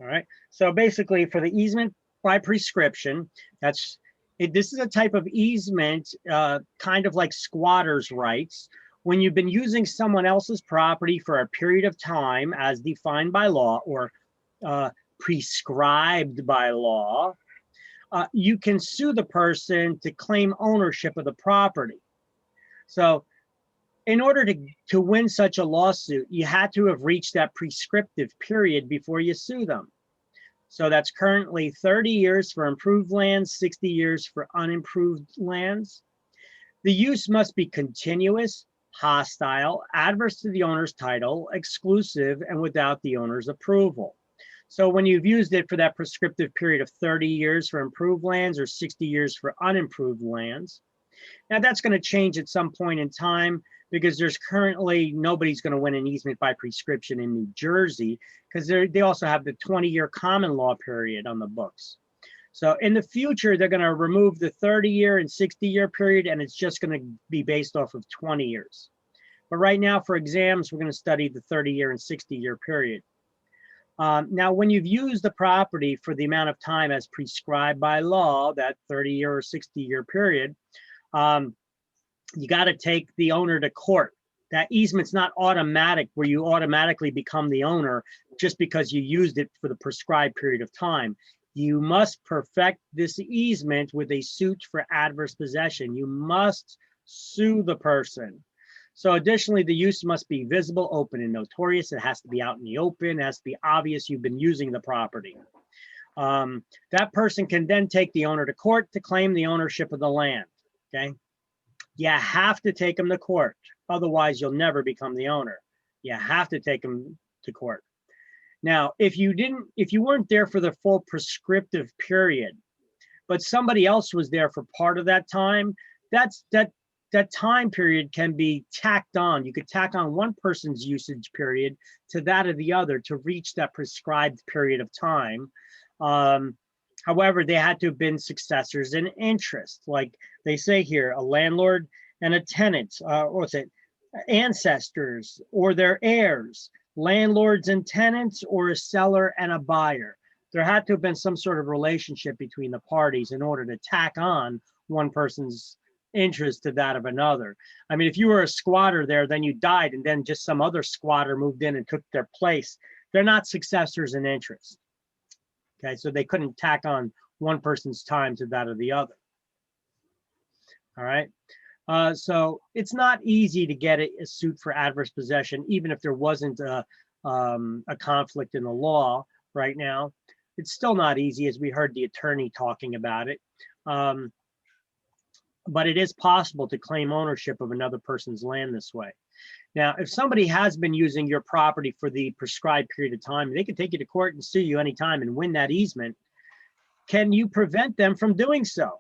All right. So basically for the easement by prescription, this is a type of easement, kind of like squatters' rights. When you've been using someone else's property for a period of time as defined by law or prescribed by law, you can sue the person to claim ownership of the property. So in order to win such a lawsuit, you had to have reached that prescriptive period before you sue them. So that's currently 30 years for improved lands, 60 years for unimproved lands. The use must be continuous, hostile, adverse to the owner's title, exclusive, and without the owner's approval. So when you've used it for that prescriptive period of 30 years for improved lands or 60 years for unimproved lands, now that's going to change at some point in time because there's currently nobody's going to win an easement by prescription in New Jersey because they also have the 20-year common law period on the books. So in the future, they're going to remove the 30-year and 60-year period, and it's just going to be based off of 20 years. But right now, for exams, we're going to study the 30-year and 60-year period. Now, when you've used the property for the amount of time as prescribed by law, that 30-year or 60-year period, you got to take the owner to court. That easement's not automatic where you automatically become the owner just because you used it for the prescribed period of time. You must perfect this easement with a suit for adverse possession. You must sue the person. So additionally, the use must be visible, open, and notorious. It has to be out in the open. It has to be obvious you've been using the property. That person can then take the owner to court to claim the ownership of the land, okay? You have to take them to court. Otherwise, you'll never become the owner. You have to take them to court. Now, if you weren't there for the full prescriptive period, but somebody else was there for part of that time, that time period can be tacked on. You could tack on one person's usage period to that of the other to reach that prescribed period of time. However, they had to have been successors in interest. Like they say here, a landlord and a tenant, ancestors or their heirs, landlords and tenants, or a seller and a buyer. There had to have been some sort of relationship between the parties in order to tack on one person's interest to that of another. I mean, if you were a squatter there, then you died, and then just some other squatter moved in and took their place. They're not successors in interest. Okay, so they couldn't tack on one person's time to that of the other. All right. So it's not easy to get a suit for adverse possession, even if there wasn't a conflict in the law right now. It's still not easy, as we heard the attorney talking about it. But it is possible to claim ownership of another person's land this way. Now, if somebody has been using your property for the prescribed period of time, they can take you to court and sue you anytime and win that easement. Can you prevent them from doing so?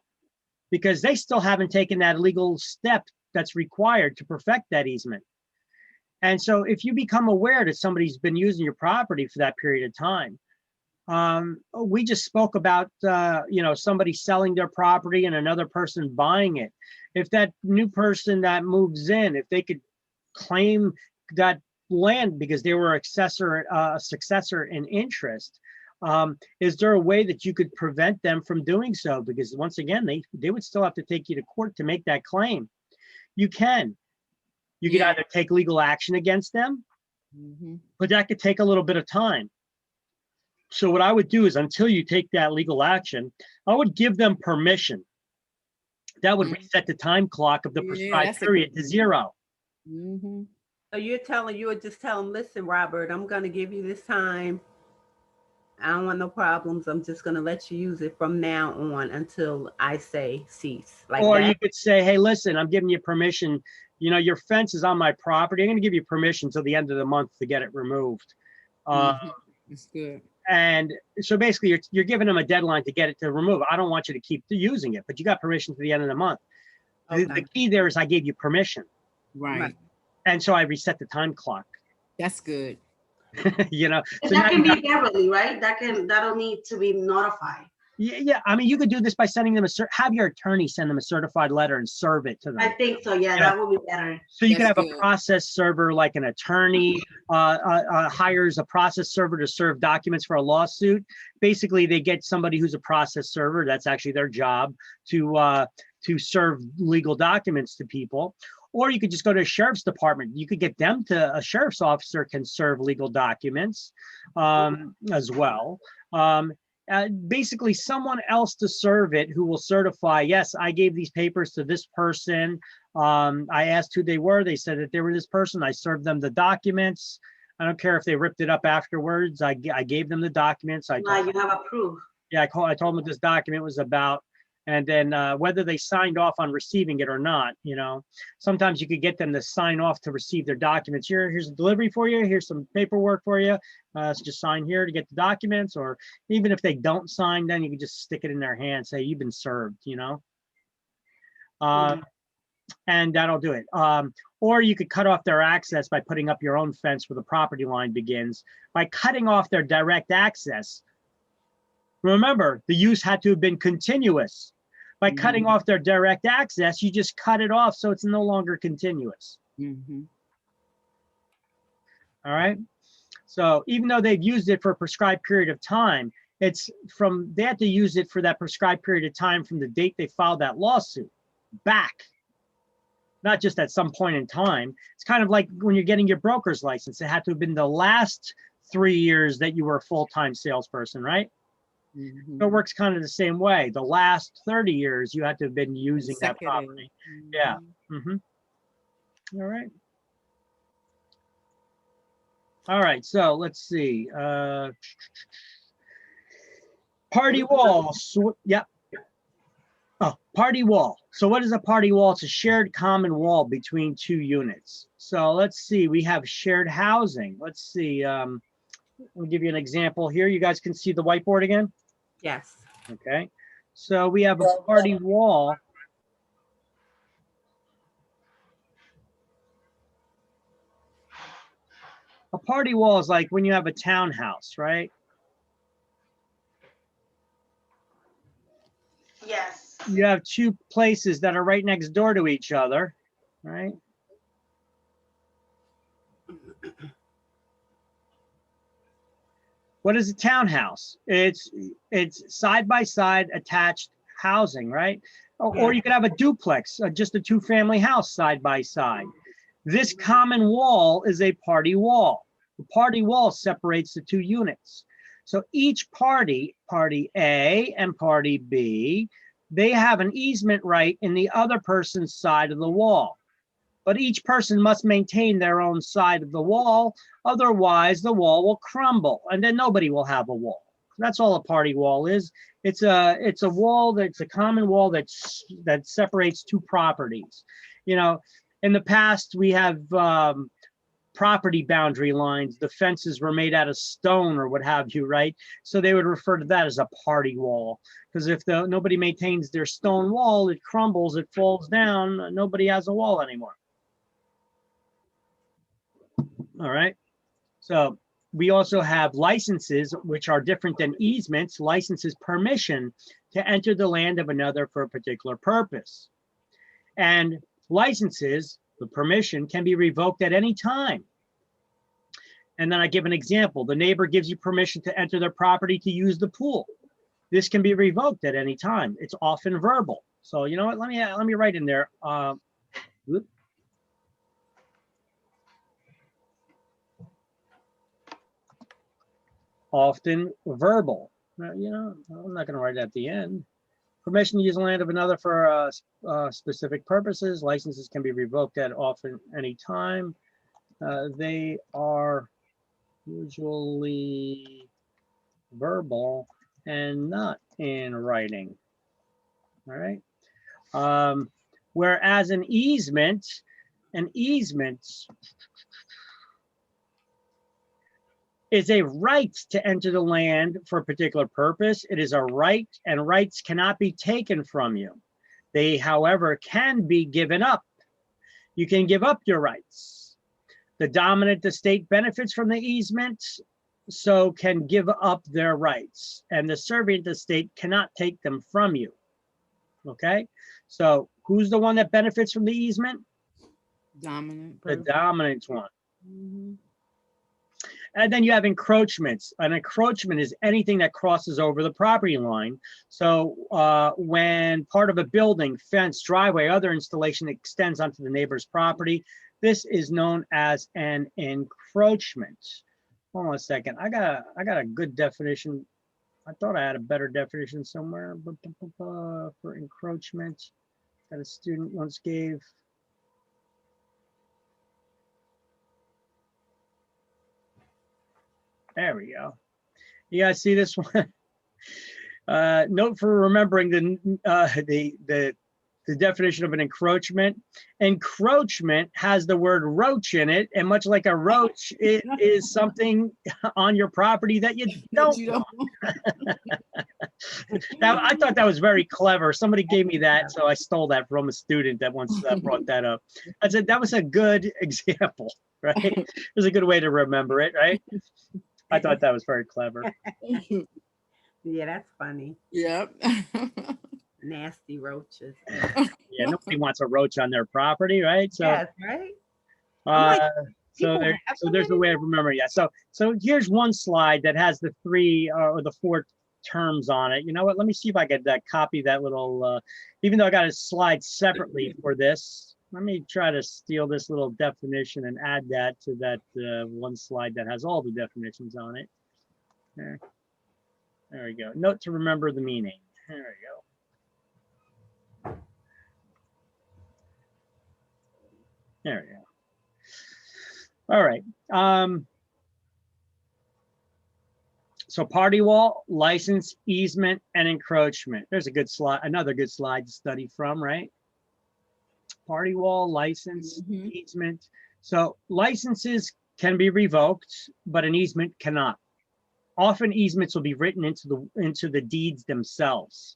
Because they still haven't taken that legal step that's required to perfect that easement. And so if you become aware that somebody's been using your property for that period of time, we just spoke about, somebody selling their property and another person buying it. If that new person that moves in, if they could claim that land because they were a successor in interest, is there a way that you could prevent them from doing so? Because once again, they would still have to take you to court to make that claim. You can. You could either take legal action against them, but that could take a little bit of time. So what I would do is, until you take that legal action, I would give them permission. That would reset the time clock of the prescribed period to 0. So you would just tell them, listen, Robert, I'm going to give you this time. I don't want no problems. I'm just going to let you use it from now on until I say cease. Or you could say, hey, listen, I'm giving you permission. Your fence is on my property. I'm going to give you permission until the end of the month to get it removed. That's good. And so basically, you're giving them a deadline to get it to remove. I don't want you to keep using it, but you got permission to the end of the month. Okay. The key there is I gave you permission. Right. And so I reset the time clock. That's good. So that can be verbally, right? That'll need to be notified. Yeah, I mean, you could do this by sending them have your attorney send them a certified letter and serve it to them. I think so. Yeah, Yeah. that would be better. So you can That's have a good. process server, like an attorney hires a process server to serve documents for a lawsuit. Basically, they get somebody who's a process server. That's actually their job to serve legal documents to people. Or you could just go to a sheriff's department. You could get them to, a sheriff's officer can serve legal documents as well. Basically someone else to serve it who will certify, yes, I gave these papers to this person. I asked who they were. They said that they were this person. I served them the documents. I don't care if they ripped it up afterwards. I gave them the documents. Now you have a proof. Yeah, I told them what this document was about. And then whether they signed off on receiving it or not, you know, sometimes you could get them to sign off to receive their documents. Here's a delivery for you. Here's some paperwork for you. So just sign here to get the documents. Or even if they don't sign, then you can just stick it in their hand, say you've been served, you know. And that'll do it. Or you could cut off their access by putting up your own fence where the property line begins. By cutting off their direct access, remember, the use had to have been continuous. By cutting off their direct access, you just cut it off so it's no longer continuous. All right. So even though they've used it for a prescribed period of time, they have to use it for that prescribed period of time from the date they filed that lawsuit back. Not just at some point in time. It's kind of like when you're getting your broker's license. It had to have been the last 3 years that you were a full-time salesperson, right? So it works kind of the same way. The last 30 years, you had to have been using that property. Yeah. All right. All right. So let's see. Party wall. Yep. Oh, party wall. So what is a party wall? It's a shared common wall between two units. So let's see. We have shared housing. Let's see. I'll give you an example here. You guys can see the whiteboard again? Yes. Okay. So we have a party wall. A party wall is like when you have a townhouse, right? Yes. You have two places that are right next door to each other, right? What is a townhouse? It's side by side attached housing, right? Or you could have a duplex, just a two-family house side by side. This common wall is a party wall. The party wall separates the two units. So each party, party A and party B, they have an easement right in the other person's side of the wall. But each person must maintain their own side of the wall. Otherwise, the wall will crumble and then nobody will have a wall. That's all a party wall is. It's a wall that's a common wall that separates two properties. You know, in the past, we have property boundary lines. The fences were made out of stone or what have you, right? So they would refer to that as a party wall. Because if nobody maintains their stone wall, it crumbles, it falls down, nobody has a wall anymore. All right. So we also have licenses, which are different than easements. Licenses permission to enter the land of another for a particular purpose. And licenses, the permission, can be revoked at any time. And then I give an example. The neighbor gives you permission to enter their property to use the pool. This can be revoked at any time. It's often verbal. So you know what? Let me write in there. Often verbal. You know, I'm not going to write it at the end. Permission to use the land of another for specific purposes. Licenses can be revoked at often any time. They are usually verbal and not in writing. All right. Whereas an easement is a right to enter the land for a particular purpose. It is a right, and rights cannot be taken from you. They, however, can be given up. You can give up your rights. The dominant estate benefits from the easement, so can give up their rights, and the servant estate cannot take them from you. Okay, so who's the one that benefits from the easement? Dominant The person. dominant one. Mhm. And then you have encroachments. An encroachment is anything that crosses over the property line. So when part of a building, fence, driveway, other installation extends onto the neighbor's property, this is known as an encroachment. Hold on a second. I got a good definition. I thought I had a better definition somewhere for encroachment that a student once gave. There we go. You guys see this one? Note for remembering the definition of an encroachment. Encroachment has the word roach in it, and much like a roach, it is something on your property that you don't want. Now, I thought that was very clever. Somebody gave me that, so I stole that from a student that once brought that up. I said that was a good example, right? It was a good way to remember it, right? I thought that was very clever. Yeah, that's funny. Yep. Nasty roaches. Yeah, nobody wants a roach on their property, right? So, Yes, right? I'm like, so people there, have so them there's a way of remembering that. So here's one slide that has the three or the four terms on it. You know what? Let me see if I could copy that little. Even though I got a slide separately for this, let me try to steal this little definition and add that to that one slide that has all the definitions on it. There we go. Note to remember the meaning. There we go. There we go. All right. So party wall, license, easement, and encroachment. There's a good slide, another good slide to study from, right? Party wall, license, easement. So licenses can be revoked, but an easement cannot. Often easements will be written into the deeds themselves.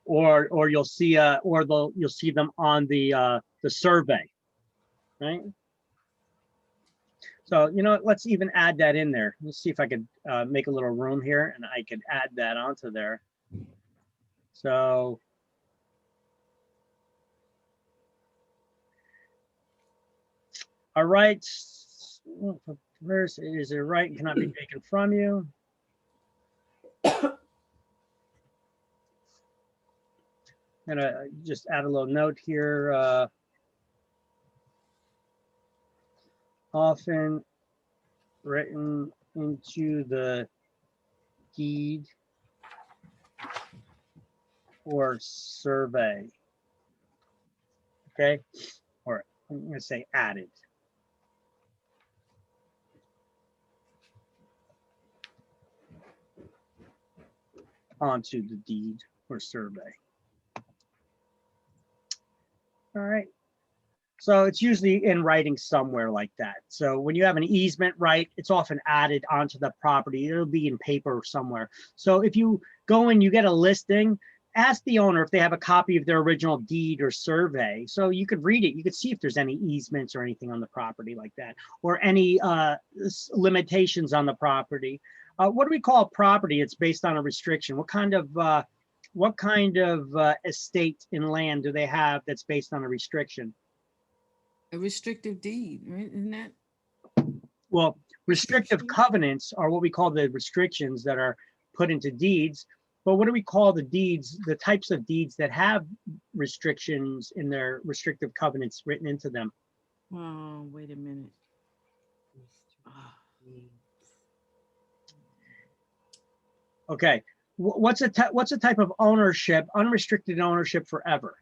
Or you'll see you'll see them on the survey, right? So, you know, let's even add that in there. Let's see if I could make a little room here and I could add that onto there. So, all right. First, is a right and cannot be taken from you. I'm gonna just add a little note here. Often written into the deed or survey. Okay, or I'm gonna say added. Onto the deed or survey. All right. So it's usually in writing somewhere like that. So when you have an easement right, it's often added onto the property. It'll be in paper somewhere. So if you go and you get a listing, ask the owner if they have a copy of their original deed or survey. So you could read it. You could see if there's any easements or anything on the property like that, or any limitations on the property. What do we call a property? It's based on a restriction. What kind of estate in land do they have that's based on a restriction? A restrictive deed, right? Isn't that? Well, restrictive covenants are what we call the restrictions that are put into deeds. But what do we call the deeds, the types of deeds that have restrictions in their restrictive covenants written into them? Oh, wait a minute. Okay, what's a type of ownership, unrestricted ownership forever?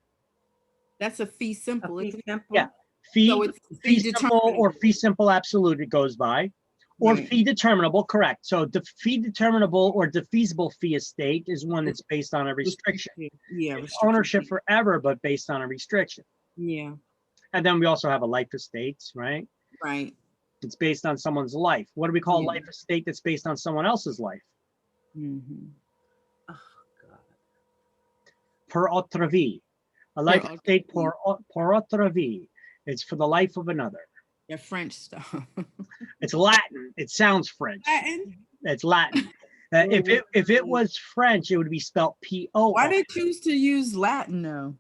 That's a fee simple. A fee Isn't it? simple? Yeah, fee, So it's fee fee simple or fee simple absolute it goes by, or Right. fee determinable, correct. So the fee determinable or defeasible fee estate is one that's based on a restriction. Yeah, It's restricted ownership deed. forever, but based on a restriction. Yeah, And then we also have a life estate, right? right. It's based on someone's life. What do we call a Yeah. life estate that's based on someone else's life? Mm-hmm. Oh, God. Per autre vie. A life autre estate vie. per autre vie. It's for the life of another. Yeah, French stuff. It's Latin. It sounds French. Latin? It's Latin. If it was French, it would be spelled P-O. Why they choose to use Latin though?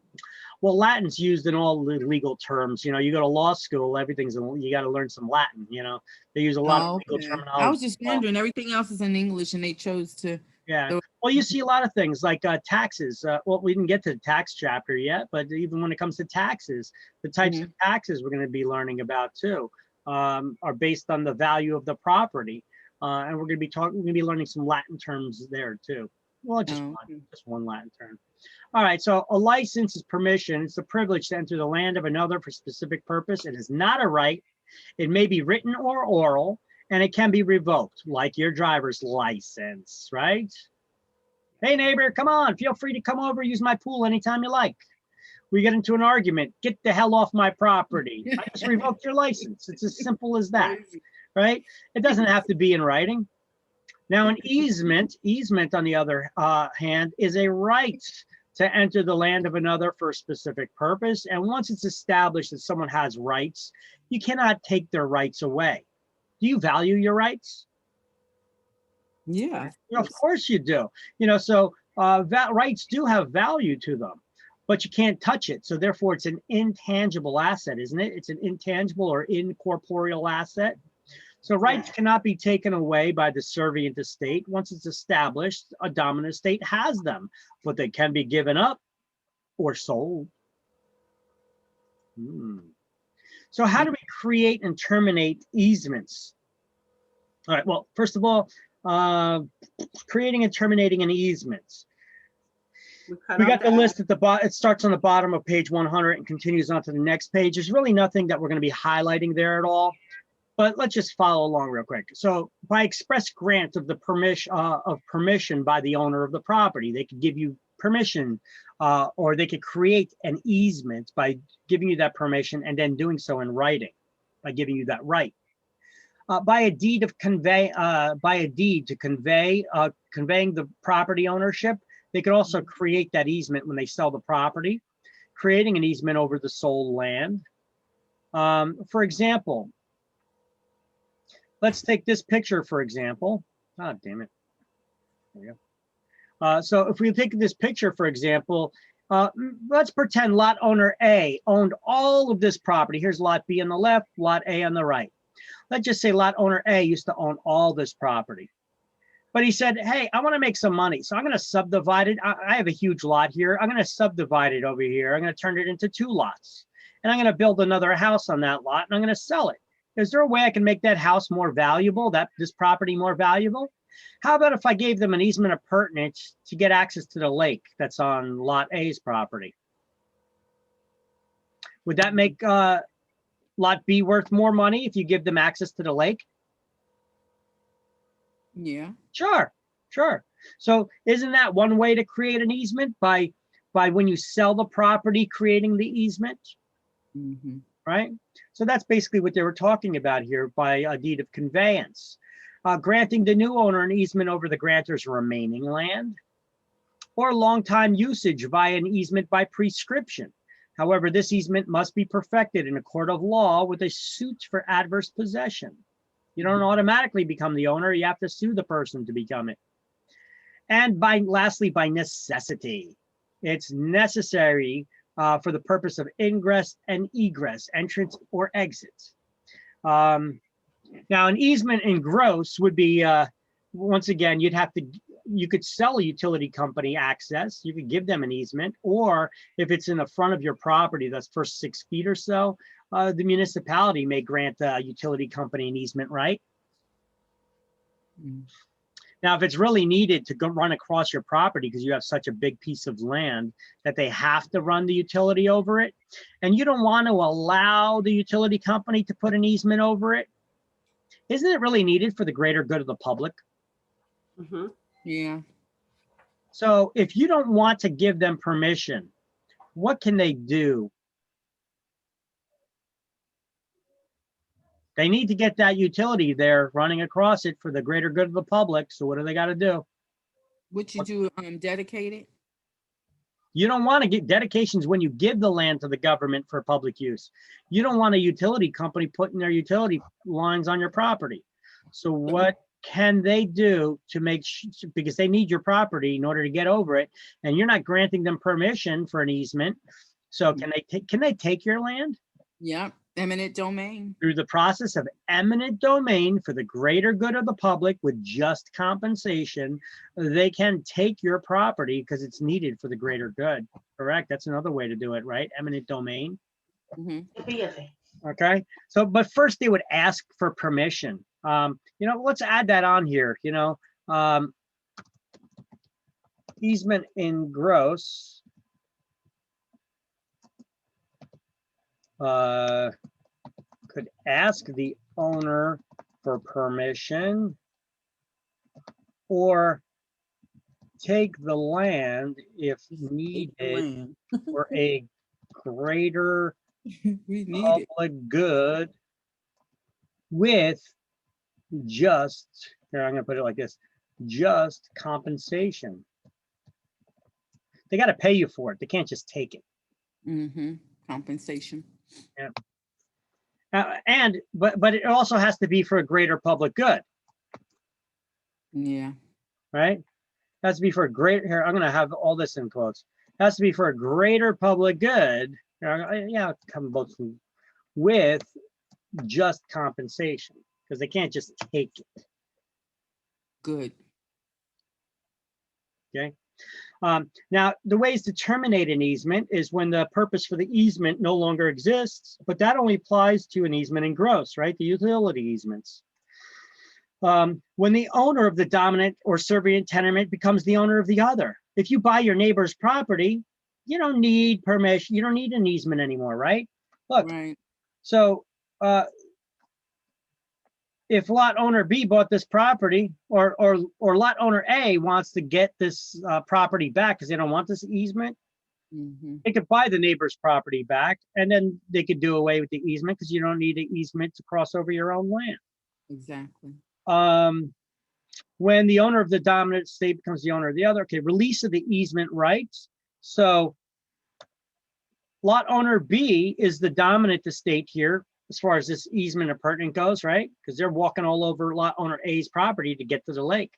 Well, Latin's used in all the legal terms. You know, you go to law school, you got to learn some Latin. You know, they use a lot of legal terminology. I was just wondering, everything else is in English and they chose to. Yeah. Well, you see a lot of things like taxes. Well, we didn't get to the tax chapter yet, but even when it comes to taxes, the types of taxes we're going to be learning about too are based on the value of the property. And we're going to be learning some Latin terms there too. Well, just one Latin term. All right, so a license is permission. It's a privilege to enter the land of another for a specific purpose. It is not a right. It may be written or oral, and it can be revoked, like your driver's license, right? Hey, neighbor, come on. Feel free to come over, use my pool anytime you like. We get into an argument. Get the hell off my property. I just revoked your license. It's as simple as that, right? It doesn't have to be in writing. Now, an easement, on the other hand, is a right to enter the land of another for a specific purpose. And once it's established that someone has rights, you cannot take their rights away. Do you value your rights? Yeah. Of course you do. You know, so rights do have value to them, but you can't touch it. So therefore, it's an intangible asset, isn't it? It's an intangible or incorporeal asset. So rights cannot be taken away by the servient estate. Once it's established, a dominant estate has them, but they can be given up or sold. So how do we create and terminate easements? All right, well, first of all, creating and terminating an easement. We got the list at the bottom. It starts on the bottom of page 100 and continues on to the next page. There's really nothing that we're going to be highlighting there at all. But let's just follow along real quick. So by express grant of the permission by the owner of the property, they could give you permission or they could create an easement by giving you that permission and then doing so in writing by giving you that right. By a deed to convey conveying the property ownership, they could also create that easement when they sell the property, creating an easement over the sold land. For example, let's take this picture, for example. God damn it. There we go. So if we take this picture, for example, let's pretend lot owner A owned all of this property. Here's lot B on the left, lot A on the right. Let's just say lot owner A used to own all this property. But he said, hey, I want to make some money. So I'm going to subdivide it. I have a huge lot here. I'm going to subdivide it over here. I'm going to turn it into 2 lots. And I'm going to build another house on that lot and I'm going to sell it. Is there a way I can make that house more valuable, this property more valuable? How about if I gave them an easement of pertinence to get access to the lake that's on lot A's property? Would that make lot B worth more money if you give them access to the lake? Yeah. Sure. So isn't that one way to create an easement by when you sell the property, creating the easement? Right? So that's basically what they were talking about here by a deed of conveyance. Granting the new owner an easement over the grantor's remaining land, or long-time usage via an easement by prescription. However, this easement must be perfected in a court of law with a suit for adverse possession. You don't automatically become the owner. You have to sue the person to become it. And lastly, by necessity. It's necessary for the purpose of ingress and egress, entrance or exit. Now, an easement in gross would be, once again, you could sell a utility company access. You could give them an easement, or if it's in the front of your property, that's first 6 feet or so, the municipality may grant the utility company an easement, right? Now, if it's really needed to go run across your property because you have such a big piece of land that they have to run the utility over it, and you don't want to allow the utility company to put an easement over it, isn't it really needed for the greater good of the public? Yeah. So if you don't want to give them permission, what can they do? They need to get that utility there running across it for the greater good of the public. So what do they got to do? Would you do dedicate it? You don't want to get dedications when you give the land to the government for public use. You don't want a utility company putting their utility lines on your property. So what can they do to make because they need your property in order to get over it, and you're not granting them permission for an easement. So can they take your land? Yep, eminent domain. Through the process of eminent domain for the greater good of the public with just compensation, they can take your property because it's needed for the greater good. Correct? That's another way to do it, right? Eminent domain. Fíjate. Okay. So, but first they would ask for permission. Let's add that on here, easement in gross. Could ask the owner for permission or take the land if needed for a greater We need it. public good with just, here, I'm going to put it like this, just compensation. They got to pay you for it. They can't just take it. Compensation. Yeah. But it also has to be for a greater public good. Yeah. Right? It has to be for a greater, here, I'm going to have all this in quotes. It has to be for a greater public good. Yeah, come both with just compensation because they can't just take it. Good. Okay. Now, the ways to terminate an easement is when the purpose for the easement no longer exists, but that only applies to an easement in gross, right? The utility easements. When the owner of the dominant or servient tenement becomes the owner of the other. If you buy your neighbor's property, you don't need permission. You don't need an easement anymore, right? Look, Right. so if lot owner B bought this property or lot owner A wants to get this property back because they don't want this easement, they could buy the neighbor's property back and then they could do away with the easement because you don't need an easement to cross over your own land. Exactly. When the owner of the dominant estate becomes the owner of the other, okay, release of the easement rights. So lot owner B is the dominant estate here as far as this easement appurtenant goes, right? Because they're walking all over lot owner A's property to get to the lake.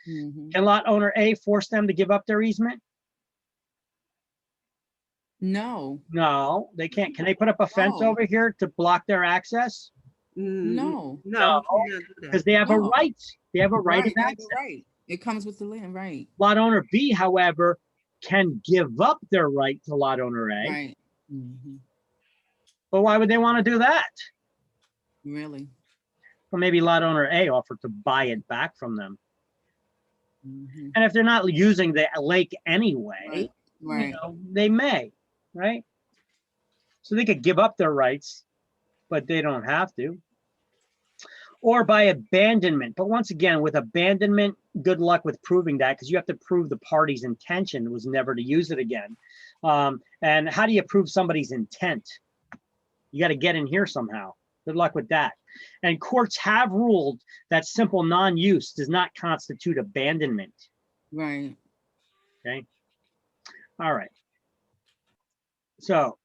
Can lot owner A force them to give up their easement? No. No, they can't. Can they put up a fence over here to block their access? No. No, because they have a right. They have a right of they have access. a right. It comes with the land, right? Lot owner B, however, can give up their right to lot owner A. Right. But why would they want to do that? Really? Well, maybe lot owner A offered to buy it back from them. And if they're not using the lake anyway, Right. they may, right? So they could give up their rights, but they don't have to. Or by abandonment. But once again, with abandonment, good luck with proving that because you have to prove the party's intention was never to use it again. And how do you prove somebody's intent? You got to get in here somehow. Good luck with that. And courts have ruled that simple non-use does not constitute abandonment. Right. Okay. All right. So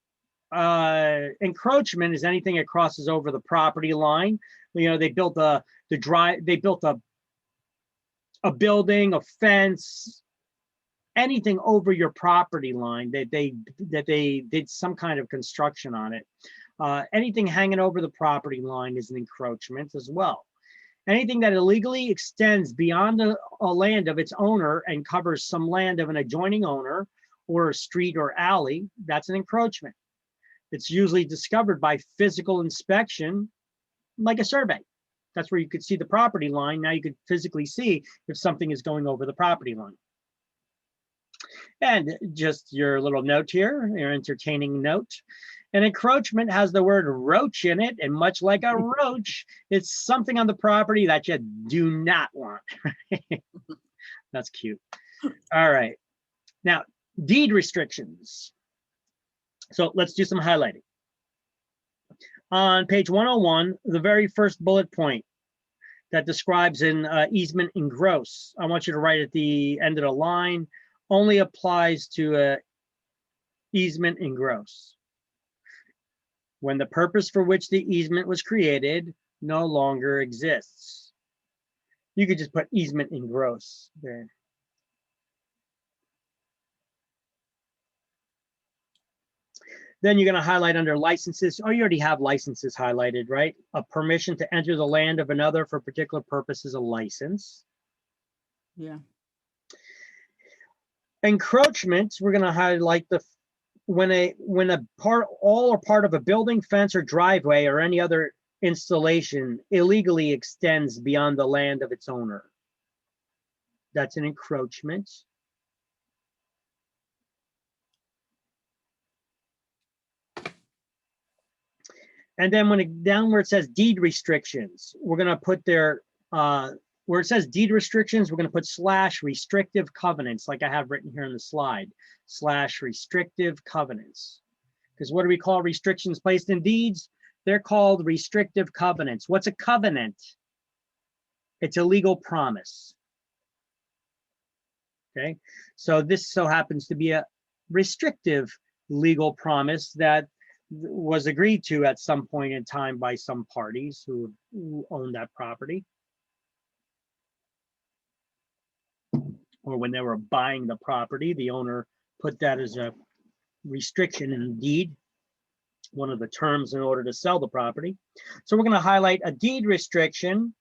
encroachment is anything that crosses over the property line. They built a building, a fence, anything over your property line that they did some kind of construction on it. Anything hanging over the property line is an encroachment as well. Anything that illegally extends beyond a land of its owner and covers some land of an adjoining owner or a street or alley, that's an encroachment. It's usually discovered by physical inspection, like a survey. That's where you could see the property line. Now you could physically see if something is going over the property line. And just your little note here, your entertaining note. An encroachment has the word roach in it, and much like a roach, it's something on the property that you do not want. That's cute. All right. Now, deed restrictions. So let's do some highlighting. On page 101, the very first bullet point that describes an easement in gross, I want you to write at the end of the line, only applies to easement in gross. When the purpose for which the easement was created no longer exists. You could just put easement in gross there. Then you're going to highlight under licenses. Oh, you already have licenses highlighted, right? A permission to enter the land of another for a particular purpose is a license. Yeah. Encroachments, we're going to highlight the when a part, all or part of a building, fence, or driveway or any other installation illegally extends beyond the land of its owner. That's an encroachment. And then when it down where it says deed restrictions, we're going to put there, where it says deed restrictions, we're going to put / restrictive covenants, like I have written here in the slide, / restrictive covenants. Because what do we call restrictions placed in deeds? They're called restrictive covenants. What's a covenant? It's a legal promise. Okay, so this so happens to be a restrictive legal promise that was agreed to at some point in time by some parties who owned that property, or when they were buying the property, the owner put that as a restriction in the deed, one of the terms in order to sell the property. So we're going to highlight a deed restriction.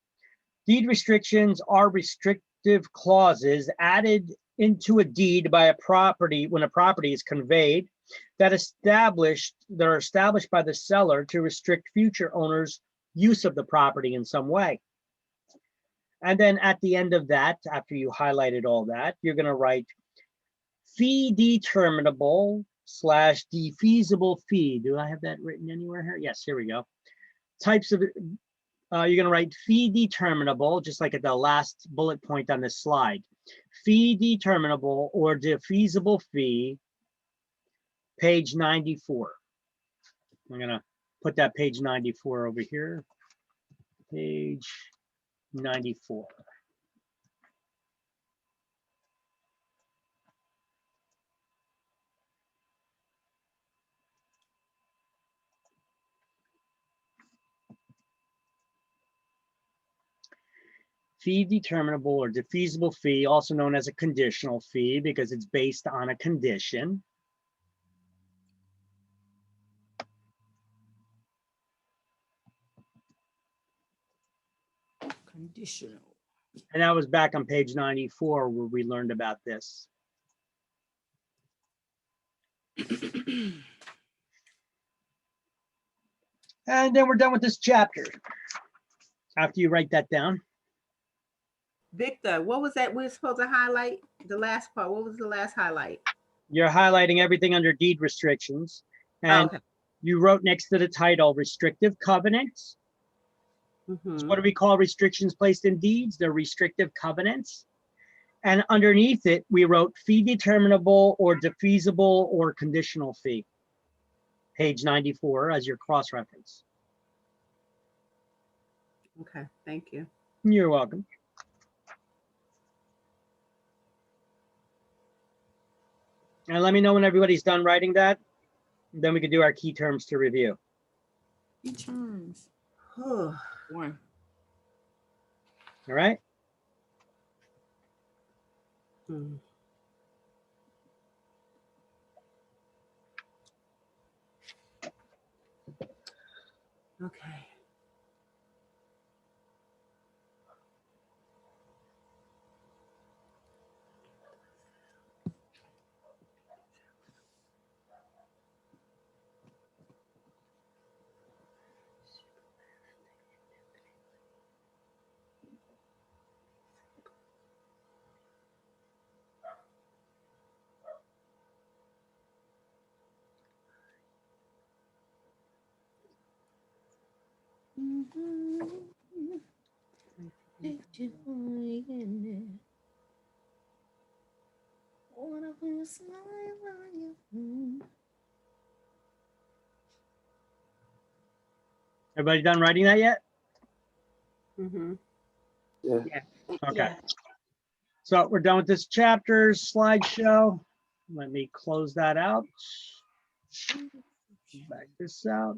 Deed restrictions are restrictive clauses added into a deed by a property when a property is conveyed that are established by the seller to restrict future owners' use of the property in some way. And then at the end of that, after you highlighted all that, you're going to write fee determinable / defeasible fee. Do I have that written anywhere here? Yes, here we go. Types of, you're going to write fee determinable, just like at the last bullet point on this slide. Fee determinable or defeasible fee, page 94. I'm going to put that page 94 over here. Page 94. Fee determinable or defeasible fee, also known as a conditional fee because it's based on a condition. Conditional. And that was back on page 94 where we learned about this. And then we're done with this chapter. After you write that down. Victor, what was that we're supposed to highlight? The last part, what was the last highlight? You're highlighting everything under deed restrictions. And Okay. you wrote next to the title, restrictive covenants. Mhm. So what do we call restrictions placed in deeds? They're restrictive covenants. And underneath it, we wrote fee determinable or defeasible or conditional fee. Page 94 as your cross-reference. Okay, thank you. You're welcome. And let me know when everybody's done writing that. Then we can do our key terms to review. Key terms. Oh, One. All right. hmm. Okay. Everybody done writing that yet? Mhm. Okay. Yeah. So we're done with this chapter slideshow. Let me close that out. Back this out.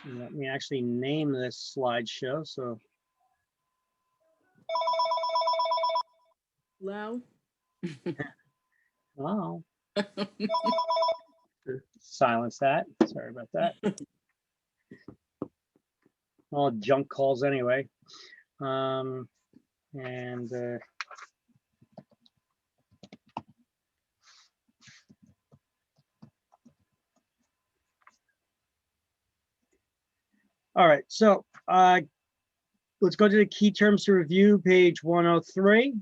Let me actually name this slideshow. So Low. wow. Silence that. Sorry about that. All junk calls anyway. And all right, so let's go to the key terms to review, page 103.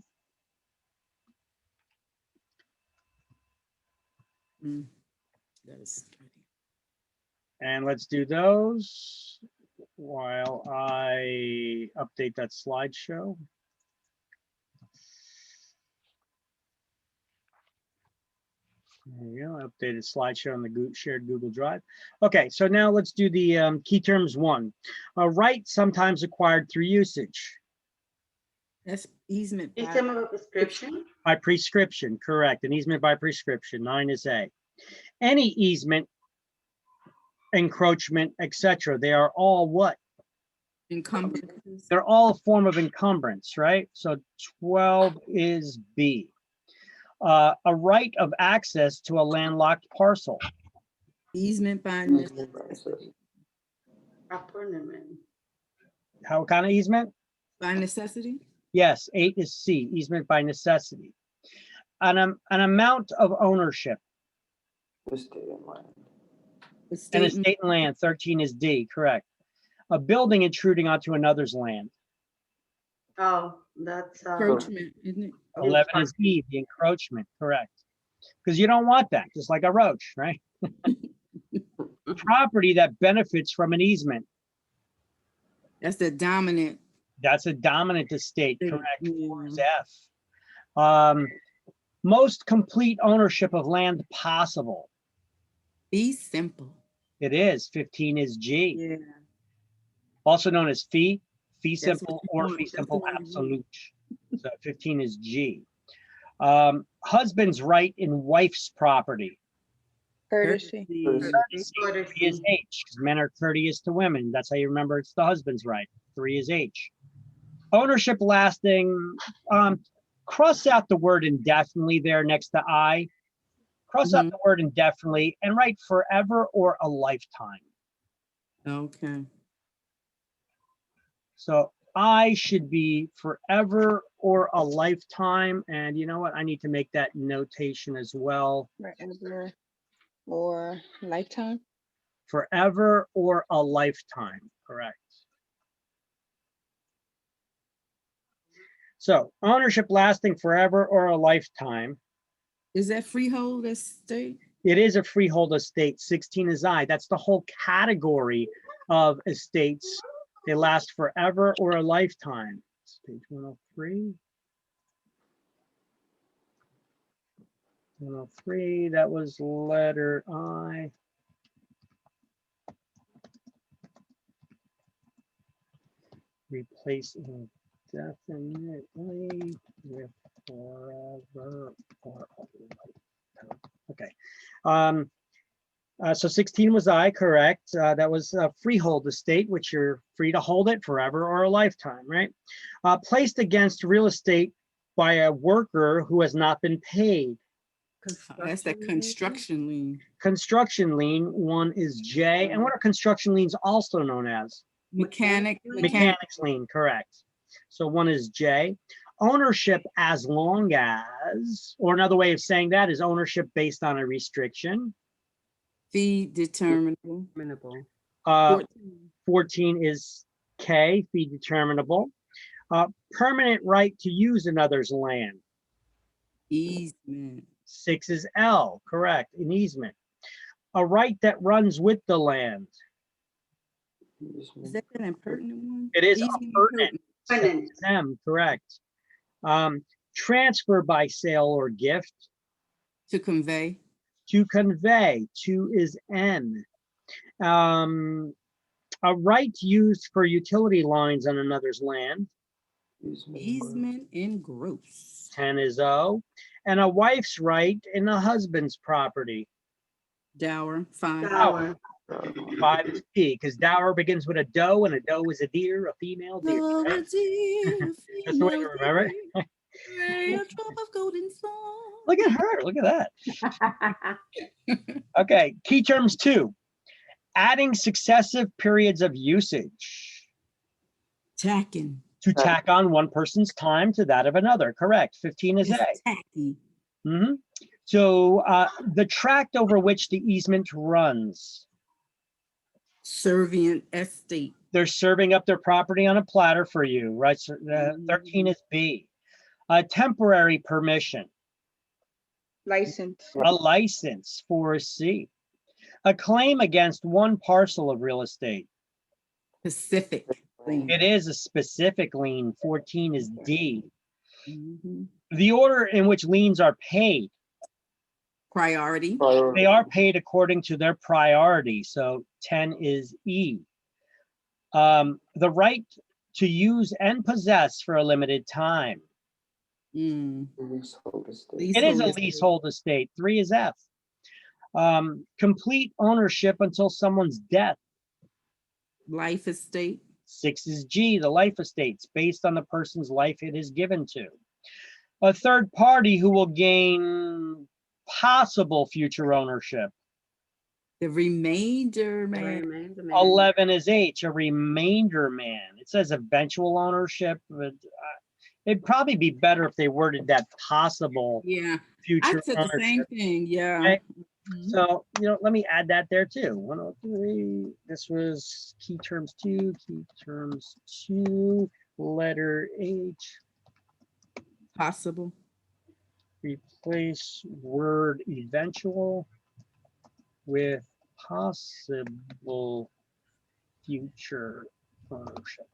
That is And let's do those while I update that slideshow. There you go, updated slideshow on the shared Google Drive. Okay, so now let's do the key terms one. A right sometimes acquired through usage. That's easement. Easement of prescription. By prescription, correct. An easement by prescription, 9 is A. Any easement, encroachment, etc. They are all what? Encumbrances. They're all a form of encumbrance, right? So 12 is B. A right of access to a landlocked parcel. Easement by necessity. Appointment. How kind of easement? By necessity. Yes, 8 is C, easement by necessity. An amount of ownership. Estate and land. An estate and land, 13 is D, correct. A building intruding onto another's land. Oh, that's Encroachment, isn't it? 11 is E, the encroachment, correct. Because you don't want that, just like a roach, right? Property that benefits from an easement. That's the dominant. That's a dominant estate, Yeah. correct. 4 is F. Most complete ownership of land possible. Be simple. It is. 15 is G. Yeah. Also known as fee That's simple, what or you fee want. That's simple the one you absolute. So 15 is G. Husband's right in wife's property. Courtesy. Three is H, because men are courteous to women. That's how you remember it's the husband's right. 3 is H. Ownership lasting, cross out the word indefinitely there next to I. Cross out the word indefinitely and write forever or a lifetime. Okay. So I should be forever or a lifetime. And you know what? I need to make that notation as well. Forever or lifetime. Forever or a lifetime, correct. So ownership lasting forever or a lifetime. Is that freehold estate? It is a freehold estate. 16 is I. That's the whole category of estates. They last forever or a lifetime. It's page 103. 103, that was letter I. Replace indefinitely with forever or a lifetime. Okay. So 16 was I, correct. That was a freehold estate, which you're free to hold it forever or a lifetime, right? Placed against real estate by a worker who has not been paid. That's the construction lien. Construction lien, 1 is J. And what are construction liens also known as? Mechanics lien, correct. So 1 is J. Ownership as long as, or another way of saying that is ownership based on a restriction. Fee determinable. 14 is K, fee determinable. Permanent right to use another's land. Easement. 6 is L, correct, an easement. A right that runs with the land. Is that an impertinent one? It is Easement appurtenant. Appurtenant. M, correct. Transfer by sale or gift. To convey. To convey, 2 is N. A right used for utility lines on another's land. Easement in gross. 10 is O. And a wife's right in a husband's property. Dower, 5. Dower. 5 is P, because dower begins with a doe, and a doe is a deer, a female deer. Oh, Right? a dear That's the way to female remember it. deer, pray a drop of golden song. Look at her. Look at that. Okay. Key terms 2. Adding successive periods of usage Tacking. to tack on one person's time to that of another. Correct. 15 is A. It's tacky. Mhm. So the tract over which the easement runs, Servient estate. they're serving up their property on a platter for you, right? So, 13 is B. A temporary permission, License. a license for C. A claim against one parcel of real estate. Pacific. lien. It is a specific lien. 14 is D. Mhm. The order in which liens are paid, Priority. they are paid according to their priority. So 10 is E. The right to use and possess for a limited time. Mm. Leasehold estate. It is a Leasehold estate. leasehold estate. 3 is F. Complete ownership until someone's death. Life estate. 6 is G, the life estates, based on the person's life it is given to. A third party who will gain possible future ownership. The remainder man. 11 is H, a remainder man. It says eventual ownership, but it'd probably be better if they worded that possible Yeah. I future said the same ownership. thing. Yeah. Okay. Mhm. So, let me add that there too. 103, this was key terms 2, letter H, Possible. replace word eventual with possible future ownership.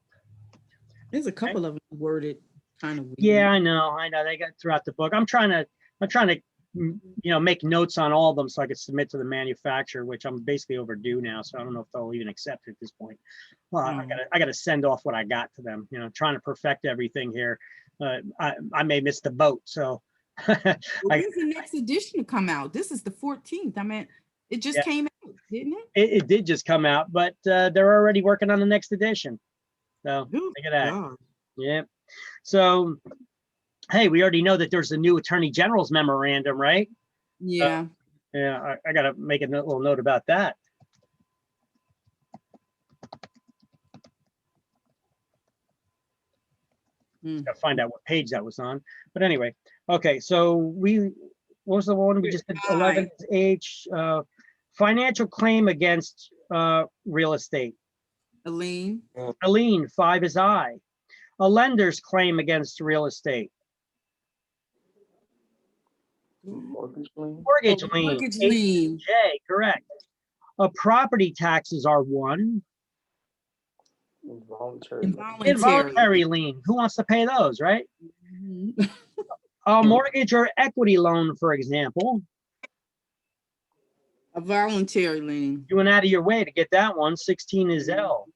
There's a couple of them worded kind of weird. Yeah, I know. They got throughout the book. I'm trying to, make notes on all of them so I could submit to the manufacturer, which I'm basically overdue now. So I don't know if they'll even accept it at this point. Well, I gotta send off what I got to them. Trying to perfect everything here. I may miss the boat. So Well, when's the next edition to come out? This is the 14th. I mean, it just Yeah. came out, didn't it? it did just come out, but they're already working on the next edition. So Oh, look at that. God. Yeah. So, hey, we already know that there's a new Attorney General's memorandum, right? Yeah. Yeah, I got to make a little note about that. Mm. Got to find out what page that was on. But anyway, okay. So what was the one we just did? 11 is H. Financial claim against real estate. A lien. A lien. 5 is I. A lender's claim against real estate. Mortgage lien. Mortgage Oh, lien. mortgage H, lien. J, correct. Property taxes are 1. Involuntary. Involuntary lien. Who wants to pay those, right? Mhm. A mortgage or equity loan, for example. A voluntary lien. You went out of your way to get that one. 16 is L.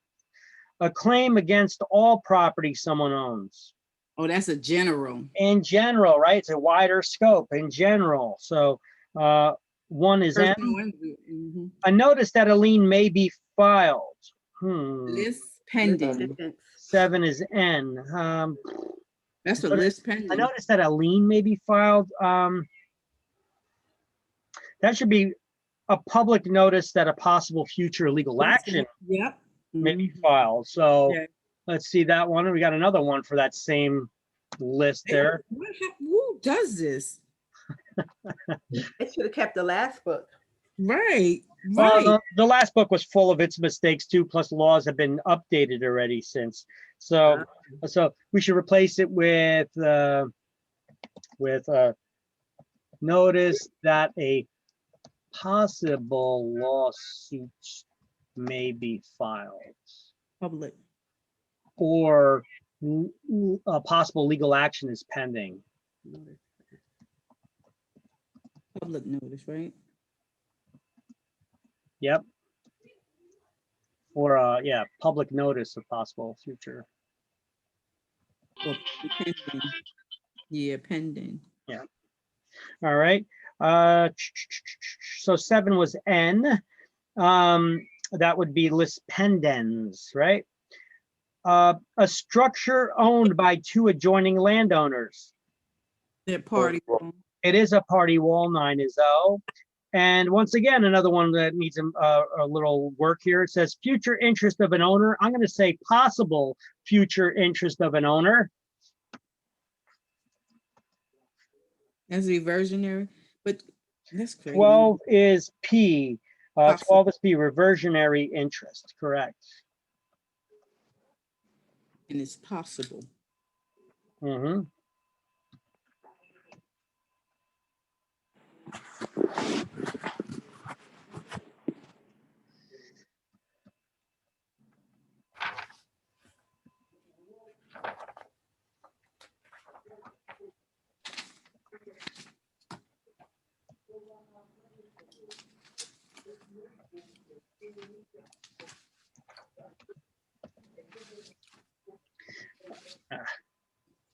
A claim against all property someone owns. Oh, that's a general. In general, right? It's a wider scope in general. So 1 is M. Personal injury. Mhm. A notice that a lien may be filed. List pending. 7 is N. That's a notice- list pending. I noticed that a lien may be filed. That should be a public notice that a possible future legal action Yep. may be Mhm. filed. So Yeah. let's see that one. We got another one for that same list there. Who does this? They should have kept the last book. Right. Well, Right. the last book was full of its mistakes too, plus laws have been updated already since. So we should replace it with notice that a possible lawsuit may be filed, Public. or a possible legal action is pending. Public notice, right? Yep. Or public notice of possible future. Or pending. Yeah, pending. All right. So 7 was N. That would be lis pendens, right? A structure owned by 2 adjoining landowners. That party. It is a party wall. 9 is O. And once again, another one that needs a little work here. It says future interest of an owner. I'm going to say possible future interest of an owner. As reversionary, but that's crazy. 12 is P. 12 Possible. is P, reversionary interest, correct. And it's possible. Mm-hmm.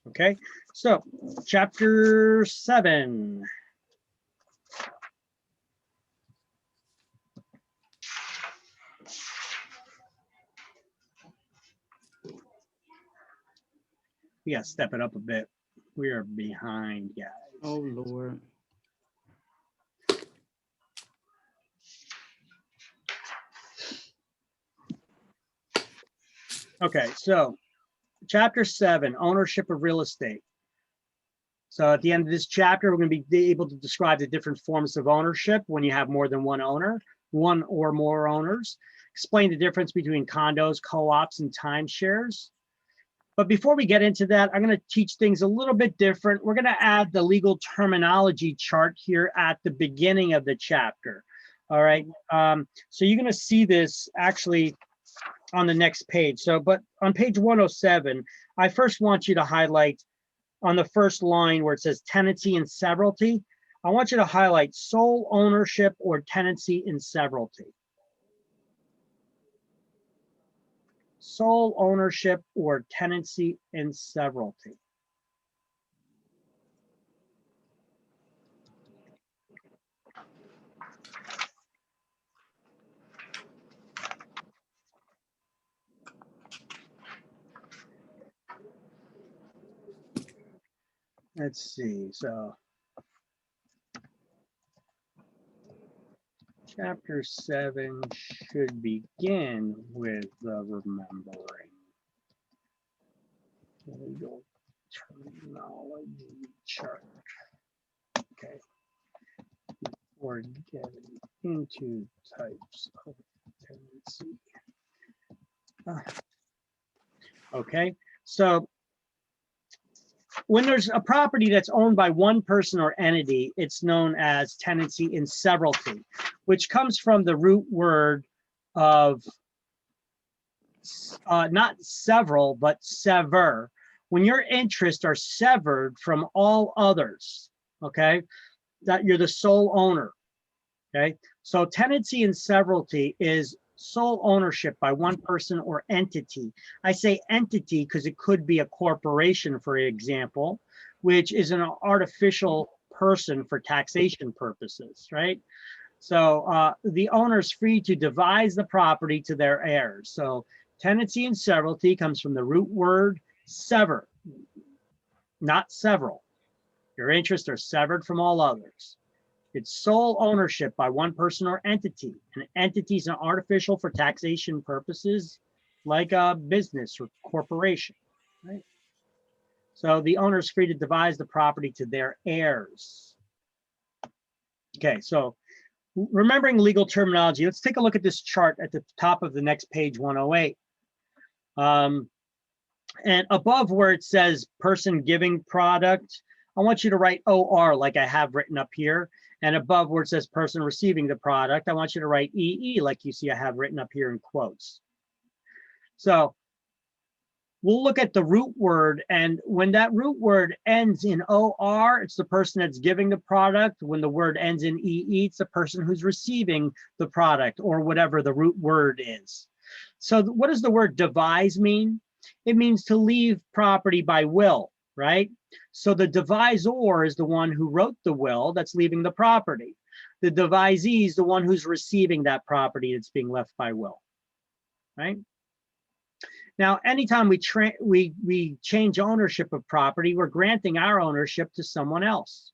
Okay, so chapter 7. We gotta step it up a bit. We are behind, guys. Oh, Lord. Okay, so chapter 7, ownership of real estate. So at the end of this chapter, we're going to be able to describe the different forms of ownership when you have more than one owner, one or more owners, explain the difference between condos, co-ops, and timeshares. But before we get into that, I'm going to teach things a little bit different. We're going to add the legal terminology chart here at the beginning of the chapter. All right. So you're going to see this actually on the next page. So, but on page 107, I first want you to highlight on the first line where it says tenancy and severalty. I want you to highlight sole ownership or tenancy in severalty. Sole ownership or tenancy in severalty. Let's see, so chapter 7 should begin with the remembering. Legal terminology chart. Okay. Before getting into types of tenancy. Okay, so when there's a property that's owned by one person or entity, it's known as tenancy in severalty, which comes from the root word of not several, but sever. When your interests are severed from all others, okay, that you're the sole owner, okay? So tenancy in severalty is sole ownership by one person or entity. I say entity because it could be a corporation, for example, which is an artificial person for taxation purposes, right? So the owner is free to devise the property to their heirs. So tenancy in severalty comes from the root word sever, not several. Your interests are severed from all others. It's sole ownership by one person or entity. An entity is an artificial for taxation purposes, like a business or corporation, right? So the owner is free to devise the property to their heirs. Okay, so remembering legal terminology, let's take a look at this chart at the top of the next page, 108. And above where it says person giving product, I want you to write OR like I have written up here. And above where it says person receiving the product, I want you to write EE like you see I have written up here in quotes. So we'll look at the root word, and when that root word ends in OR, it's the person that's giving the product. When the word ends in EE, it's the person who's receiving the product or whatever the root word is. So what does the word devise mean? It means to leave property by will, right? So the devisor is the one who wrote the will that's leaving the property. The devisee is the one who's receiving that property that's being left by will, right? Now, anytime we change ownership of property, we're granting our ownership to someone else.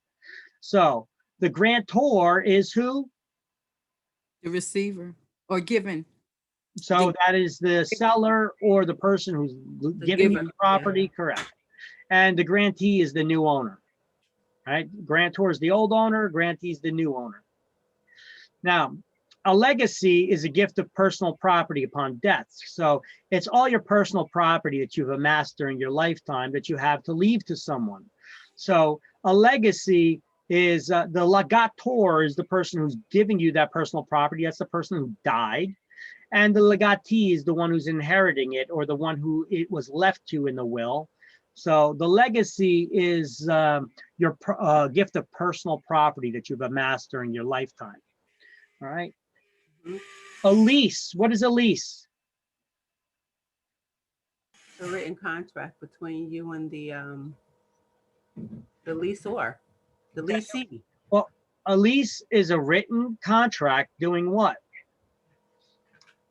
So the grantor is who? The receiver or given. So that is the seller or the person who's giving you giver, the property, correct. And the grantee is the new owner, right? Grantor is the old owner, grantee is the new owner. Now, a legacy is a gift of personal property upon death. So it's all your personal property that you've amassed during your lifetime that you have to leave to someone. So a legacy is the legator is the person who's giving you that personal property. That's the person who died. And the legatee is the one who's inheriting it or the one who it was left to in the will. So the legacy is your gift of personal property that you've amassed during your lifetime. All right. Mhm. A lease. What is a lease? A written contract between you and the leaseor, the leasee. Well, a lease is a written contract doing what?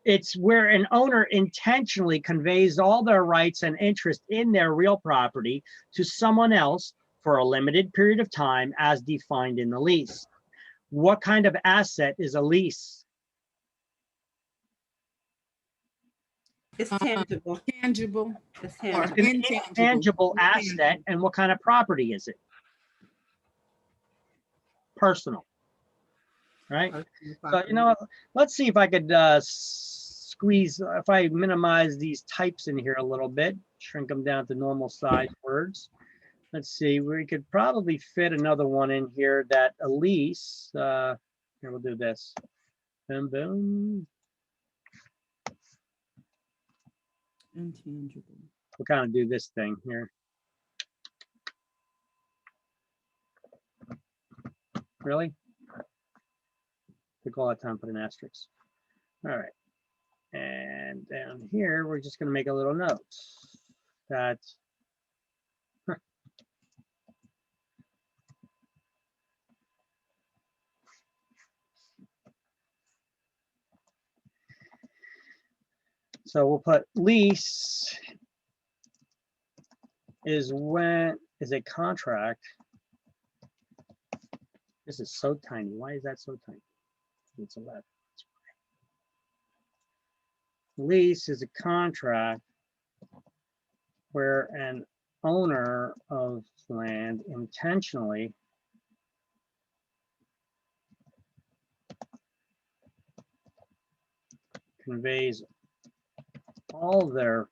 It's where an owner intentionally conveys all their rights and interest in their real property to someone else for a limited period of time as defined in the lease. What kind of asset is a lease? It's tangible. Tangible It's or tangible. intangible. Tangible asset, and what kind of property is it? Personal, right? So, you know, let's see if I could squeeze, if I minimize these types in here a little bit, shrink them down to normal size words. Let's see, we could probably fit another one in here that a lease, here, we'll do this. Boom, boom. Intangible. We'll kind of do this thing here. Really? Took all that time to put an asterisk. All right. And down here, we're just going to make a little note that so we'll put lease is a contract. This is so tiny. Why is that so tiny? It's 11. Lease is a contract where an owner of land intentionally conveys all their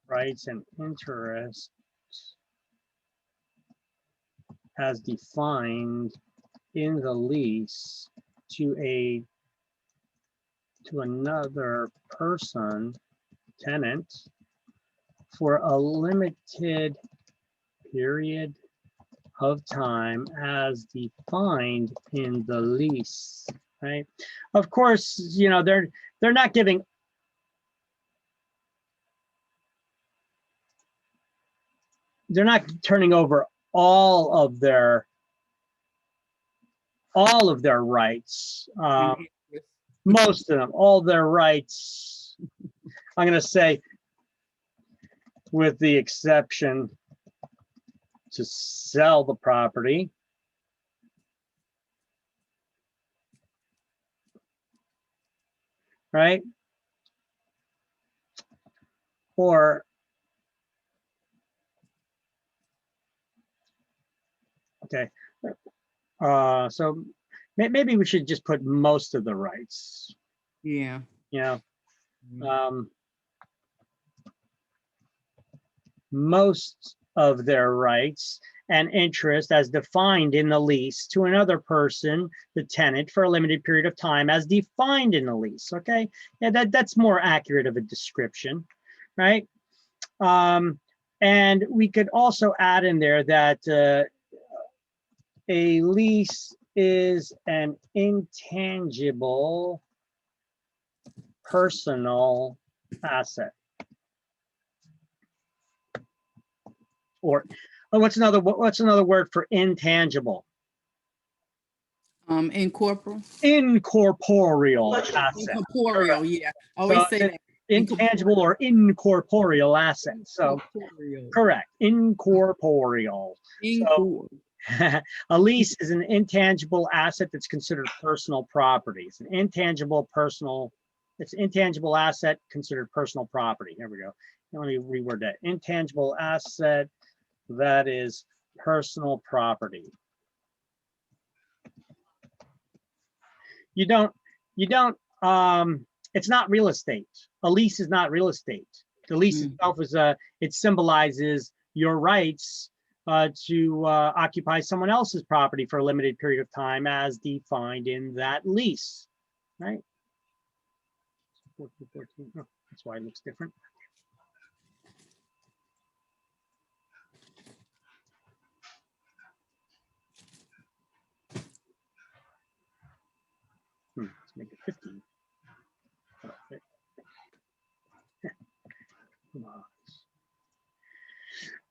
rights and interests as defined in the lease to another person, tenant, for a limited period of time as defined in the lease, right? Of course, you know, they're not giving they're not turning over all of their rights. Most of them, all their rights. I'm going to say, with the exception to sell the property. Right? Or okay. So maybe we should just put most of the rights. Yeah. You know, most of their rights and interest as defined in the lease to another person, the tenant, for a limited period of time as defined in the lease. Okay, yeah, that's more accurate of a description, right? And we could also add in there that a lease is an intangible personal asset. Or what's another word for intangible? Incorporeal. Incorporeal asset. Incorporeal, yeah. I always So say that. intangible or incorporeal asset. So Incorporeal. correct, incorporeal. Incor. A lease is an intangible asset that's considered personal property. It's an intangible asset considered personal property. Here we go. Let me reword that. Intangible asset that is personal property. It's not real estate. A lease is not real estate. The lease itself is it symbolizes your rights to occupy someone else's property for a limited period of time as defined in that lease, right? 14, oh, that's why it looks different. Let's make it 15.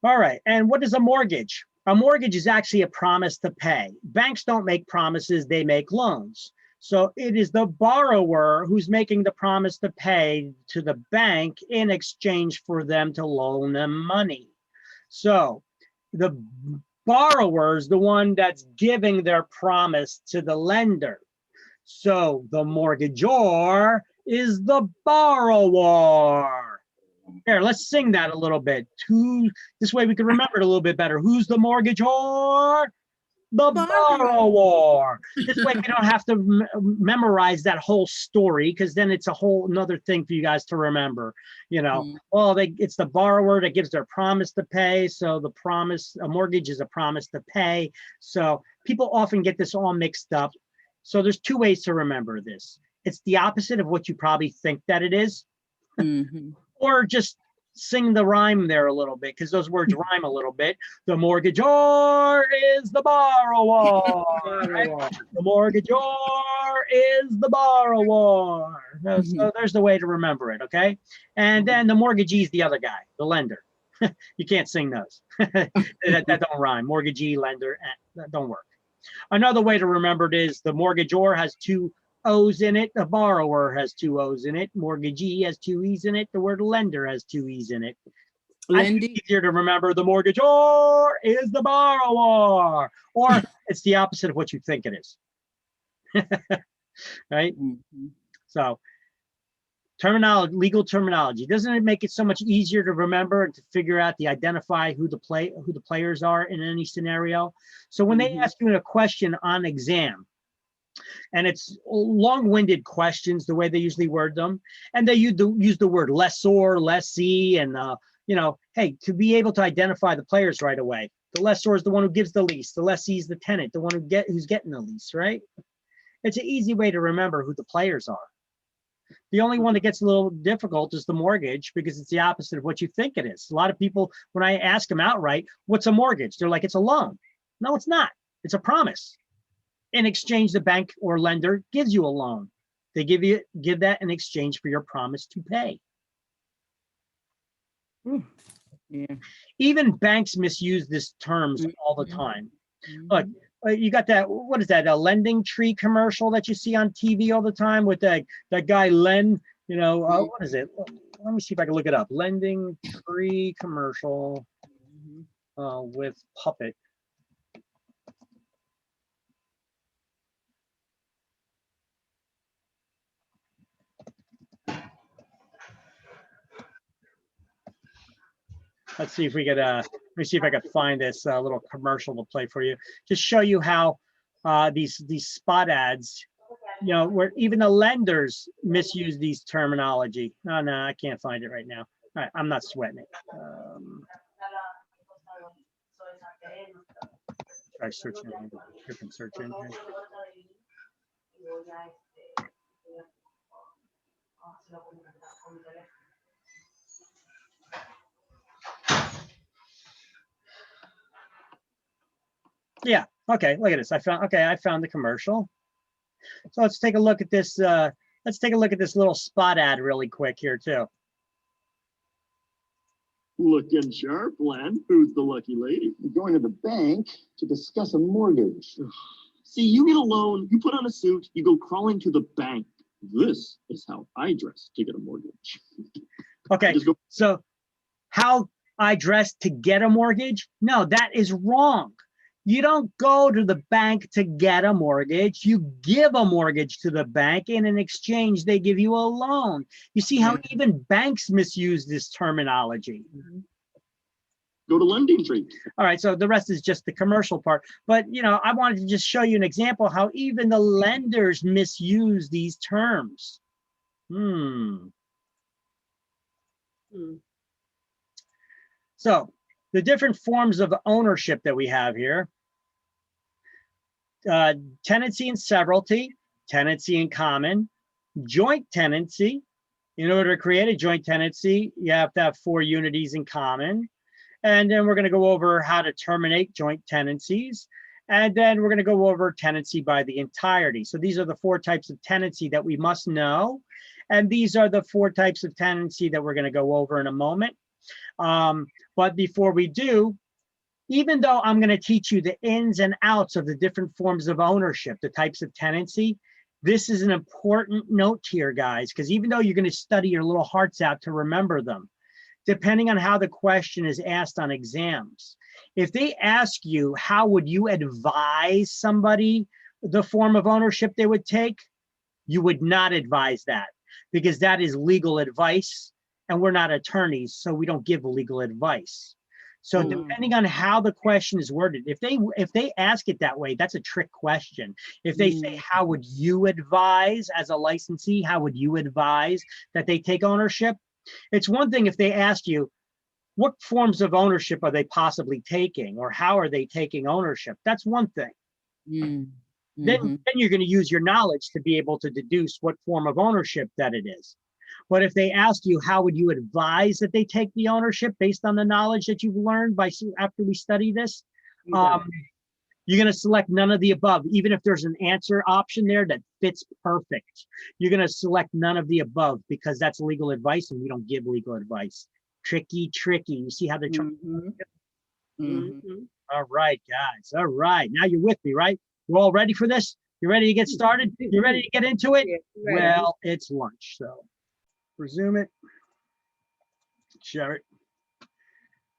All right, and what is a mortgage? A mortgage is actually a promise to pay. Banks don't make promises, they make loans. So it is the borrower who's making the promise to pay to the bank in exchange for them to loan them money. So the borrower is the one that's giving their promise to the lender. So the mortgagor is the borrower. Here, let's sing that a little bit. This way we can remember it a little bit better. Who's the mortgagor? The borrower. This way we don't have to memorize that whole story, because then it's a whole another thing for you guys to remember. You know, well, it's the borrower that gives their promise to pay. So a mortgage is a promise to pay. So people often get this all mixed up. So there's two ways to remember this. It's the opposite of what you probably think that it is. Or just sing the rhyme there a little bit, because those words rhyme a little bit. The mortgagor is the borrower. Right? The mortgagor is the borrower. So there's the way to remember it, okay? And then the mortgagee is the other guy, the lender. You can't sing those. that don't rhyme. Mortgagee, lender, that don't work. Another way to remember it is the mortgagor has two O's in it. The borrower has two O's in it. Mortgagee has two E's in it. The word lender has two E's in it. It's easier to remember the mortgagor is the borrower, or it's the opposite of what you think it is. Right? So terminology, legal terminology, doesn't it make it so much easier to remember and to figure out, to identify who the players are in any scenario? So when they ask you a question on exam, and it's long-winded questions, the way they usually word them, and they use the word lessor, lessee, and you know, hey, to be able to identify the players right away. The lessor is the one who gives the lease. The lessee is the tenant, the one who's getting the lease, right? It's an easy way to remember who the players are. The only one that gets a little difficult is the mortgage, because it's the opposite of what you think it is. A lot of people, when I ask them outright, what's a mortgage? They're like, it's a loan. No, it's not. It's a promise. In exchange, the bank or lender gives you a loan. They give that in exchange for your promise to pay. Yeah. Even banks misuse these terms all the time. Look, you got that, what is that, a lending tree commercial that you see on TV all the time with that guy Len, you know, what is it? Let me see if I can look it up. Lending tree commercial with puppet. Let's see if we could, let me see if I could find this little commercial to play for you. Just show you how these spot ads, you know, where even the lenders misuse these terminology. Oh, no, I can't find it right now. All right, I'm not sweating it. Try searching on a different search engine. Yeah, okay, look at this. I found the commercial. So let's take a look at this. Let's take a look at this little spot ad really quick here too. Looking sharp, Len. Who's the lucky lady? You're going to the bank to discuss a mortgage. See, you get a loan, you put on a suit, you go crawling to the bank. This is how I dress to get a mortgage. Okay, Just go, so how I dress to get a mortgage? No, that is wrong. You don't go to the bank to get a mortgage. You give a mortgage to the bank, and in exchange, they give you a loan. You see how even banks misuse this terminology. go to Lending Tree. All right, so the rest is just the commercial part. But, you know, I wanted to just show you an example how even the lenders misuse these terms. So the different forms of ownership that we have here. Tenancy and severalty, tenancy in common, joint tenancy. In order to create a joint tenancy, you have to have 4 unities in common. And then we're going to go over how to terminate joint tenancies. And then we're going to go over tenancy by the entirety. So these are the 4 types of tenancy that we must know. And these are the 4 types of tenancy that we're going to go over in a moment. But before we do, even though I'm going to teach you the ins and outs of the different forms of ownership, the types of tenancy, this is an important note here, guys, because even though you're going to study your little hearts out to remember them, depending on how the question is asked on exams, if they ask you, how would you advise somebody the form of ownership they would take, you would not advise that, because that is legal advice, and we're not attorneys, so we don't give legal advice. So depending on how the question is worded, if they ask it that way, that's a trick question. If they say, how would you advise as a licensee, how would you advise that they take ownership? It's one thing if they ask you, what forms of ownership are they possibly taking, or how are they taking ownership? That's one thing. Then you're going to use your knowledge to be able to deduce what form of ownership that it is. But if they ask you, how would you advise that they take the ownership based on the knowledge that you've learned after we study this, you're going to select none of the above. Even if there's an answer option there that fits perfect, you're going to select none of the above, because that's legal advice and we don't give legal advice. Tricky. You see how they're trying? All right, guys. All right. Now you're with me, right? We're all ready for this? You ready to get started? You ready to get into it? Well, it's lunch, so resume it, share it,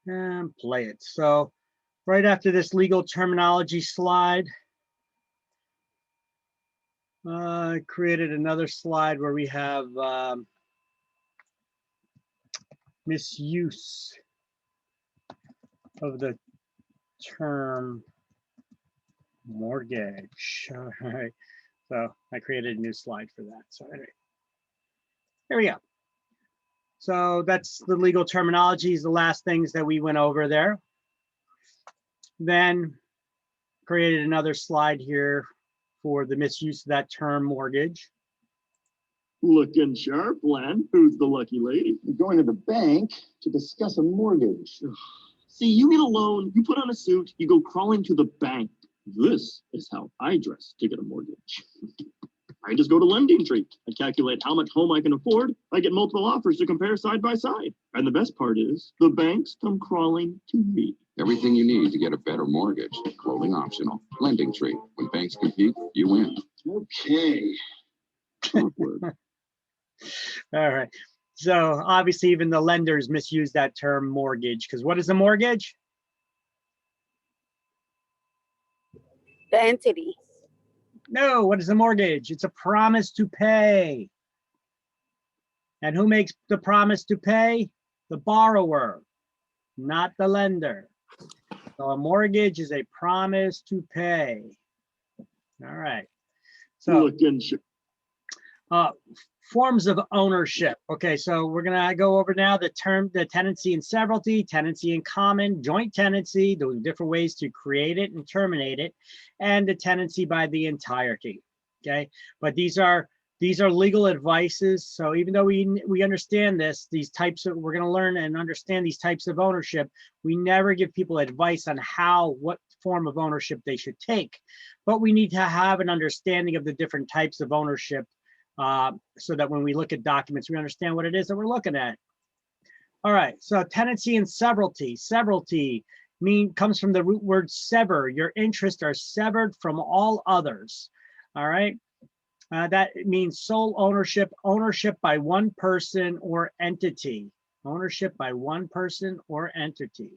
and play it. So right after this legal terminology slide, I created another slide where we have misuse of the term mortgage. All right, so I created a new slide for that. So anyway, here we go. So that's the legal terminologies, the last things that we went over there. Then created another slide here for the misuse of that term mortgage. Looking sharp, Len. Who's the lucky lady? You're going to the bank to discuss a mortgage. See, you get a loan, you put on a suit, you go crawling to the bank. This is how I dress to get a mortgage. I just go to Lending Tree. I calculate how much home I can afford. I get multiple offers to compare side by side. And the best part is, the banks come crawling to me. Everything you need to get a better mortgage. Clothing optional. Lending Tree. When banks compete, you win. Okay. Awkward. All right. So obviously even the lenders misuse that term mortgage, because what is a mortgage? The entity. No, what is a mortgage? It's a promise to pay. And who makes the promise to pay? The borrower, not the lender. So a mortgage is a promise to pay. All right. So Looking sharp. forms of ownership. Okay, so we're gonna go over now the tenancy and severalty, tenancy in common, joint tenancy, those different ways to create it and terminate it, and the tenancy by the entirety. Okay, but these are legal advices. So even though we understand this, these types of, we're gonna learn and understand these types of ownership, we never give people advice on what form of ownership they should take. But we need to have an understanding of the different types of ownership, so that when we look at documents, we understand what it is that we're looking at. All right, so tenancy and severalty. Severalty comes from the root word sever. Your interests are severed from all others. All right, that means sole ownership, ownership by one person or entity. Ownership by one person or entity.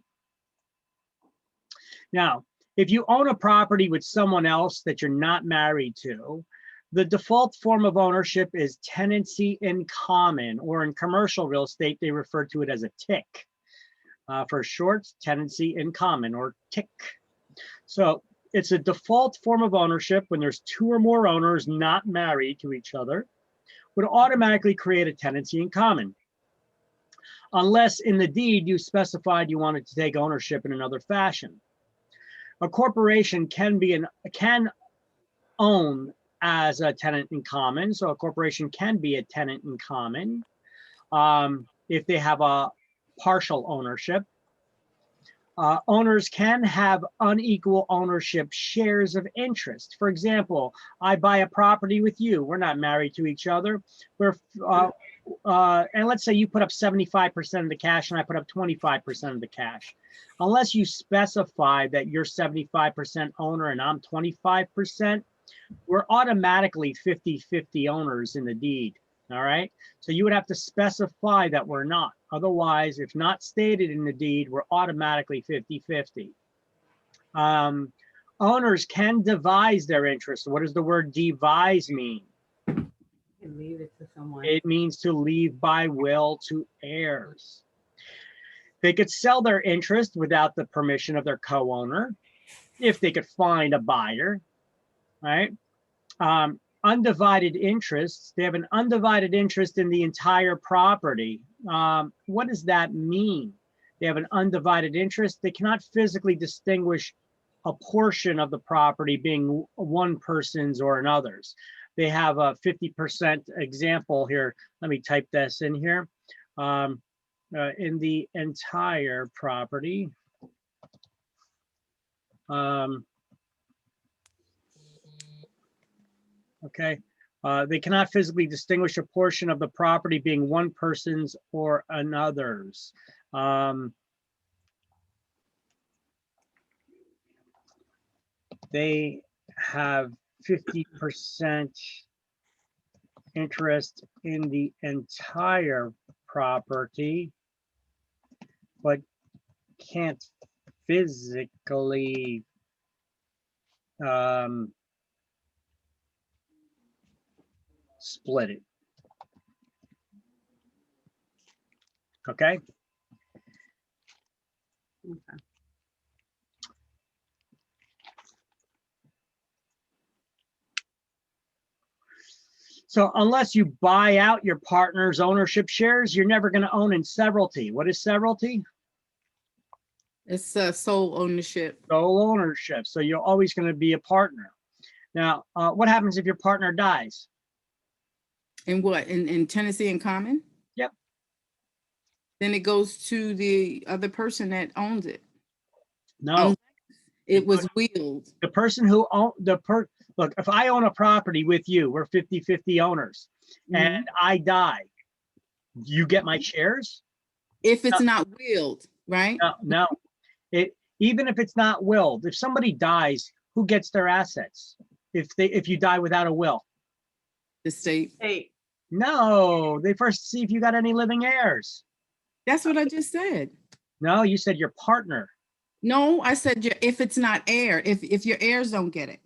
Now, if you own a property with someone else that you're not married to, the default form of ownership is tenancy in common, or in commercial real estate, they refer to it as a TIC. For short, tenancy in common, or TIC. So it's a default form of ownership when there's two or more owners not married to each other, would automatically create a tenancy in common. Unless in the deed you specified you wanted to take ownership in another fashion. A corporation can own as a tenant in common. So a corporation can be a tenant in common if they have a partial ownership. Owners can have unequal ownership shares of interest. For example, I buy a property with you. We're not married to each other. And let's say you put up 75% of the cash and I put up 25% of the cash. Unless you specify that you're 75% owner and I'm 25%, we're automatically 50-50 owners in the deed. All right. So you would have to specify that we're not. Otherwise, if not stated in the deed, we're automatically 50-50. Owners can devise their interest. What does the word devise mean? Leave it to someone. It means to leave by will to heirs. They could sell their interest without the permission of their co-owner if they could find a buyer, right? Undivided interests, they have an undivided interest in the entire property. What does that mean? They have an undivided interest. They cannot physically distinguish a portion of the property being one person's or another's. They have a 50% example here. Let me type this in here. In the entire property. Okay. They cannot physically distinguish a portion of the property being one person's or another's. They have 50% interest in the entire property, but can't physically split it. Okay. Okay. So unless you buy out your partner's ownership shares, you're never going to own in severalty. What is severalty? It's sole ownership. Sole ownership. So you're always going to be a partner. Now, what happens if your partner dies? In what? In tenancy in common? Yep. Then it goes to the other person that owns it. No. It was willed. The person who owned look, if I own a property with you, we're 50-50 owners, and I die, you get my shares? If it's not willed, right? No. Even if it's not willed, if somebody dies, who gets their assets? If you die without a will? The state. Hey, No, they first see if you got any living heirs. That's what I just said. No, you said your partner. No, I said if it's not heir, if your heirs don't get it.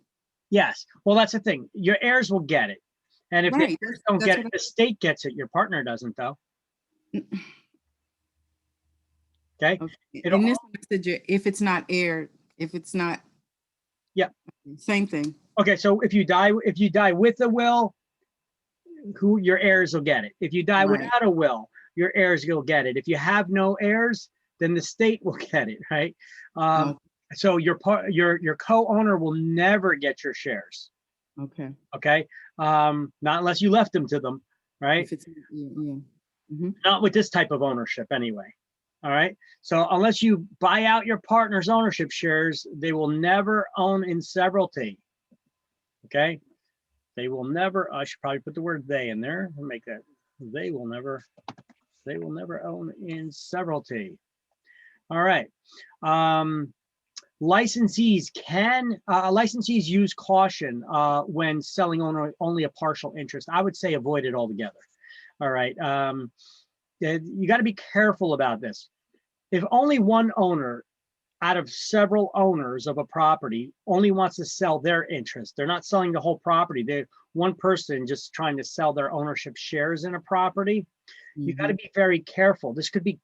Yes. Well, that's the thing. Your heirs will get it. And if Right, the heirs don't get it, the state gets it. Your partner doesn't, though. Okay. In this message, if it's not heir, if it's not. Yeah. Same thing. Okay. So if you die with a will, your heirs will get it. If you die without a will, your heirs will get it. If you have no heirs, then the state will get it, right? So your co-owner will never get your shares. Okay. Okay. Not unless you left them to them, right? If it's, Not with this type of ownership anyway. All right. So unless you buy out your partner's ownership shares, they will never own in severalty. Okay. They will never, I should probably put the word they in there and make that, they will never They will never own in severalty. All right. Licensees use caution when selling only a partial interest. I would say avoid it altogether. All right. You got to be careful about this. If only one owner out of several owners of a property only wants to sell their interest, they're not selling the whole property. They're one person just trying to sell their ownership shares in a property. You got to be very careful. This could be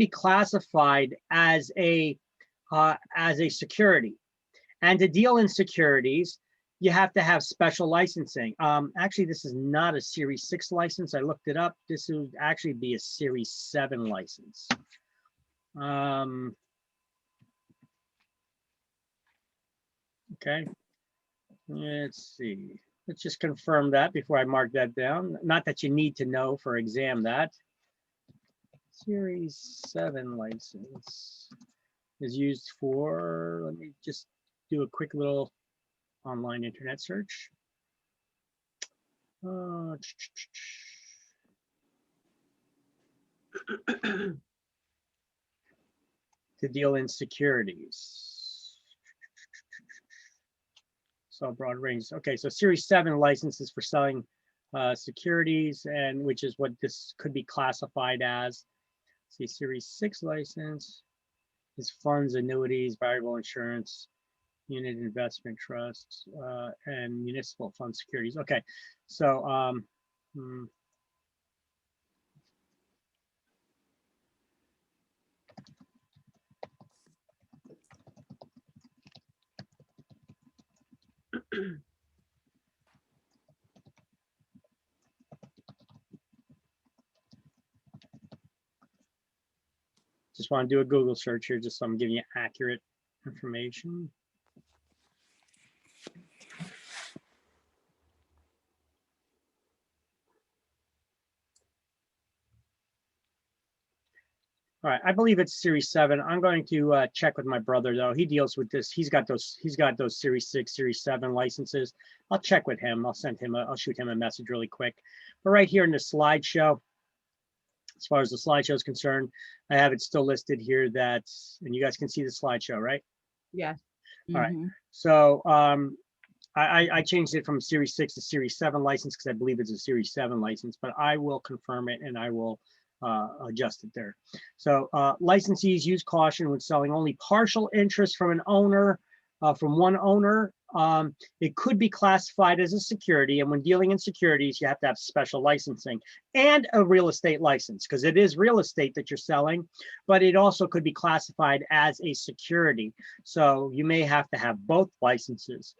classified as a security, and to deal in securities, you have to have special licensing. Actually, this is not a Series 6 license. I looked it up. This would actually be a Series 7 license. Okay, let's see. Let's just confirm that before I mark that down. Not that you need to know for exam that. Series 7 license is used for, let me just do a quick little online internet search. To deal in securities. So broad range. Okay, so Series 7 licenses for selling securities, and which is what this could be classified as. See, Series 6 license is funds, annuities, variable insurance, unit investment trusts, and municipal fund securities. Okay, so just want to do a Google search here, just so I'm giving you accurate information. All right, I believe it's Series 7. I'm going to check with my brother though. He deals with this. He's got those Series 6, Series 7 licenses. I'll check with him. I'll shoot him a message really quick. But right here in the slideshow, as far as the slideshow is concerned, I have it still listed here that, and you guys can see the slideshow, right? Yes. All right. So I changed it from Series 6 to Series 7 license because I believe it's a Series 7 license, but I will confirm it and I will adjust it there. So licensees use caution when selling only partial interest from an owner, from one owner. It could be classified as a security, and when dealing in securities, you have to have special licensing and a real estate license, because it is real estate that you're selling, but it also could be classified as a security. So you may have to have both licenses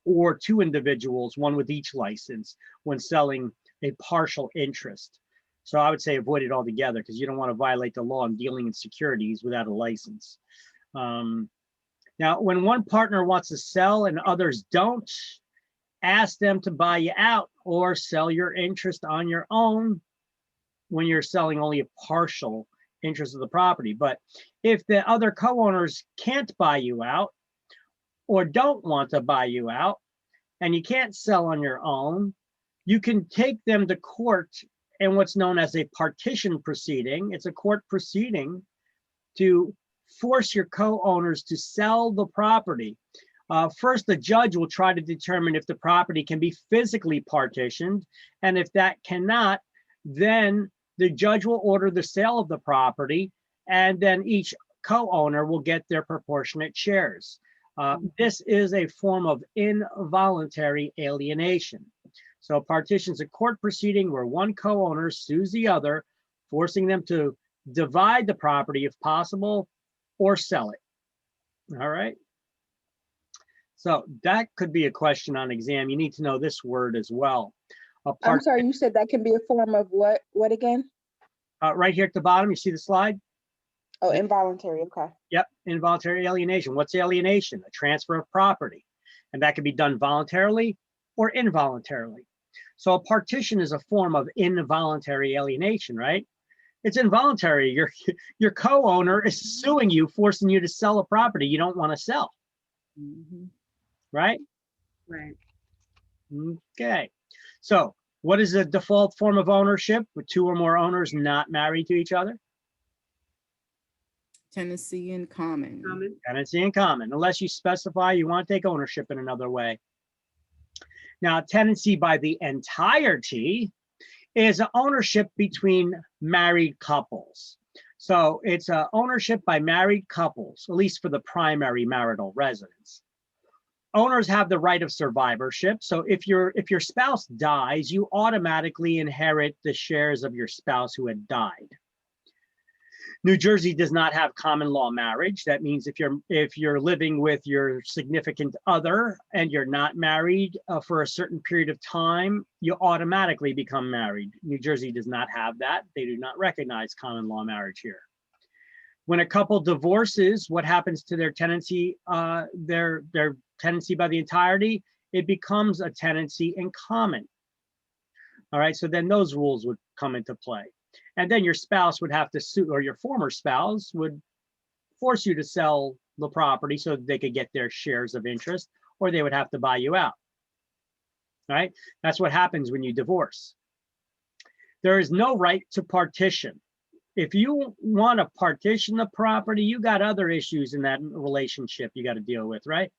or two individuals, one with each license, when selling a partial interest. So I would say avoid it altogether, because you don't want to violate the law in dealing in securities without a license. Now, when one partner wants to sell and others don't, ask them to buy you out or sell your interest on your own when you're selling only a partial interest of the property. But if the other co-owners can't buy you out or don't want to buy you out and you can't sell on your own, you can take them to court in what's known as a partition proceeding. It's a court proceeding to force your co-owners to sell the property. First, the judge will try to determine if the property can be physically partitioned, and if that cannot, then the judge will order the sale of the property, and then each co-owner will get their proportionate shares. This is a form of involuntary alienation. So partition is a court proceeding where one co-owner sues the other, forcing them to divide the property if possible, or sell it. All right. So that could be a question on exam. You need to know this word as well. I'm sorry, you said that can be a form of what again? Right here at the bottom, you see the slide? Oh, involuntary, okay. Yep, involuntary alienation. What's alienation? A transfer of property. And that can be done voluntarily or involuntarily. So a partition is a form of involuntary alienation, right? It's involuntary. Your co-owner is suing you, forcing you to sell a property you don't want to sell. Right? Right. Okay. So What is the default form of ownership with two or more owners not married to each other? Tenancy in common. Common. Tenancy in common, unless you specify you want to take ownership in another way. Now, tenancy by the entirety is ownership between married couples. So it's ownership by married couples, at least for the primary marital residence. Owners have the right of survivorship. So if your spouse dies, you automatically inherit the shares of your spouse who had died. New Jersey does not have common law marriage. That means if you're living with your significant other and you're not married for a certain period of time, you automatically become married. New Jersey does not have that. They do not recognize common law marriage here. When a couple divorces, what happens to their tenancy? Their tenancy by the entirety, it becomes a tenancy in common. All right, so then those rules would come into play. And then your spouse would have to sue, or your former spouse would force you to sell the property so that they could get their shares of interest, or they would have to buy you out. All right, that's what happens when you divorce. There is no right to partition. If you want to partition the property, you got other issues in that relationship you got to deal with, right?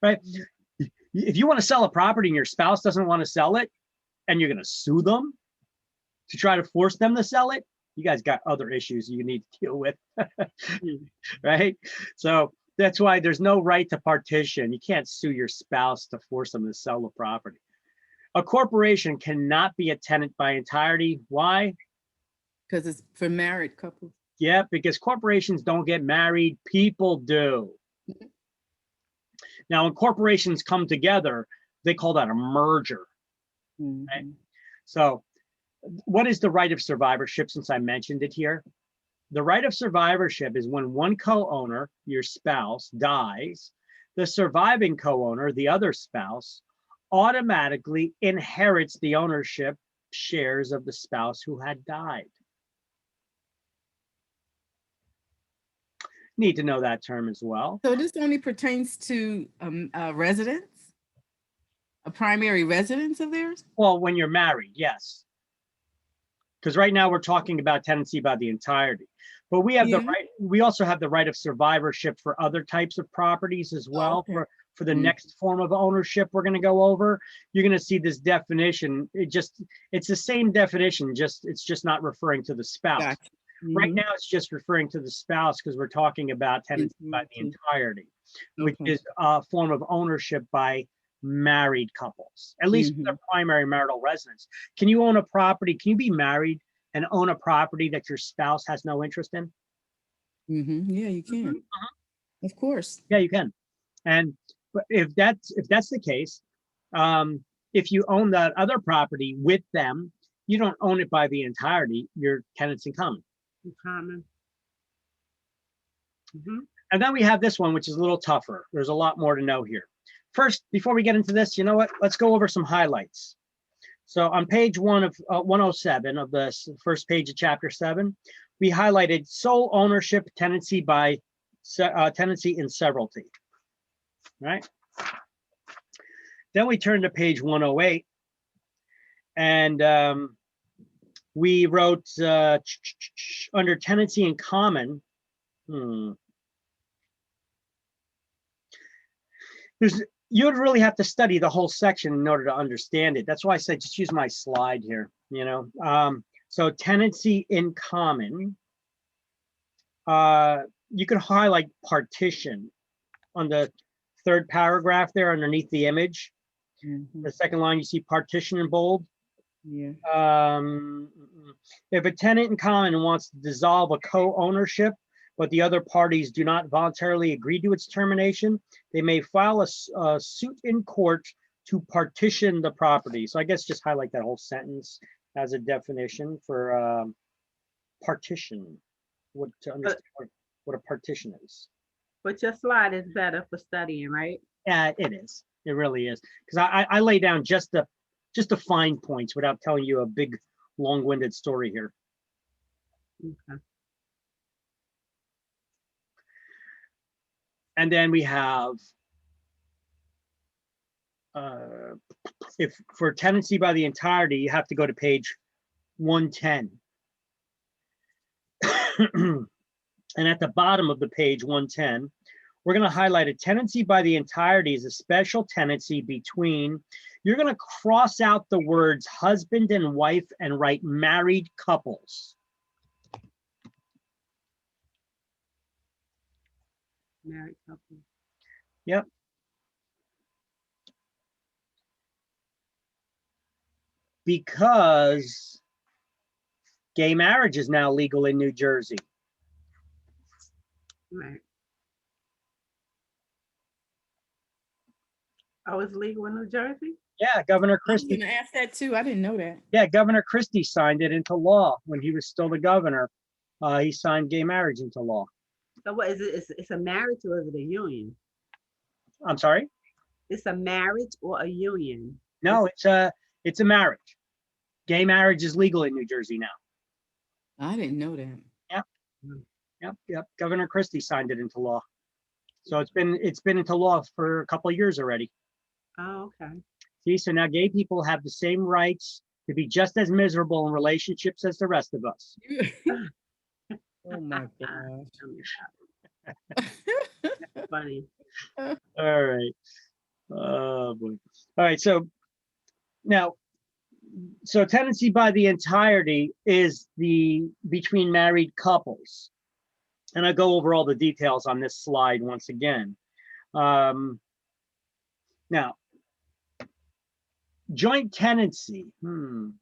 Right? If you want to sell a property and your spouse doesn't want to sell it, and you're going to sue them to try to force them to sell it, you guys got other issues you need to deal with, right? So that's why there's no right to partition. You can't sue your spouse to force them to sell the property. A corporation cannot be a tenant by entirety. Why? Because it's for married couples. Yeah, because corporations don't get married, people do. Now, when corporations come together, they call that a merger. Right? So what is the right of survivorship, since I mentioned it here? The right of survivorship is when one co-owner, your spouse, dies, the surviving co-owner, the other spouse, automatically inherits the ownership shares of the spouse who had died. Need to know that term as well. So this only pertains to residence? A primary residence of theirs? Well, when you're married, yes. Because right now we're talking about tenancy by the entirety. But we have the right, we also have the right of survivorship for other types of properties as well. Okay. For the next form of ownership we're going to go over, you're going to see this definition. It's the same definition, it's just not referring to the spouse. Gotcha. Right now it's just referring to the spouse because we're talking about tenancy by the entirety, which is a form of ownership by married couples, at least for their primary marital residence. Can you own a property? Can you be married and own a property that your spouse has no interest in? Yeah, you can. Of course. Yeah, you can. And if that's the case, if you own that other property with them, you don't own it by the entirety. You're tenants in common. In common. And then we have this one, which is a little tougher. There's a lot more to know here. First, before we get into this, you know what? Let's go over some highlights. So on page 107 of the first page of chapter 7, we highlighted sole ownership tenancy by tenancy in severalty, right? Then we turn to page 108 and we wrote under tenancy in common. You would really have to study the whole section in order to understand it. That's why I said just use my slide here, you know. So tenancy in common, you could highlight partition on the third paragraph there underneath the image. The second line, you see partition in bold. Yeah. If a tenant in common wants to dissolve a co-ownership, but the other parties do not voluntarily agree to its termination, they may file a suit in court to partition the property. So I guess just highlight that whole sentence as a definition for partition, to understand what a partition is. But your slide is better for studying, right? Yeah, it is. It really is. Because I lay down just the fine points without telling you a big, long-winded story here. Okay. And then we have if for tenancy by the entirety, you have to go to page 110. And at the bottom of the page 110, we're going to highlight a tenancy by the entirety is a special tenancy between, you're going to cross out the words husband and wife and write married couples. Married couple. Yep. Because gay marriage is now legal in New Jersey. Right. Oh, it's legal in New Jersey? Yeah, Governor I was Christie. gonna ask that too. I didn't know that. Yeah, Governor Christie signed it into law when he was still the governor. He signed gay marriage into law. So what is it? It's a marriage or is it a union? I'm sorry? It's a marriage or a union? No, it's a marriage. Gay marriage is legal in New Jersey now. I didn't know that. Yep. Governor Christie signed it into law. So it's been into law for a couple of years already. Oh, okay. See, so now gay people have the same rights to be just as miserable in relationships as the rest of us. Oh my gosh. Funny. All right. Oh boy. All right. So now, so tenancy by the entirety is the between married couples. And I go over all the details on this slide once again. Now, joint tenancy. All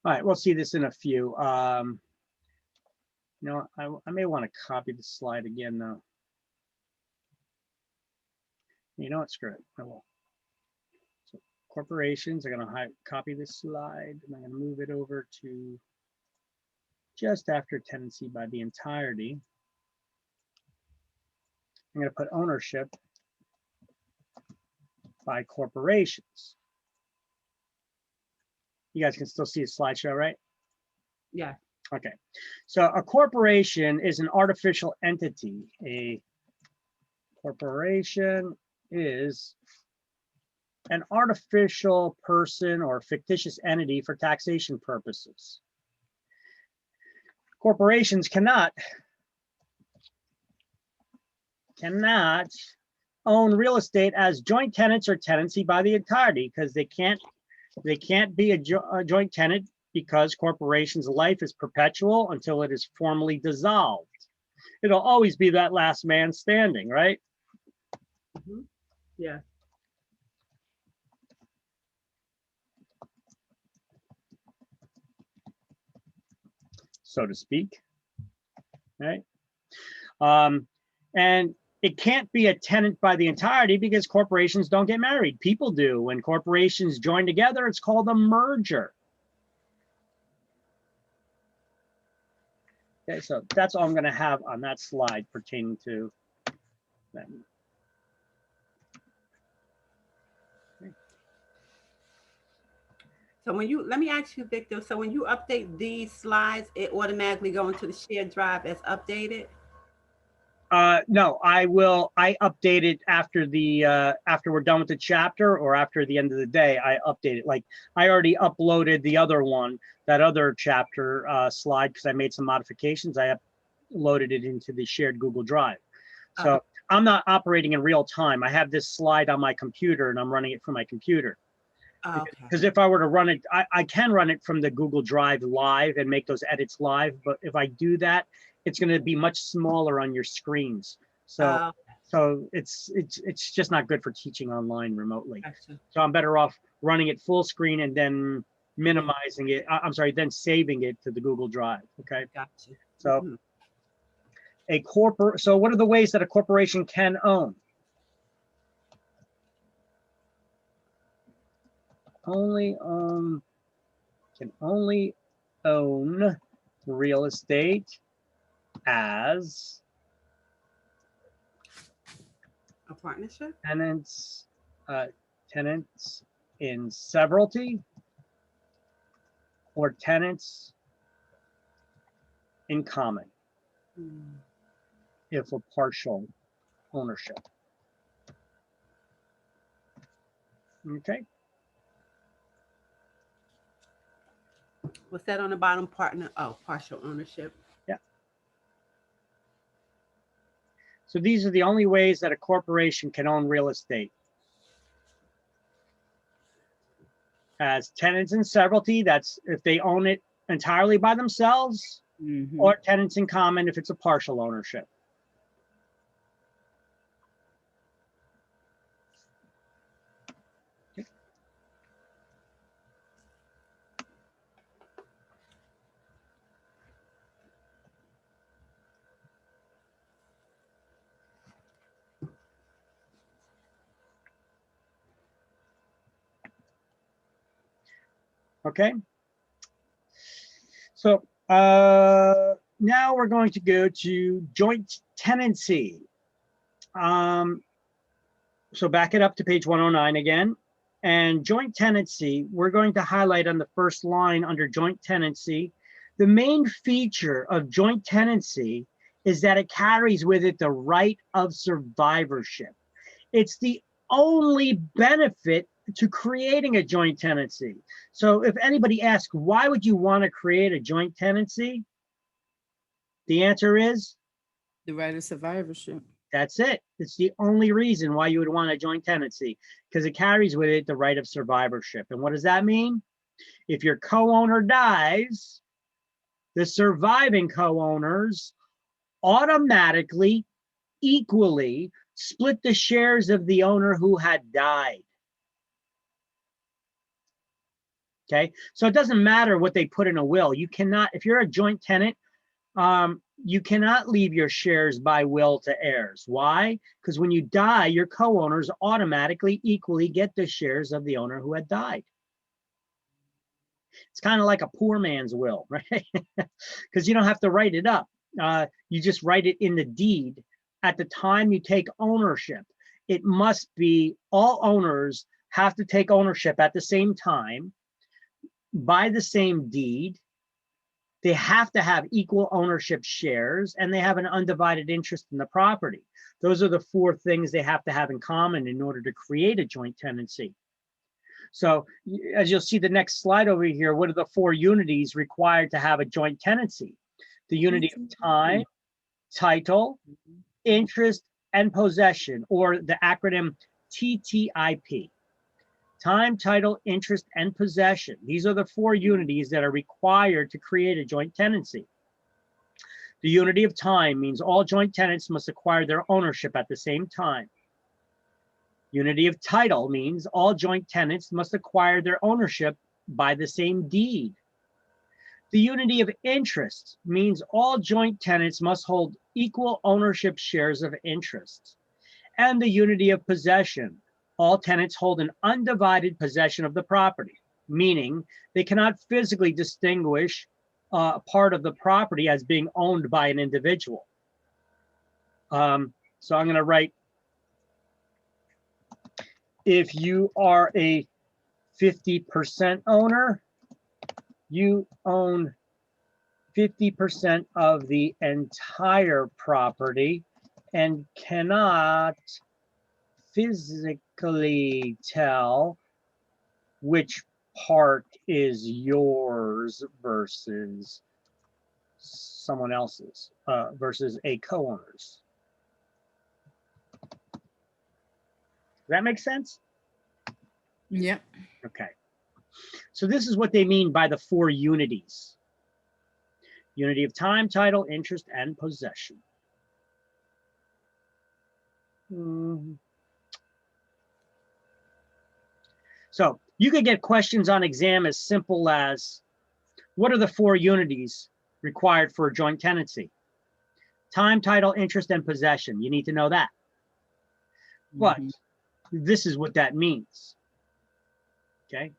right, we'll see this in a few. I may want to copy the slide again though. You know what? Screw it. I will. So corporations are going to copy this slide, and I'm going to move it over to just after tenancy by the entirety. I'm going to put ownership by corporations. You guys can still see the slideshow, right? Yeah. Okay. So a corporation is an artificial entity. A corporation is an artificial person or fictitious entity for taxation purposes. Corporations cannot own real estate as joint tenants or tenancy by the entirety because they can't be a joint tenant because corporation's life is perpetual until it is formally dissolved. It'll always be that last man standing, right? Mm-hmm. Yeah. So to speak, right? And it can't be a tenant by the entirety because corporations don't get married. People do. When corporations join together, it's called a merger. Okay, so that's all I'm going to have on that slide pertaining to that. So when you, let me ask you, Victor, so when you update these slides, it automatically go into the shared drive as updated? No, I update it after after we're done with the chapter or after the end of the day, I update it. Like I already uploaded the other one, that other chapter slide, because I made some modifications. I uploaded it into the shared Google Drive. So I'm not operating in real time. I have this slide on my computer and I'm running it from my computer. Because if I were to run it, I can run it from the Google Drive live and make those edits live. But if I do that, it's going to be much smaller on your screens. So it's just not good for teaching online remotely. Gotcha. So I'm better off running it full screen and then minimizing it. I'm sorry, then saving it to the Google Drive. Okay. Gotcha. So so what are the ways that a corporation can own? Can only own real estate as a partnership, tenants in severalty or tenants in common if a partial ownership. Okay. What's that on the bottom? Partner, oh, partial ownership. Yeah. So these are the only ways that a corporation can own real estate. As tenants in severalty, that's if they own it entirely by themselves, or tenants in common if it's a partial ownership. Okay. So now we're going to go to joint tenancy. So back it up to page 109 again. And joint tenancy, we're going to highlight on the first line under joint tenancy. The main feature of joint tenancy is that it carries with it the right of survivorship. It's the only benefit to creating a joint tenancy. So if anybody asks, why would you want to create a joint tenancy? The answer is? The right of survivorship. That's it. It's the only reason why you would want a joint tenancy, because it carries with it the right of survivorship. And what does that mean? If your co-owner dies, the surviving co-owners automatically, equally split the shares of the owner who had died. Okay, so it doesn't matter what they put in a will. You cannot, if you're a joint tenant, you cannot leave your shares by will to heirs. Why? Because when you die, your co-owners automatically equally get the shares of the owner who had died. It's kind of like a poor man's will, right? Because you don't have to write it up. You just write it in the deed. At the time you take ownership, it must be all owners have to take ownership at the same time by the same deed. They have to have equal ownership shares, and they have an undivided interest in the property. Those are the four things they have to have in common in order to create a joint tenancy. So as you'll see the next slide over here, what are the four unities required to have a joint tenancy? The unity of time, title, interest, and possession, or the acronym TTIP. Time, title, interest, and possession. These are the four unities that are required to create a joint tenancy. The unity of time means all joint tenants must acquire their ownership at the same time. Unity of title means all joint tenants must acquire their ownership by the same deed. The unity of interest means all joint tenants must hold equal ownership shares of interest. And the unity of possession, all tenants hold an undivided possession of the property, meaning they cannot physically distinguish a part of the property as being owned by an individual. So I'm going to write, if you are a 50% owner, you own 50% of the entire property and cannot physically tell which part is yours versus someone else's, versus a co-owner's. Does that make sense? Yep. Okay. So this is what they mean by the four unities. Unity of time, title, interest, and possession. So you could get questions on exam as simple as, what are the four unities required for a joint tenancy? Time, title, interest, and possession. You need to know that. But this is what that means. Okay.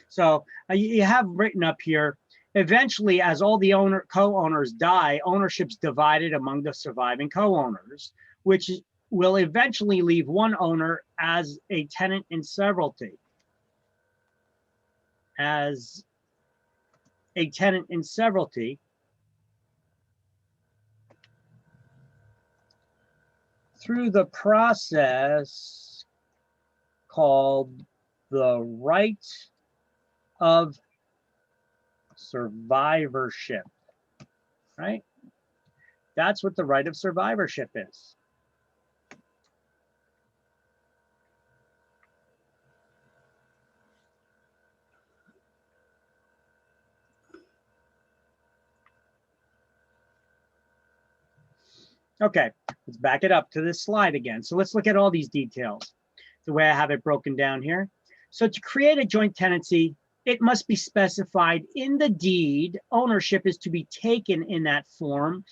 So you have written up here, eventually, as all the co-owners die, ownership's divided among the surviving co-owners, which will eventually leave one owner as a tenant in severalty. As a tenant in severalty through the process called the right of survivorship, right? That's what the right of survivorship is. Okay, let's back it up to this slide again. So let's look at all these details, the way I have it broken down here. So to create a joint tenancy, it must be specified in the deed. Ownership is to be taken in that form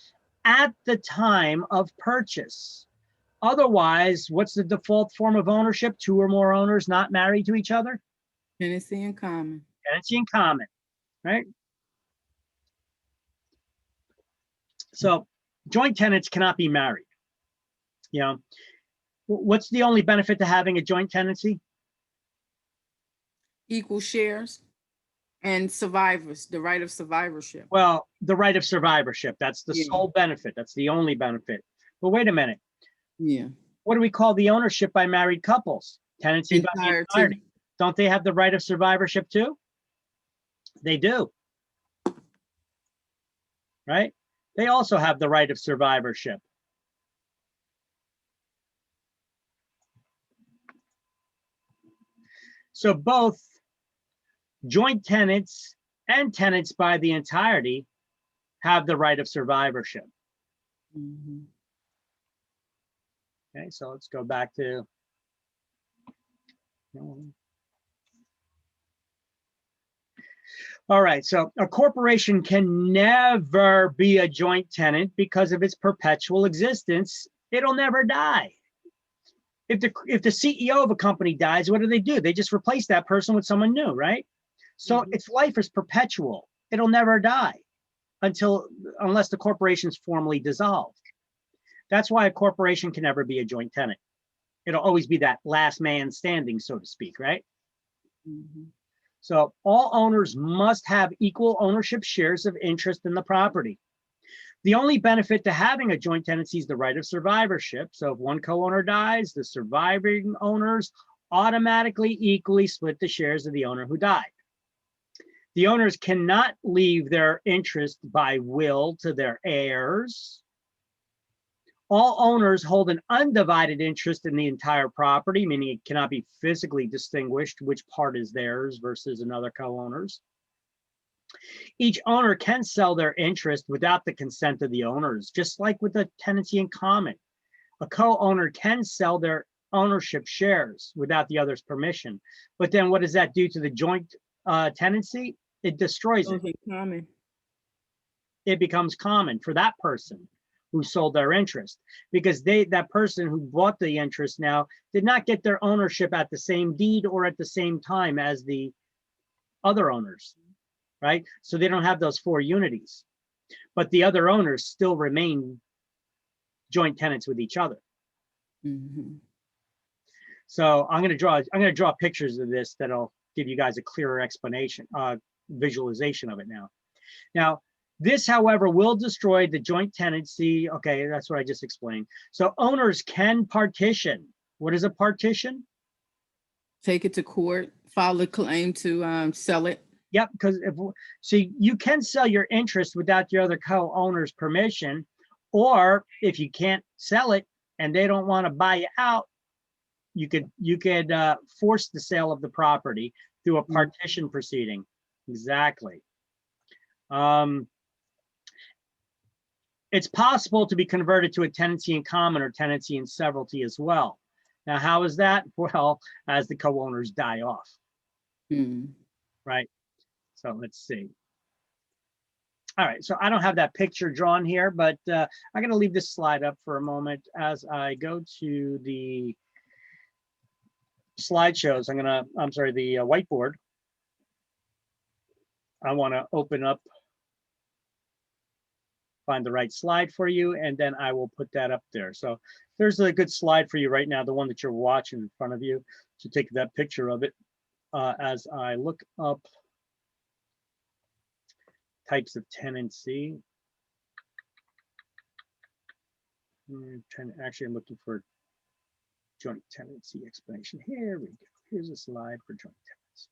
at the time of purchase. Otherwise, what's the default form of ownership? Two or more owners not married to each other? Tenancy in common. Tenancy in common, right? So joint tenants cannot be married. You know, what's the only benefit to having a joint tenancy? Equal shares and survivors, the right of survivorship. Well, the right of survivorship, that's the sole benefit. That's the only benefit. But wait a minute. Yeah. What do we call the ownership by married couples? Tenancy by the entirety. Don't they have the right of survivorship too? They do. Right? They also have the right of survivorship. So both joint tenants and tenants by the entirety have the right of survivorship. Mhm. Okay, so let's go back to all right, so a corporation can never be a joint tenant because of its perpetual existence. It'll never die. If the CEO of a company dies, what do? They just replace that person with someone new, right? So its life is perpetual. It'll never die unless the corporation's formally dissolved. That's why a corporation can never be a joint tenant. It'll always be that last man standing, so to speak, right? So all owners must have equal ownership shares of interest in the property. The only benefit to having a joint tenancy is the right of survivorship. So if one co-owner dies, the surviving owners automatically equally split the shares of the owner who died. The owners cannot leave their interest by will to their heirs. All owners hold an undivided interest in the entire property, meaning it cannot be physically distinguished which part is theirs versus another co-owner's. Each owner can sell their interest without the consent of the owners, just like with a tenancy in common. A co-owner can sell their ownership shares without the other's permission. But then what does that do to the joint tenancy? It destroys it. Common. It becomes common for that person who sold their interest, because that person who bought the interest now did not get their ownership at the same deed or at the same time as the other owners, right? So they don't have those 4 unities, but the other owners still remain joint tenants with each other. So I'm going to draw pictures of this that'll give you guys a clearer explanation, visualization of it now. Now, this, however, will destroy the joint tenancy. Okay, that's what I just explained. So owners can partition. What is a partition? Take it to court, file a claim to sell it. Yep, because you can sell your interest without your other co-owner's permission, or if you can't sell it and they don't want to buy you out, you could force the sale of the property through a partition proceeding. Exactly. It's possible to be converted to a tenancy in common or tenancy in severalty as well. Now, how is that? Well, as the co-owners die off, right? So let's see. All right, so I don't have that picture drawn here, but I'm going to leave this slide up for a moment as I go to the slideshows. The whiteboard. I want to open up find the right slide for you, and then I will put that up there. So there's a good slide for you right now, the one that you're watching in front of you. So take that picture of it as I look up types of tenancy. Actually, I'm looking for joint tenancy explanation. Here we go. Here's a slide for joint tenancy.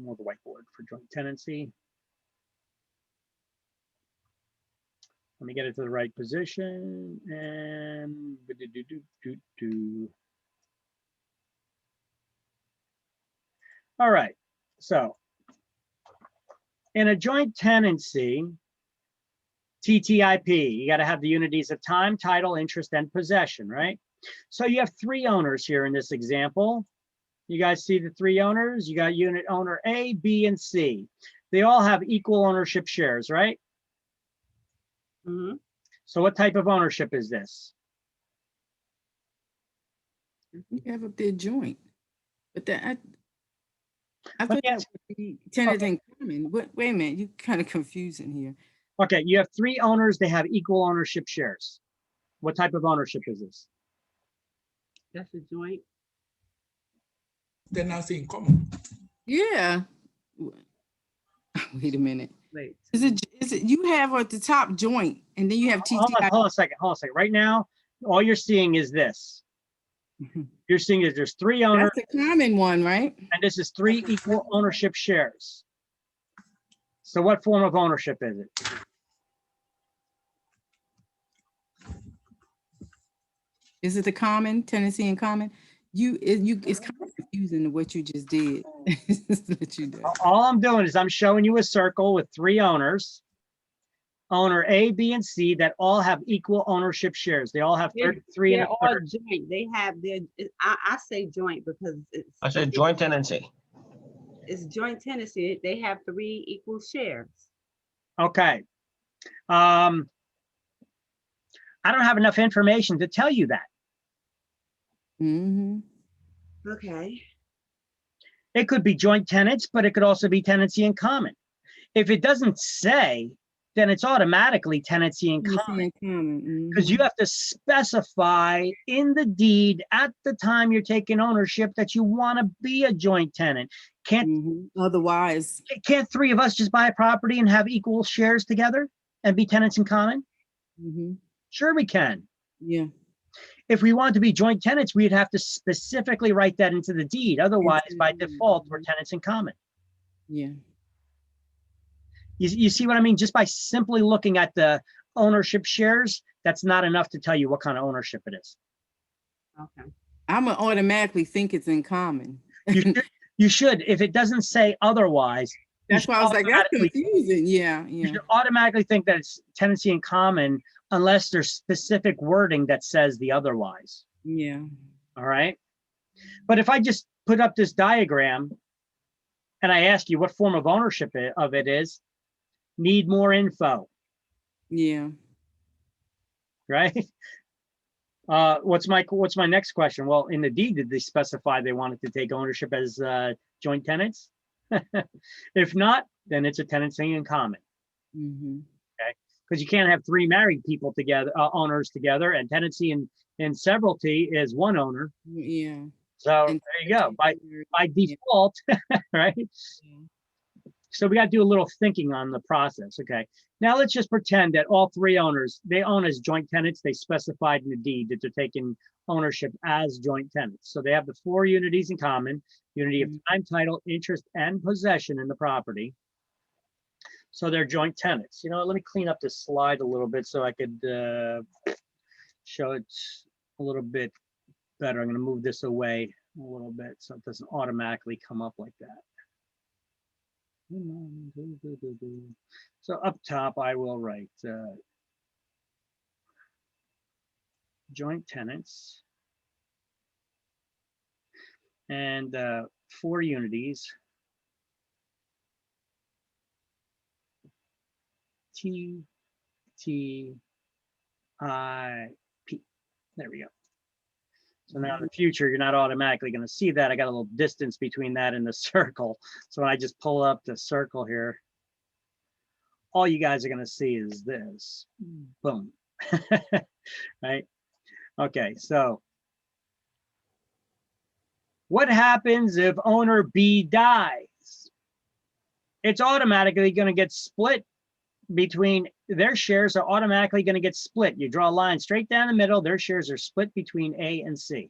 Or the whiteboard for joint tenancy. Let me get it to the right position and all right. So in a joint tenancy, TTIP, you got to have the unities of time, title, interest, and possession, right? So you have 3 owners here in this example. You guys see the 3 owners? You got unit owner A, B, and C. They all have equal ownership shares, right? Mm-hmm. So what type of ownership is this? We have up there joint, but that I But thought yeah, that would be tenant in common. Wait a minute, you kind of confusing here. okay, you have 3 owners. They have equal ownership shares. What type of ownership is this? That's a joint. Tenancy in common. Yeah. Wait a minute. Wait. Is it you have at the top joint and then you have TTI? Hold on a second. Right now, all you're seeing is this. You're seeing is there's 3 owners. That's the common one, right? And this is 3 equal ownership shares. So what form of ownership is it? Is it the common, tenancy in common? It's kind of confusing what you just did. What you did. All I'm doing is I'm showing you a circle with 3 owners, owner A, B, and C, that all have equal ownership shares. They all have 33 and They're a all third. joint. They have their. I say joint because I said joint tenancy. it's joint tenancy. They have 3 equal shares. Okay. I don't have enough information to tell you that. Mm-hmm. Okay. It could be joint tenants, but it could also be tenancy in common. If it doesn't say, then it's automatically tenancy in common. Because you have to specify in the deed at the time you're taking ownership that you want to be a joint tenant. Otherwise, can't 3 of us just buy a property and have equal shares together and be tenants in common? Sure we can. Yeah. If we want to be joint tenants, we'd have to specifically write that into the deed. Otherwise, by default, we're tenants in common. Yeah. You see what I mean? Just by simply looking at the ownership shares, that's not enough to tell you what kind of ownership it is. Okay. I'm gonna automatically think it's in common. You should. If it doesn't say otherwise, that's why I was like, that's confusing. Yeah, yeah. You should automatically think that it's tenancy in common unless there's specific wording that says the otherwise. Yeah. All right. But if I just put up this diagram and I ask you what form of ownership of it is, need more info. Yeah. Right. What's my next question? Well, in the deed, did they specify they wanted to take ownership as joint tenants? If not, then it's a tenancy in common. Okay, because you can't have 3 married people together, owners together, and tenancy in severalty is 1 owner. Yeah. So there you go. By default, right? Yeah. So we got to do a little thinking on the process. Okay. Now let's just pretend that all 3 owners, they own as joint tenants. They specified in the deed that they're taking ownership as joint tenants. So they have the 4 unities in common: unity of time, title, interest, and possession in the property. So they're joint tenants. You know, let me clean up this slide a little bit so I could show it a little bit better. I'm going to move this away a little bit so it doesn't automatically come up like that. So up top, I will write joint tenants and 4 unities. T, T, I, P. There we go. So now in the future, you're not automatically going to see that. I got a little distance between that and the circle. So when I just pull up the circle here, all you guys are going to see is this. Boom. Right? Okay, so what happens if owner B dies? It's automatically going to get split between, their shares are automatically going to get split. You draw a line straight down the middle, their shares are split between A and C.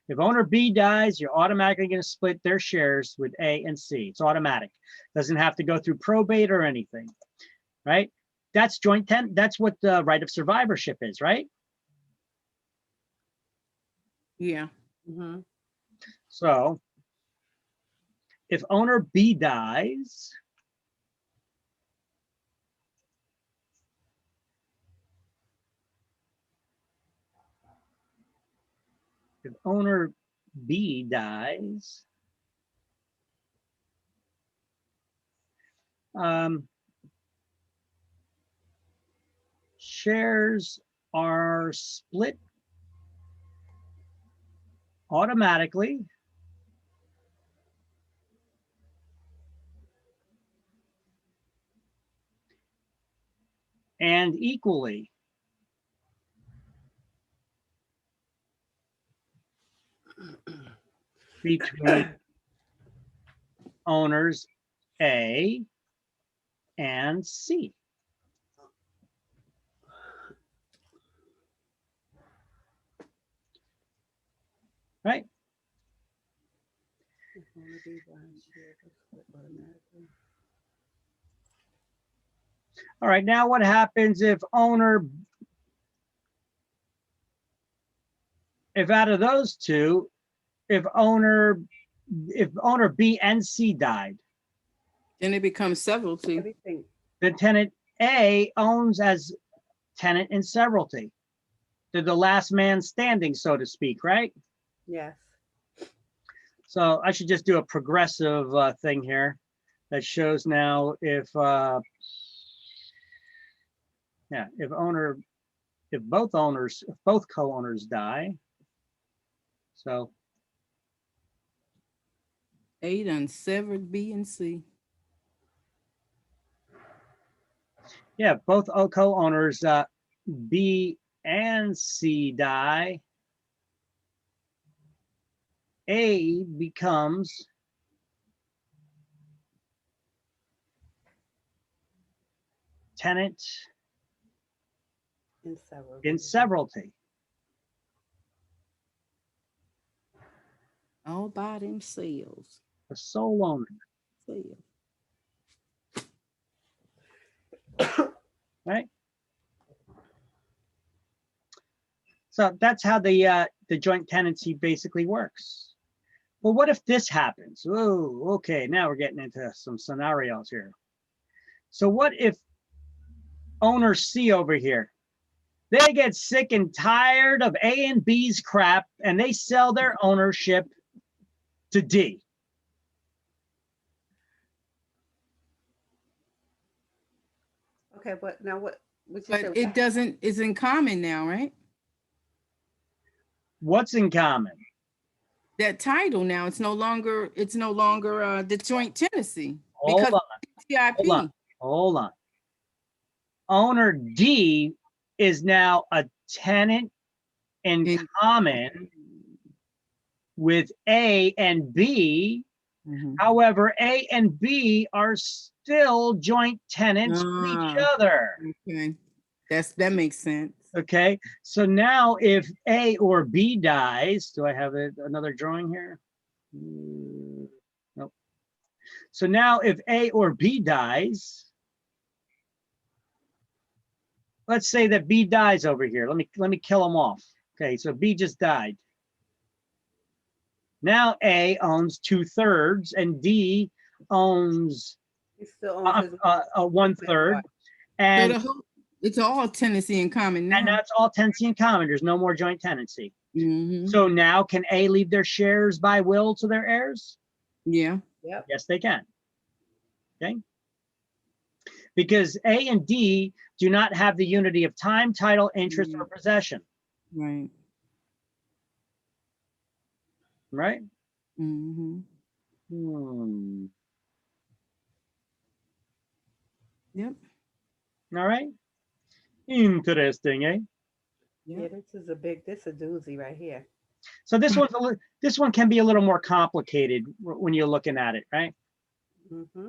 If owner B dies, you're automatically going to split their shares with A and C. It's automatic. Doesn't have to go through probate or anything, right? That's that's what the right of survivorship is, right? Yeah. Mhm. So if owner B dies, if owner B dies, shares are split automatically and equally between owners A and C. Right? All right, now what happens if out of those two, if owner B and C died, Then it becomes severalty. Everything. the tenant A owns as tenant in severalty. They're the last man standing, so to speak, right? Yes. So I should just do a progressive thing here that shows now if both co-owners die. So A done severed B and C. yeah, both co-owners B and C die. A becomes tenant In several. in severalty. All by themselves. The sole owner. Right? So that's how the joint tenancy basically works. Well, what if this happens? Oh, okay, now we're getting into some scenarios here. So what if owner C over here, they get sick and tired of A and B's crap and they sell their ownership to D? Okay, but now what you But said? it doesn't, it's in common now, right? What's in common? That title now, it's no longer the joint tenancy. Hold Because on, TIP. hold on. Owner D is now a tenant in common with A and B. However, A and B are still joint tenants with each other. Okay, that makes sense. Okay, so now if A or B dies, do I have another drawing here? Nope. So now if A or B dies, let's say that B dies over here. Let me kill him off. Okay, so B just died. Now A owns 2/3 and D owns He still owns his 1/3. And So it's all tenancy in common now. And that's all tenancy in common. There's no more joint tenancy. Mm-hmm. So now can A leave their shares by will to their heirs? Yeah. Yep. Yes, they can. Okay. Because A and D do not have the unity of time, title, interest, or possession. Right. Right? Mm-hmm. Hmm. Yep. All right. Interesting, eh? Yeah, this a doozy right here. So this this one can be a little more complicated when you're looking at it, right? Mm-hmm.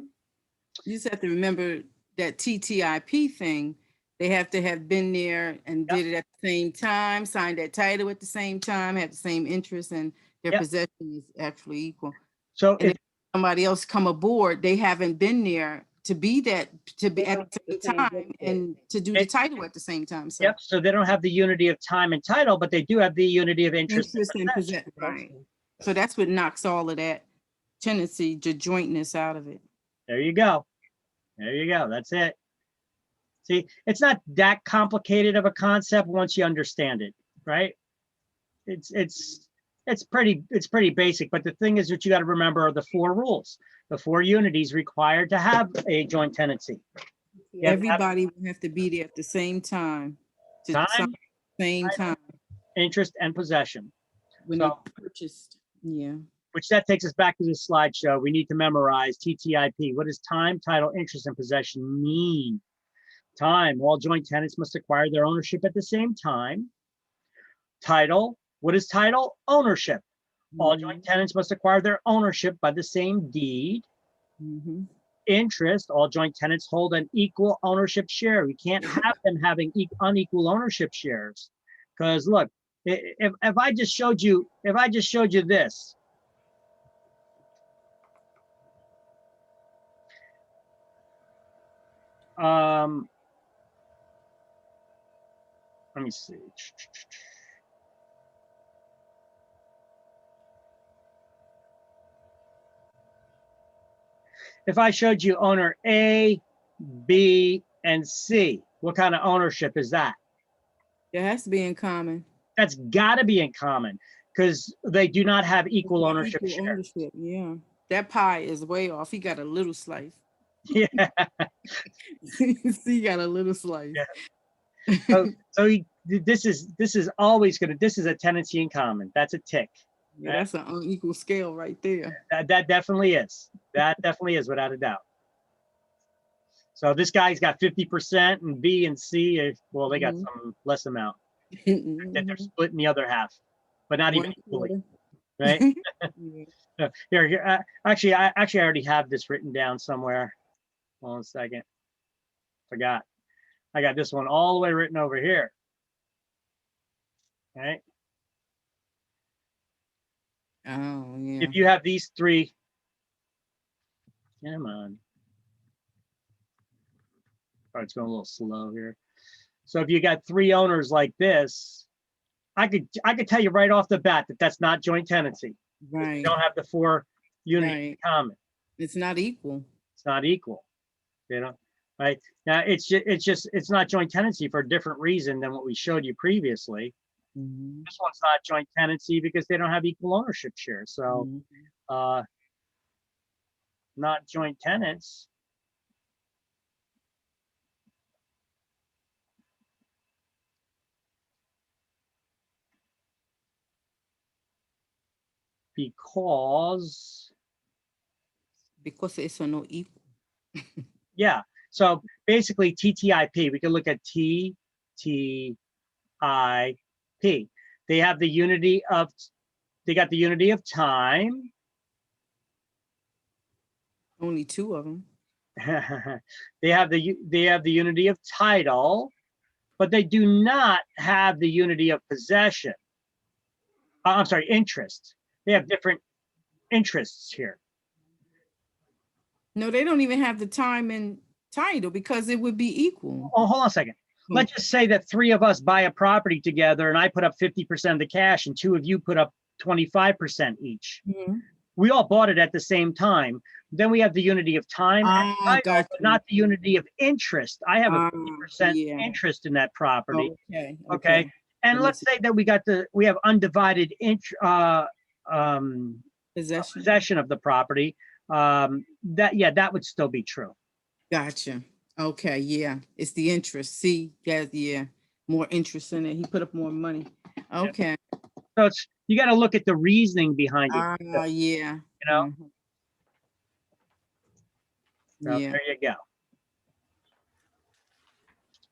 You just have to remember that TTIP thing. They have to have been there and did it at the same time, signed that title at the same time, have the same interest, and their possession is actually equal. So if somebody else come aboard, they haven't been there to be at the same time and to do the title at the same time. So so they don't have the unity of time and title, but they do have the unity of interest. and possession. Right. So that's what knocks all of that tenancy, the jointness out of it. There you go. There you go. That's it. See, it's not that complicated of a concept once you understand it, right? It's pretty basic. But the thing is, what you got to remember are the 4 rules, the 4 unities required to have a joint tenancy. Everybody will have to be there at the same time. Same time. Interest and possession. When they purchased, Which that takes us back to this slideshow. We need to memorize TTIP. What does time, title, interest, and possession mean? Time, all joint tenants must acquire their ownership at the same time. Title, what is title? Ownership. All joint tenants must acquire their ownership by the same deed. Interest, all joint tenants hold an equal ownership share. We can't have them having unequal ownership shares. Because look, if I just showed you this, let me see. If I showed you owner A, B, and C, what kind of ownership is that? It has to be in common. That's got to be in common because they do not have equal ownership shares. Yeah, that pie is way off. He got a little slice. Yeah. He got a little slice. Yeah. This is always gonna. This is a tenancy in common. That's a tick. Yeah, that's an unequal scale right there. That definitely is. That definitely is, without a doubt. So this guy's got 50%, and B and C, well, they got some less amount. That they're splitting the other half, but not even equally, right? Here. Actually, I already have this written down somewhere. Hold on a second. Forgot. I got this one all the way written over here. Right. Oh, yeah. If you have these 3, come on. Oh, it's going a little slow here. So if you got 3 owners like this, I could tell you right off the bat that that's not joint tenancy. Right. You don't have the 4 units in common. It's not equal. It's not equal. You know, right? Now it's not joint tenancy for a different reason than what we showed you previously. This one's not joint tenancy because they don't have equal ownership share. So not joint tenants. Because it's not equal. Yeah. So basically TTIP, we can look at TTIP. They have the unity of, they got the unity of time. Only 2 of them. They have the unity of title, but they do not have the unity of possession. I'm sorry, interest. They have different interests here. No, they don't even have the time and title because it would be equal. Oh, hold on a second. Let's just say that 3 of us buy a property together and I put up 50% of the cash and 2 of you put up 25% each. We all bought it at the same time. Then we have the unity of time, and title, but not the unity of interest. I have a 50% interest in that property. Okay. And let's say that we have undivided possession of the property. That would still be true. Gotcha. Okay, yeah. It's the interest. See, yeah. More interest in it. He put up more money. Okay. So you got to look at the reasoning behind it. Yeah. You know? So there you go.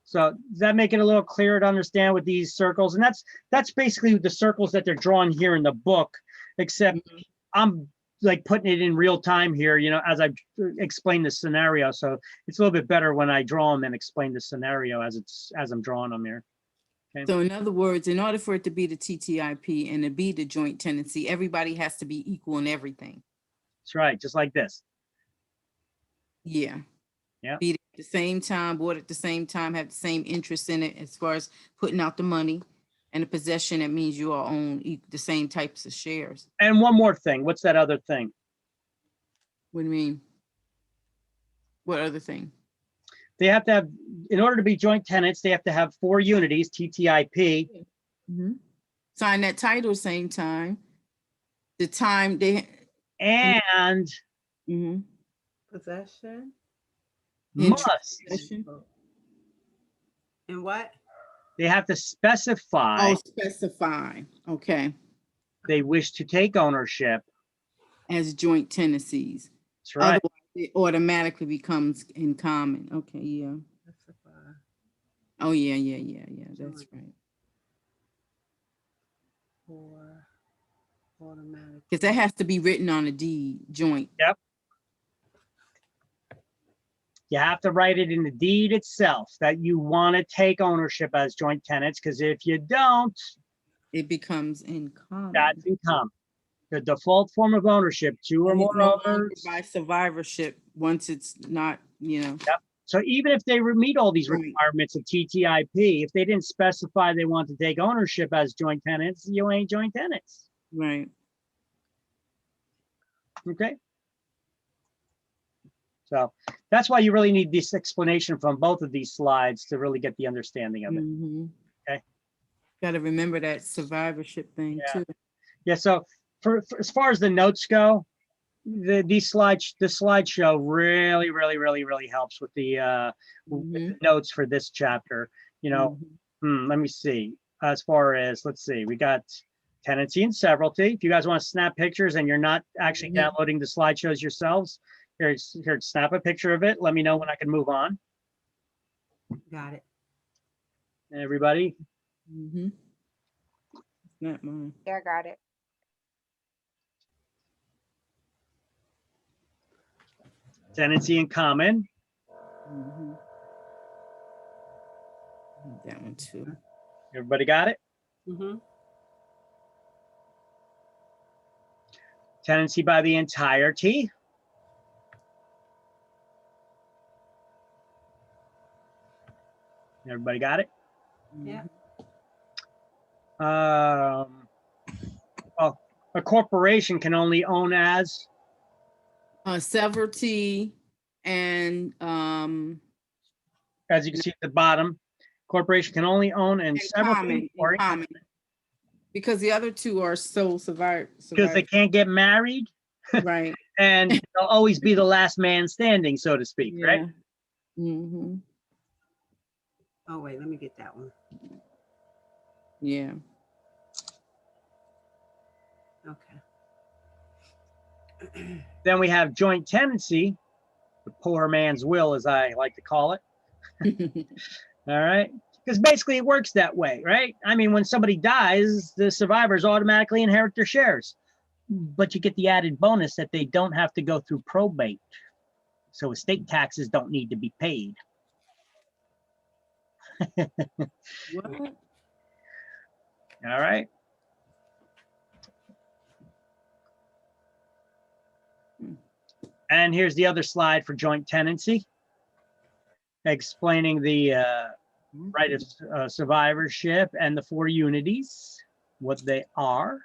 So does that make it a little clearer to understand with these circles? And that's basically the circles that they're drawing here in the book, except I'm like putting it in real time here, you know, as I explain the scenario. So it's a little bit better when I draw them and explain the scenario as I'm drawing them here. Okay. So in other words, in order for it to be the TTIP and to be the joint tenancy, everybody has to be equal in everything. That's right, just like this. Yeah. Yeah. Be at the same time, bought at the same time, have the same interest in it as far as putting out the money and the possession. That means you all own the same types of shares. And one more thing. What's that other thing? What do you mean? What other thing? They have to have, in order to be joint tenants, they have to have 4 unities, TTIP. Sign that title same time. The time they And Possession. must. And what? They have to specify Oh, specify. Okay. they wish to take ownership. As joint tenancies. That's right. Otherwise, it automatically becomes in common. Okay, yeah. Specify. Oh, yeah. That's right. Or automatic. Because that has to be written on a deed, joint. Yep. You have to write it in the deed itself that you want to take ownership as joint tenants, because if you don't, It becomes in common. that's in common. The default form of ownership, 2 or And it's more no longer owners. by survivorship once it's not, you know. Yep. So even if they meet all these Right. requirements of TTIP, if they didn't specify they want to take ownership as joint tenants, you ain't joint tenants. Right. Okay. So that's why you really need this explanation from both of these slides to really get the understanding of it. Okay. Got to remember that survivorship thing Yeah. too. Yeah. So for as far as the notes go, the slideshow really helps with the notes for this chapter. You know, let me see. As far as, let's see, we got tenancy and severalty. If you guys want to snap pictures and you're not actually downloading the slideshows yourselves, here, snap a picture of it. Let me know when I can move on. Got it. Everybody. Not mine. Yeah, I got it. Tenancy in common. That one too. Everybody got it? Tenancy by the entirety. Everybody got it? Yeah. Well, a corporation can only own as Severalty and you can see at the bottom, corporation can only own and common, or common. Because the other two are sole because they can't get married. Right. And they'll always be the last man standing, so to speak, right? Oh, wait, let me get that one. Yeah. Okay. Then we have joint tenancy, the poor man's will, as I like to call it. All right. Because basically it works that way, right? I mean, when somebody dies, the survivors automatically inherit their shares. But you get the added bonus that they don't have to go through probate. So estate taxes don't need to be paid. What? All right. And here's the other slide for joint tenancy, explaining the right of survivorship and the 4 unities, what they are.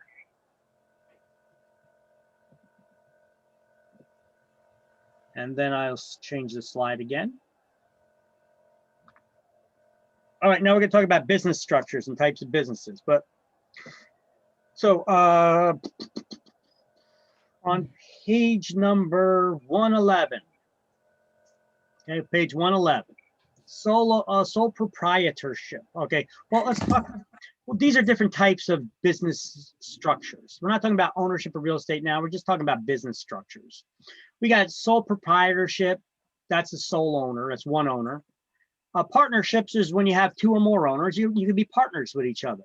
And then I'll change the slide again. All right, now we're going to talk about business structures and types of businesses. But so on page number 111, okay, page 111, sole proprietorship. Okay, well, let's talk. Well, these are different types of business structures. We're not talking about ownership of real estate now. We're just talking about business structures. We got sole proprietorship. That's a sole owner. That's one owner. Partnerships is when you have two or more owners, you can be partners with each other.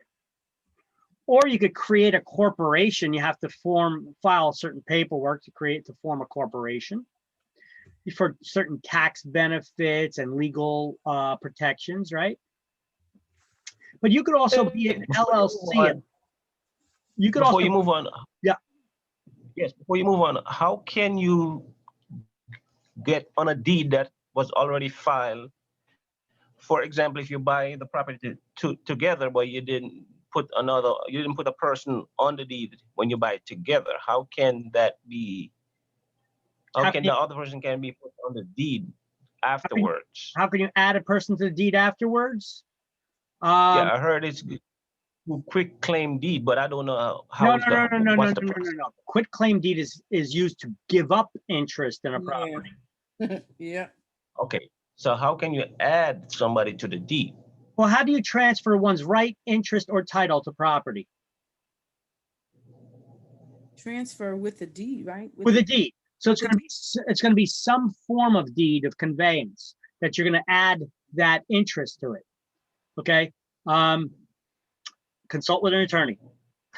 Or you could create a corporation. You have to file certain paperwork to form a corporation for certain tax benefits and legal protections, right? But you could also be an LLC. You could Before also you move on. Yeah. Yes, before you move on, how can you get on a deed that was already filed? For example, if you buy the property together, but you didn't put a person on the deed when you buy it together, how can that be? How can the other person can be put on the deed afterwards? How can you add a person to the deed afterwards? Yeah, I heard it's quick claim deed, but I don't know what's the process. No. Quit claim deed is used to give up interest in a property. Yeah. Okay, so how can you add somebody to the deed? Well, how do you transfer one's right, interest, or title to property? Transfer with the deed, right? With a deed. So it's going to be some form of deed of conveyance that you're going to add that interest to it. Okay. Consult with an attorney.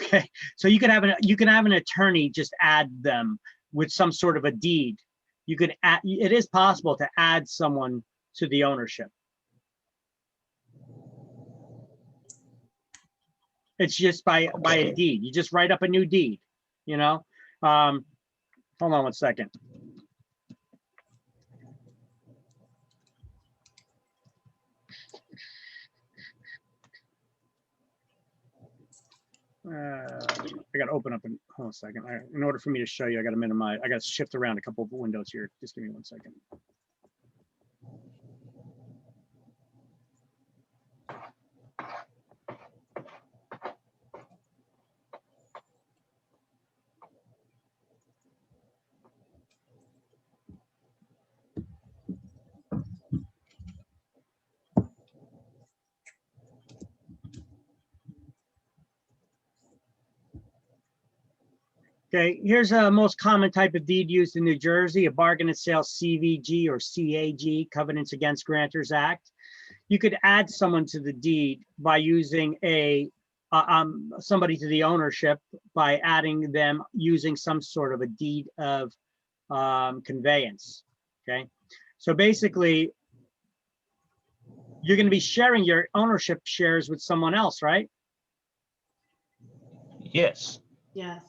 Okay. So you can have an attorney just add them with some sort of a deed. You could add, it is possible to add someone to the ownership. It's just by a deed. You just write up a new deed, you know. Hold on one second. I got to open up hold on a second. In order for me to show you, I got to minimize. I got to shift around a couple of windows here. Just give me 1 second. Okay, here's a most common type of deed used in New Jersey, a bargain and sale CVG or CAG, Covenants Against Grantors Act. You could add someone to the deed by using somebody to the ownership by adding them using some sort of a deed of conveyance. Okay, so basically, you're going to be sharing your ownership shares with someone else, right? Yes. Yes.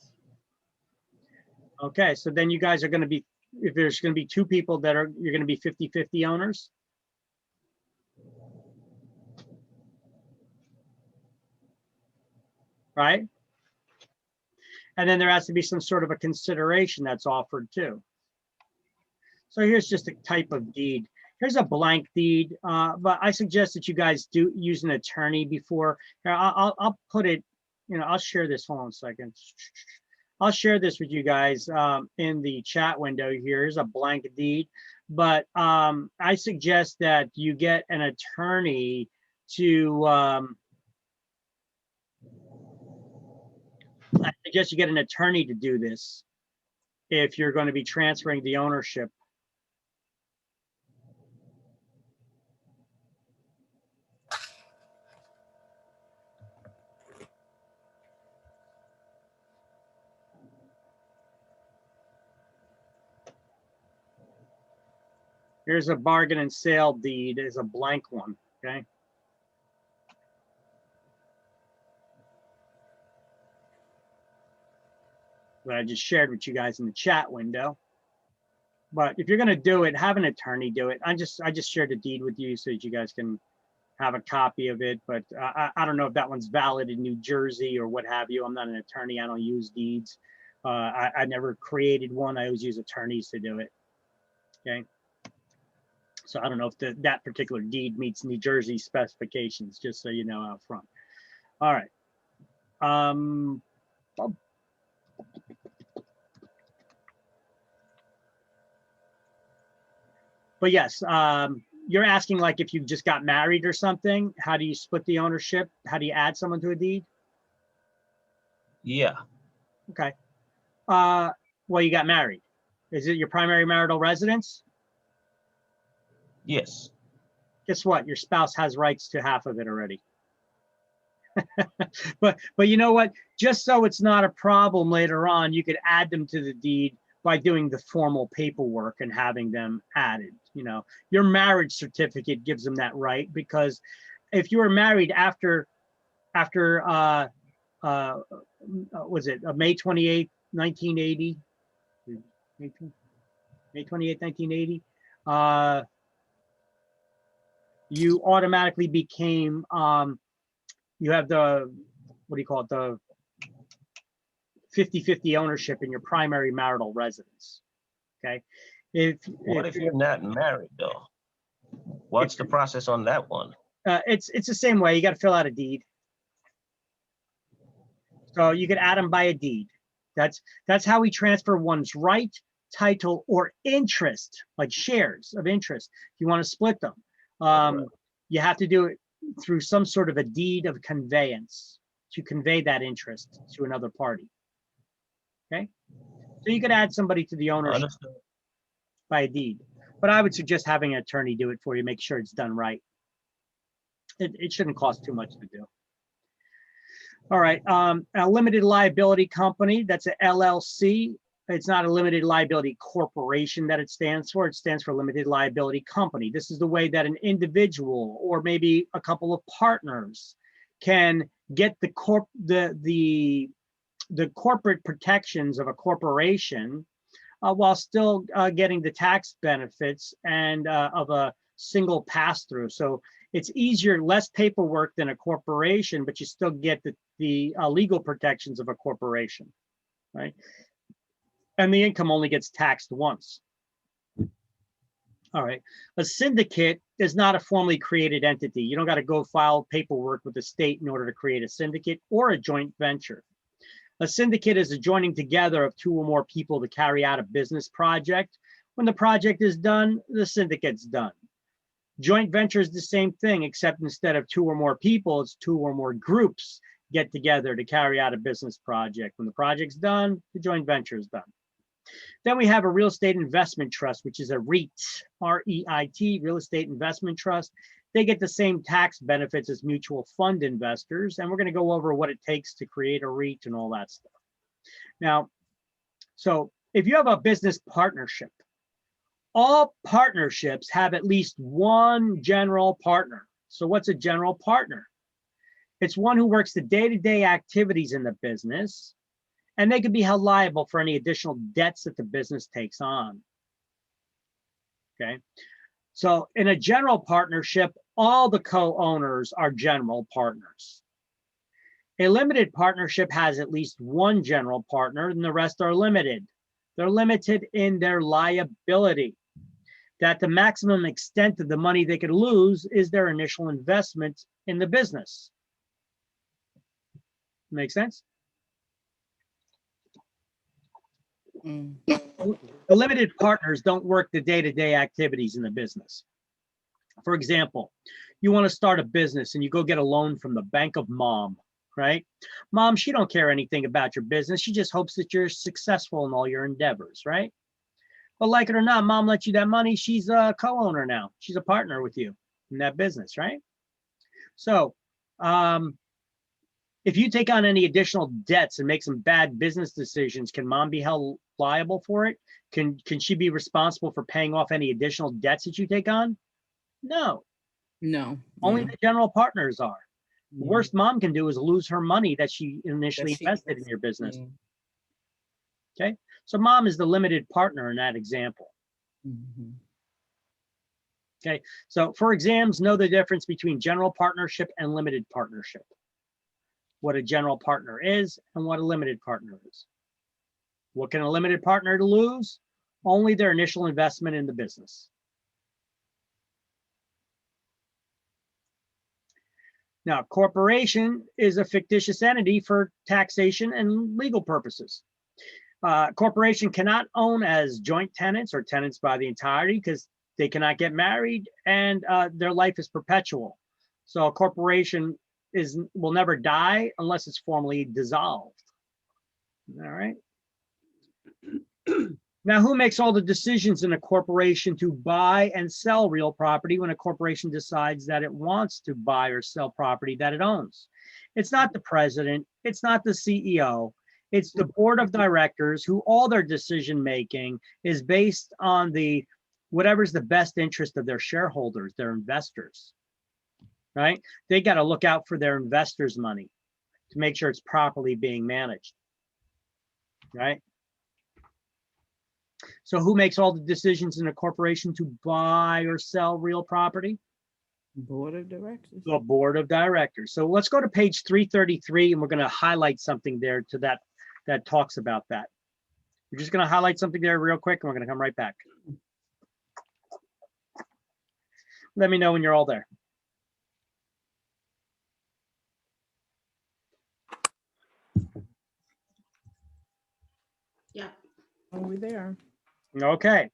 Okay, so then you guys are going to be, if there's going to be two people you're going to be 50-50 owners. Right? And then there has to be some sort of a consideration that's offered too. So here's just a type of deed. Here's a blank deed, but I suggest that you guys do use an attorney before. Here, I'll put it, I'll share this. Hold on a second. I'll share this with you guys in the chat window here. Here's a blank deed, but I suggest that you get an attorney to, I suggest you get an attorney to do this if you're going to be transferring the ownership. Here's a bargain and sale deed, is a blank one, okay? That I just shared with you guys in the chat window. But if you're gonna do it, have an attorney do it. I just shared a deed with you so that you guys can have a copy of it, but I don't know if that one's valid in New Jersey or what have you. I'm not an attorney, I don't use deeds. I never created one, I always use attorneys to do it, okay? So I don't know if that particular deed meets New Jersey specifications, just so you know out front. All right. But yes, you're asking like if you just got married or something, how do you split the ownership? How do you add someone to a deed? Yeah. Okay. Well, you got married. Is it your primary marital residence? Yes. guess what? Your spouse has rights to half of it already. but you know what? Just so it's not a problem later on, you could add them to the deed by doing the formal paperwork and having them added. You know, your marriage certificate gives them that right, because if you were married after was it May 28th, 1980? May 28th, 1980. You automatically became, you have the, what do you call it? The 50-50 ownership in your primary marital residence. Okay. What if you're not married though? What's the process on that one? It's the same way. You got to fill out a deed. So you could add them by a deed. That's how we transfer one's right, title, or interest, like shares of interest. If you want to split them, you have to do it through some sort of a deed of conveyance to convey that interest to another party. Okay, so you could add somebody to the ownership by a deed, but I would suggest having an attorney do it for you. Make sure it's done right. It shouldn't cost too much to do. All right, a limited liability company, that's a LLC. It's not a limited liability corporation that it stands for. It stands for limited liability company. This is the way that an individual or maybe a couple of partners can get the corporate protections of a corporation while still getting the tax benefits and of a single pass-through. So it's easier, less paperwork than a corporation, but you still get the legal protections of a corporation, right? And the income only gets taxed once. All right, a syndicate is not a formally created entity. You don't got to go file paperwork with the state in order to create a syndicate or a joint venture. A syndicate is a joining together of two or more people to carry out a business project. When the project is done, the syndicate's done. Joint venture is the same thing, except instead of two or more people, it's two or more groups get together to carry out a business project. When the project's done, the joint venture is done. Then we have a real estate investment trust, which is a REIT, R-E-I-T, real estate investment trust. They get the same tax benefits as mutual fund investors. And we're going to go over what it takes to create a REIT and all that stuff. Now, so if you have a business partnership, all partnerships have at least one general partner. So what's a general partner? It's one who works the day-to-day activities in the business, and they can be held liable for any additional debts that the business takes on. Okay, so in a general partnership, all the co-owners are general partners. A limited partnership has at least one general partner, and the rest are limited. They're limited in their liability, that the maximum extent of the money they could lose is their initial investment in the business. Make sense? The limited partners don't work the day-to-day activities in the business. For example, you want to start a business and you go get a loan from the bank of mom, right? Mom, she don't care anything about your business. She just hopes that you're successful in all your endeavors, right? But like it or not, mom lets you that money. She's a co-owner now. She's a partner with you in that business, right? So if you take on any additional debts and make some bad business decisions, can mom be held liable for it? Can she be responsible for paying off any additional debts that you take on? No. No. Only the general partners are. The worst mom can do is lose her money that she initially invested in your business. Okay, so mom is the limited partner in that example. Okay, so for exams, know the difference between general partnership and limited partnership. What a general partner is and what a limited partner is. What can a limited partner lose? Only their initial investment in the business. Now, corporation is a fictitious entity for taxation and legal purposes. Corporation cannot own as joint tenants or tenants by the entirety because they cannot get married and their life is perpetual. So a corporation will never die unless it's formally dissolved. All right. Now, who makes all the decisions in a corporation to buy and sell real property when a corporation decides that it wants to buy or sell property that it owns? It's not the president, it's not the CEO, it's the board of directors who all their decision making is based on the whatever's the best interest of their shareholders, their investors, right? They got to look out for their investors' money to make sure it's properly being managed, right? So who makes all the decisions in a corporation to buy or sell real property? Board of directors. The board of directors. So let's go to page 333 and we're going to highlight something there to that talks about that. We're just going to highlight something there real quick and we're going to come right back. Let me know when you're all there. Yeah. Over there. Okay.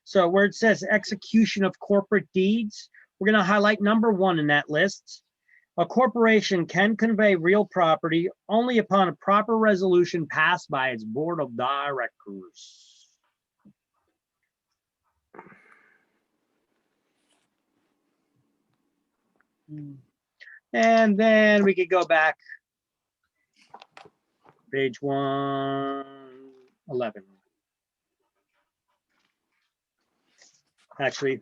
So where it says execution of corporate deeds, we're going to highlight number 1 in that list. A corporation can convey real property only upon a proper resolution passed by its board of directors. And then we could go back. Page 111. Actually,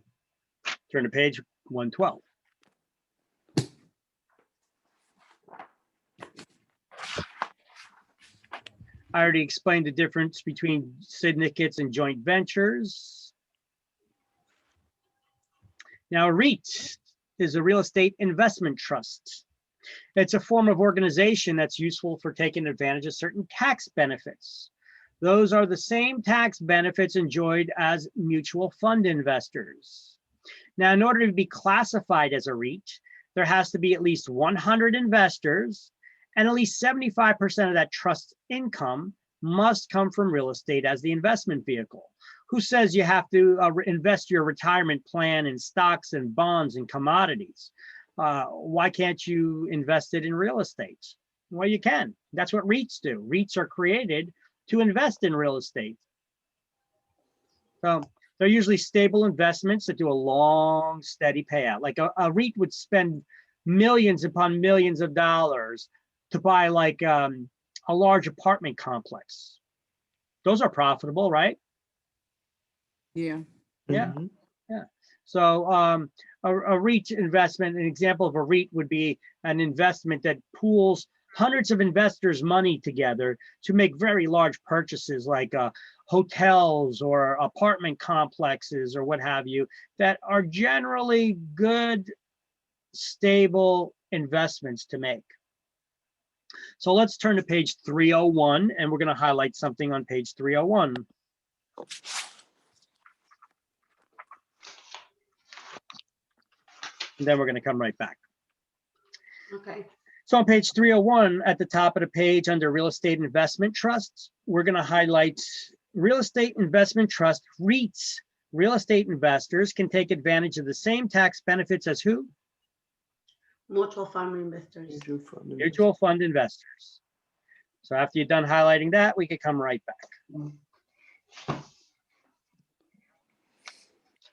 turn to page 112. I already explained the difference between syndicates and joint ventures. Now, a REIT is a real estate investment trust. It's a form of organization that's useful for taking advantage of certain tax benefits. Those are the same tax benefits enjoyed as mutual fund investors. Now, in order to be classified as a REIT, there has to be at least 100 investors, and at least 75% of that trust income must come from real estate as the investment vehicle. Who says you have to invest your retirement plan in stocks and bonds and commodities? Why can't you invest it in real estate? Well, you can. That's what REITs do. REITs are created to invest in real estate. So they're usually stable investments that do a long, steady payout. Like a REIT would spend millions upon millions of dollars to buy like a large apartment complex. Those are profitable, right? Yeah. Yeah. Yeah. So a REIT investment, an example of a REIT would be an investment that pools hundreds of investors' money together to make very large purchases like hotels or apartment complexes or what have you, that are generally good, stable investments to make. So let's turn to page 301 and we're going to highlight something on page 301. And then we're going to come right back. Okay. So on page 301, at the top of the page under real estate investment trusts, we're going to highlight real estate investment trust REITs. Real estate investors can take advantage of the same tax benefits as who? Mutual fund investors. Mutual fund investors. So after you're done highlighting that, we could come right back.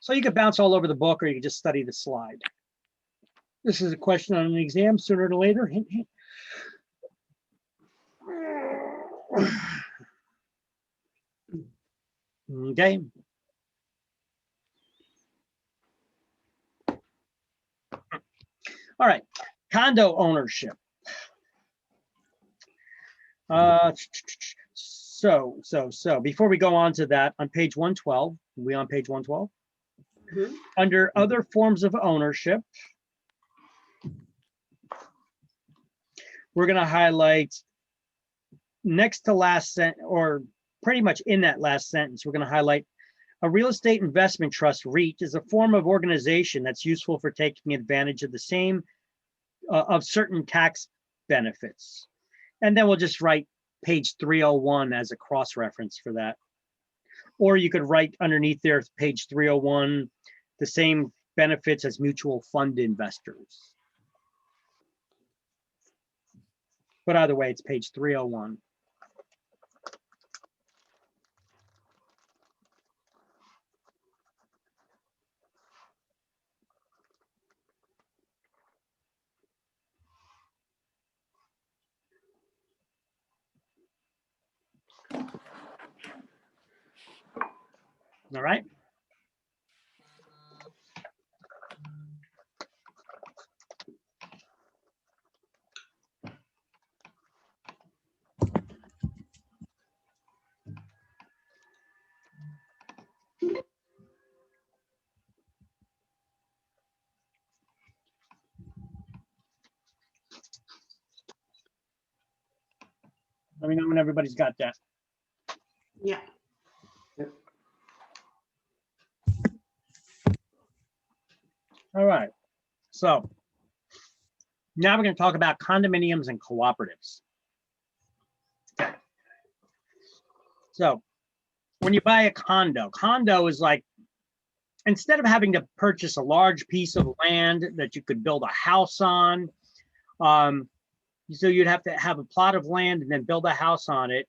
So you could bounce all over the book or you could just study the slide. This is a question on an exam sooner or later. Hint, hint. Okay. All right, condo ownership. So before we go on to that, on page 112, we on page 112? Mhm. Under other forms of ownership, we're going to highlight next to last sentence, or pretty much in that last sentence, we're going to highlight a real estate investment trust REIT is a form of organization that's useful for taking advantage of the same of certain tax benefits. And then we'll just write page 301 as a cross-reference for that. Or you could write underneath there, page 301, the same benefits as mutual fund investors. But either way, it's page 301. All right. Let me know when everybody's got that. Yeah. All right. So now we're going to talk about condominiums and cooperatives. Okay. So when you buy a condo is like, instead of having to purchase a large piece of land that you could build a house on, so you'd have to have a plot of land and then build a house on it.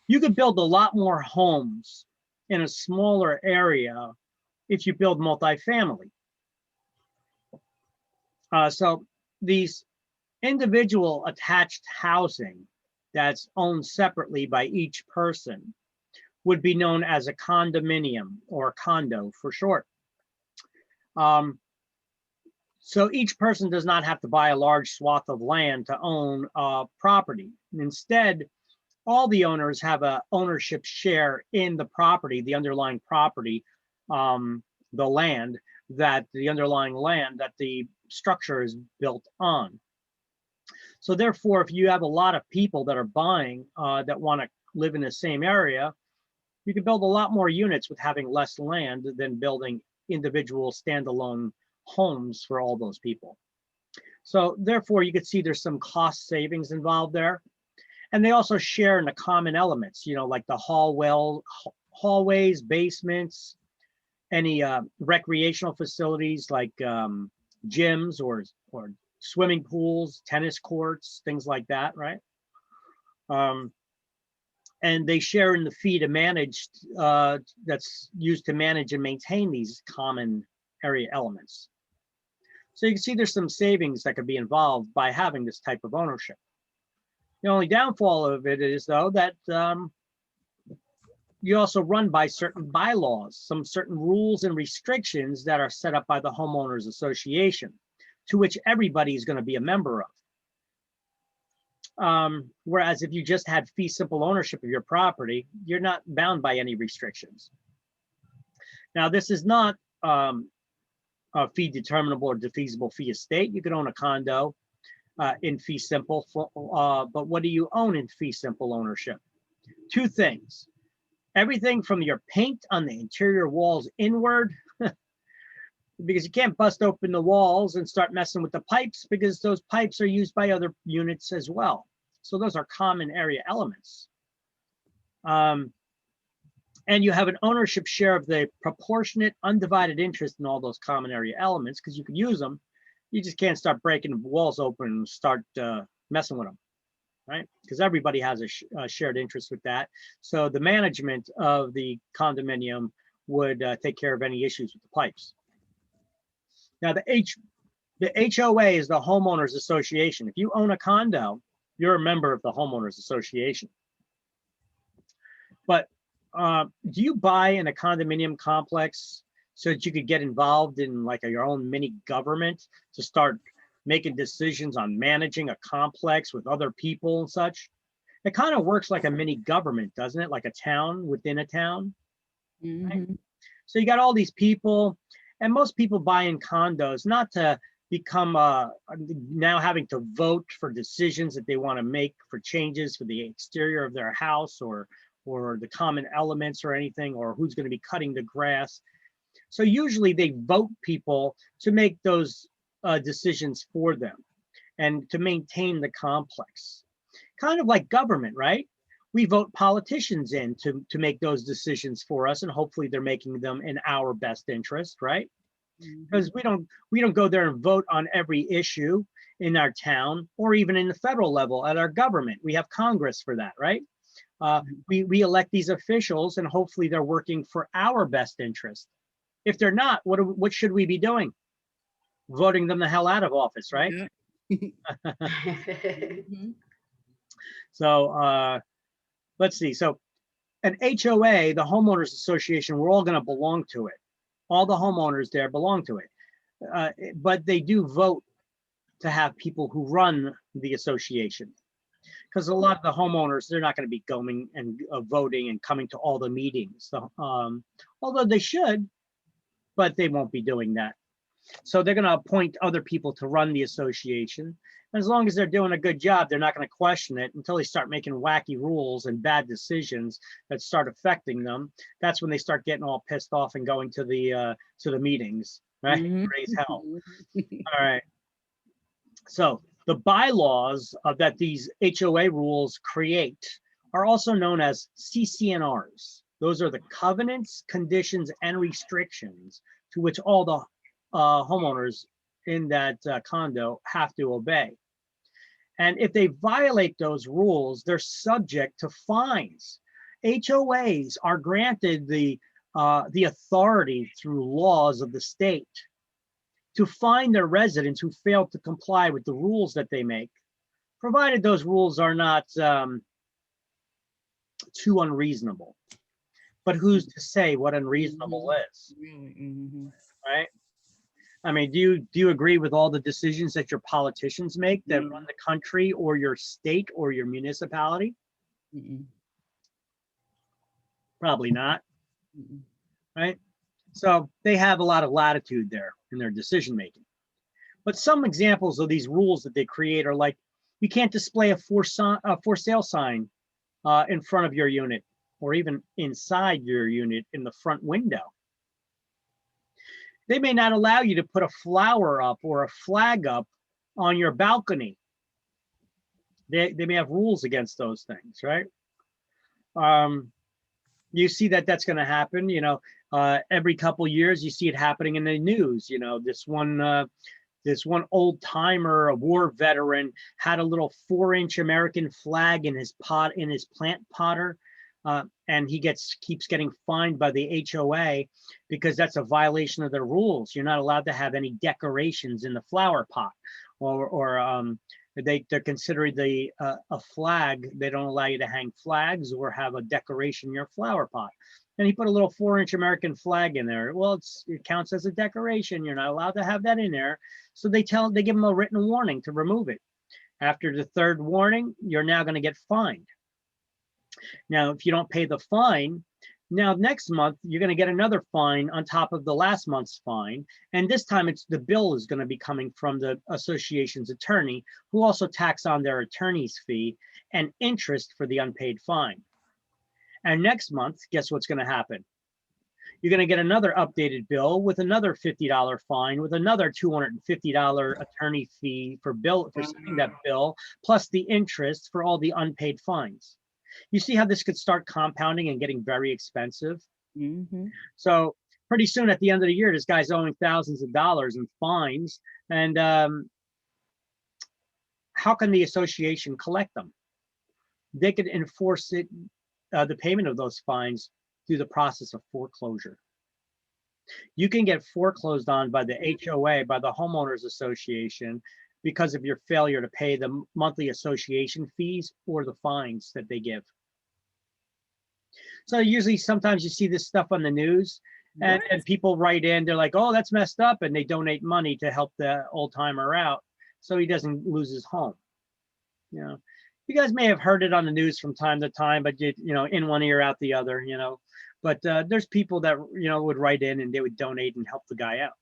You could build a lot more homes in a smaller area if you build multifamily. So these individual attached housing that's owned separately by each person would be known as a condominium, or condo for short. So each person does not have to buy a large swath of land to own property. Instead, all the owners have a ownership share in the property, the underlying property, the land that the underlying land that the structure is built on. So therefore, if you have a lot of people that are buying that want to live in the same area, you can build a lot more units with having less land than building individual standalone homes for all those people. So therefore, you could see there's some cost savings involved there. And they also share in the common elements, you know, like the hallways, basements, any recreational facilities like gyms or swimming pools, tennis courts, things like that, right? And they share in the fee to manage, that's used to manage and maintain these common area elements. So you can see there's some savings that could be involved by having this type of ownership. The only downfall of it is, though, that you also run by certain bylaws, some certain rules and restrictions that are set up by the homeowners association, to which everybody is going to be a member of. Whereas if you just had fee simple ownership of your property, you're not bound by any restrictions. Now, this is not a fee determinable or defeasible fee estate. You could own a condo in fee simple, but what do you own in fee simple ownership? Two things. Everything from your paint on the interior walls inward, because you can't bust open the walls and start messing with the pipes, because those pipes are used by other units as well. So those are common area elements. And you have an ownership share of the proportionate undivided interest in all those common area elements, because you can use them. You just can't start breaking the walls open and start messing with them, right? Because everybody has a shared interest with that. So the management of the condominium would take care of any issues with the pipes. Now, the HOA is the homeowners association. If you own a condo, you're a member of the homeowners association. But do you buy in a condominium complex so that you could get involved in like your own mini government to start making decisions on managing a complex with other people and such? It kind of works like a mini government, doesn't it? Like a town within a town. Mm-hmm. Right? So you got all these people, and most people buy in condos not to become now having to vote for decisions that they want to make for changes for the exterior of their house or the common elements or anything, or who's going to be cutting the grass. So usually they vote people to make those decisions for them and to maintain the complex. Kind of like government, right? We vote politicians in to make those decisions for us, and hopefully they're making them in our best interest, right? Because we don't go there and vote on every issue in our town or even in the federal level at our government. We have Congress for that, right? We elect these officials, and hopefully they're working for our best interest. If they're not, what should we be doing? Voting them the hell out of office, right? Mm-hmm. So let's see. So an HOA, the homeowners association, we're all going to belong to it. All the homeowners there belong to it. But they do vote to have people who run the association. Because a lot of the homeowners, they're not going to be going and voting and coming to all the meetings. So, although they should, but they won't be doing that. So they're going to appoint other people to run the association. As long as they're doing a good job, they're not going to question it until they start making wacky rules and bad decisions that start affecting them. That's when they start getting all pissed off and going to the meetings, right? Raise hell. All right. So the bylaws that these HOA rules create are also known as CC&Rs. Those are the covenants, conditions, and restrictions to which all the homeowners in that condo have to obey. And if they violate those rules, they're subject to fines. HOAs are granted the authority through laws of the state to fine their residents who fail to comply with the rules that they make, provided those rules are not too unreasonable. But who's to say what unreasonable is? Right? I mean, do you agree with all the decisions that your politicians make that run the country or your state or your municipality? Probably not. Right? So they have a lot of latitude there in their decision making. But some examples of these rules that they create are like, you can't display a for sale sign in front of your unit or even inside your unit in the front window. They may not allow you to put a flower up or a flag up on your balcony. They may have rules against those things, right? You see that's going to happen, you know, every couple years you see it happening in the news. You know, this one old timer, a war veteran, had a little 4-inch American flag in his plant potter. And he keeps getting fined by the HOA because that's a violation of their rules. You're not allowed to have any decorations in the flower pot, or they're considering a flag. They don't allow you to hang flags or have a decoration in your flower pot. And he put a little 4-inch American flag in there. Well, it counts as a decoration. You're not allowed to have that in there. So they give him a written warning to remove it. After the 3rd warning, you're now going to get fined. Now, if you don't pay the fine, now next month, you're going to get another fine on top of the last month's fine. And this time the bill is going to be coming from the association's attorney, who also tacks on their attorney's fee and interest for the unpaid fine. And next month, guess what's going to happen? You're going to get another updated bill with another $50 fine, with another $250 attorney fee for sending that bill, plus the interest for all the unpaid fines. You see how this could start compounding and getting very expensive? So pretty soon at the end of the year, this guy's owing thousands of dollars in fines. And how can the association collect them? They could enforce it, the payment of those fines through the process of foreclosure. You can get foreclosed on by the HOA, by the homeowners association, because of your failure to pay the monthly association fees or the fines that they give. So usually sometimes you see this stuff on the news and people write in, they're like, oh, that's messed up. And they donate money to help the old timer out so he doesn't lose his home. You know, you guys may have heard it on the news from time to time, but you know, in one ear, out the other, you know, but there's people that, you know, would write in and they would donate and help the guy out.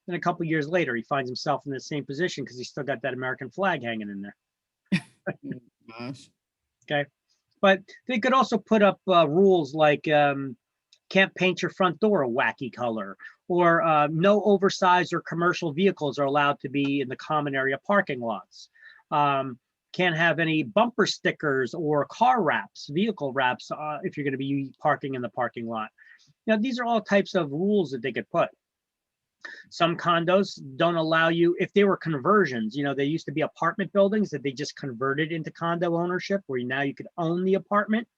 Then a couple of years later, he finds himself in the same position because he's still got that American flag hanging in there. Gosh. Okay. But they could also put up rules like can't paint your front door a wacky color, or no oversized or commercial vehicles are allowed to be in the common area parking lots. Can't have any bumper stickers or car wraps, vehicle wraps, if you're going to be parking in the parking lot. Now, these are all types of rules that they could put. Some condos don't allow you, if they were conversions, you know, they used to be apartment buildings that they just converted into condo ownership, where now you could own the apartment.